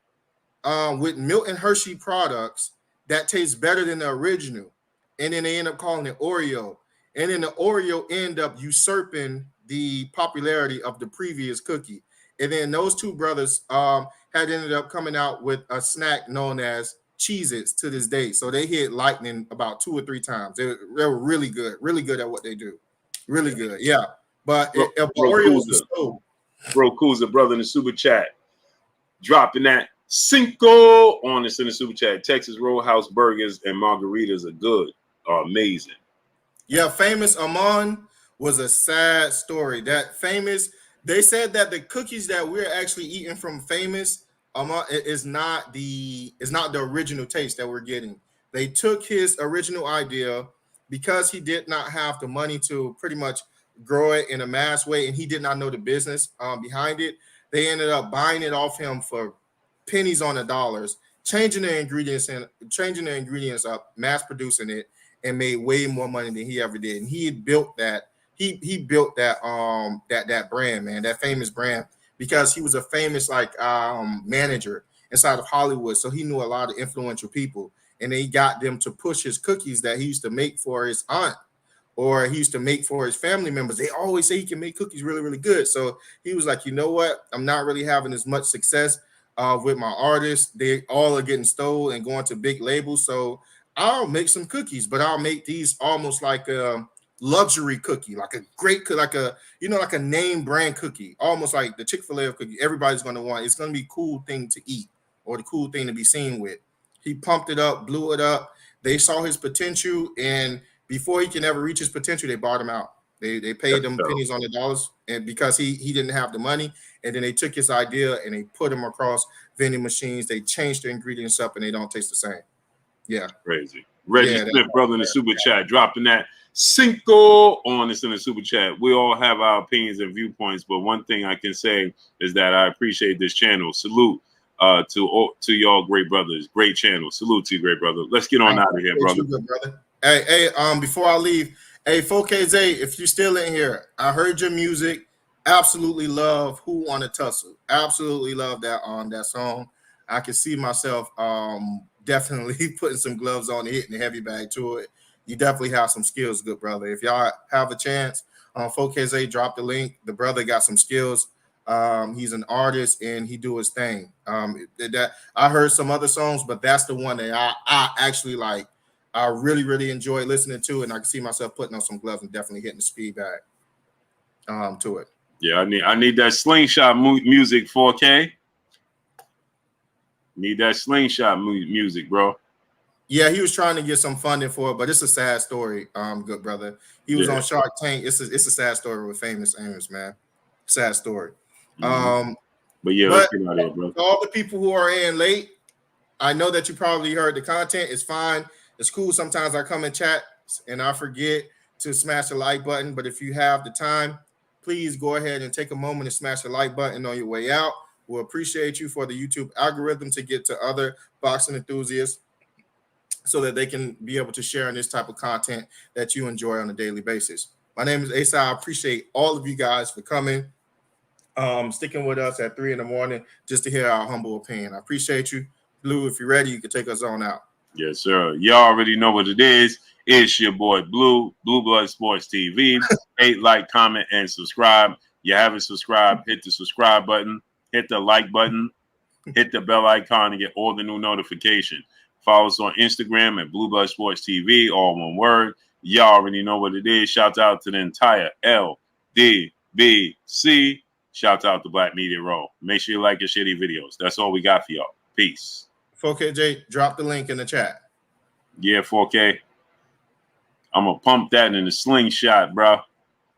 with Milton Hershey products that tastes better than the original. And then they end up calling it Oreo. And then the Oreo end up usurping the popularity of the previous cookie. And then those two brothers had ended up coming out with a snack known as Cheez-Its to this day. So they hit lightning about 2 or 3 times. They were really good at what they do. Really good. Yeah. But Oreo was the stove. Bro Kuza, brother in the super chat, dropping that Cinco on us in the super chat. Texas Roadhouse burgers and margaritas are good, are amazing. Yeah, Famous Amon was a sad story. That Famous, they said that the cookies that we're actually eating from Famous Amon is not the original taste that we're getting. They took his original idea because he did not have the money to pretty much grow it in a mass way, and he did not know the business behind it. They ended up buying it off him for pennies on the dollars, changing the ingredients up, mass producing it, and made way more money than he ever did. And he had built that. He built that that brand, man, that Famous brand, because he was a famous manager inside of Hollywood. So he knew a lot of influential people, and they got them to push his cookies that he used to make for his aunt, or he used to make for his family members. They always say he can make cookies really, really good. So he was like, you know what? I'm not really having as much success with my artists. They all are getting stolen and going to big labels. So I'll make some cookies, but I'll make these almost like a luxury cookie, like a great, like a name brand cookie, almost like the Chick-fil-A cookie. Everybody's going to want. It's going to be a cool thing to eat or the cool thing to be seen with. He pumped it up, blew it up. They saw his potential, and before he can ever reach his potential, they bought him out. They paid him pennies on the dollars, and because he didn't have the money, and then they took his idea and they put him across vending machines. They changed the ingredients up, and they don't taste the same. Yeah, crazy. Reggie Smith, brother in the super chat, dropping that Cinco on us in the super chat. We all have our opinions and viewpoints, but one thing I can say is that I appreciate this channel. Salute to y'all, great brothers. Great channel. Salute to you, great brother. Let's get on out of here, brother. Good, brother. Hey, before I leave, hey, 4KZ, if you're still in here, I heard your music. Absolutely love Who Wanna Tussle. Absolutely love that that song. I can see myself definitely putting some gloves on and hitting the heavy bag to it. You definitely have some skills, good brother. If y'all have a chance, 4KZ, drop the link. The brother got some skills. He's an artist and he do his thing. That I heard some other songs, but that's the one that I actually like. I really, really enjoy listening to, and I can see myself putting on some gloves and definitely hitting the speed bag to it. Yeah, I need that slingshot music, 4K. Need that slingshot music, bro. Yeah, he was trying to get some funding for it, but it's a sad story, good brother. He was on Shark Tank. It's a sad story with Famous Amos, man. Sad story. Mm-hmm. But yeah, let's get out of here, bro. All the people who are in late, I know that you probably heard the content. It's fine. It's cool. Sometimes I come in chat and I forget to smash the like button. But if you have the time, please go ahead and take a moment and smash the like button on your way out. We'll appreciate you for the YouTube algorithm to get to other boxing enthusiasts so that they can be able to share in this type of content that you enjoy on a daily basis. My name is Asa. I appreciate all of you guys for coming, sticking with us at 3 a.m. just to hear our humble opinion. I appreciate you. Blue, if you're ready, you can take us on out. Yes, sir. Y'all already know what it is. It's your boy Blue Blood Sports TV. Like, comment, and subscribe. You haven't subscribed, hit the subscribe button, hit the like button, hit the bell icon to get all the new notifications. Follow us on Instagram at Blue Blood Sports TV, all one word. Y'all already know what it is. Shout out to the entire LDBC. Shout out to Black Media Row. Make sure you like your shitty videos. That's all we got for y'all. Peace. 4KJ, drop the link in the chat. Yeah, 4K. I'm going to pump that in the slingshot, bro.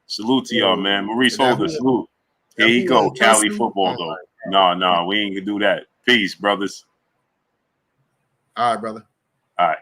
Salute to y'all, man. Maurice Holder, salute. Here you go, Cali football, though. No, we ain't going to do that. Peace, brothers. All right, brother. All right.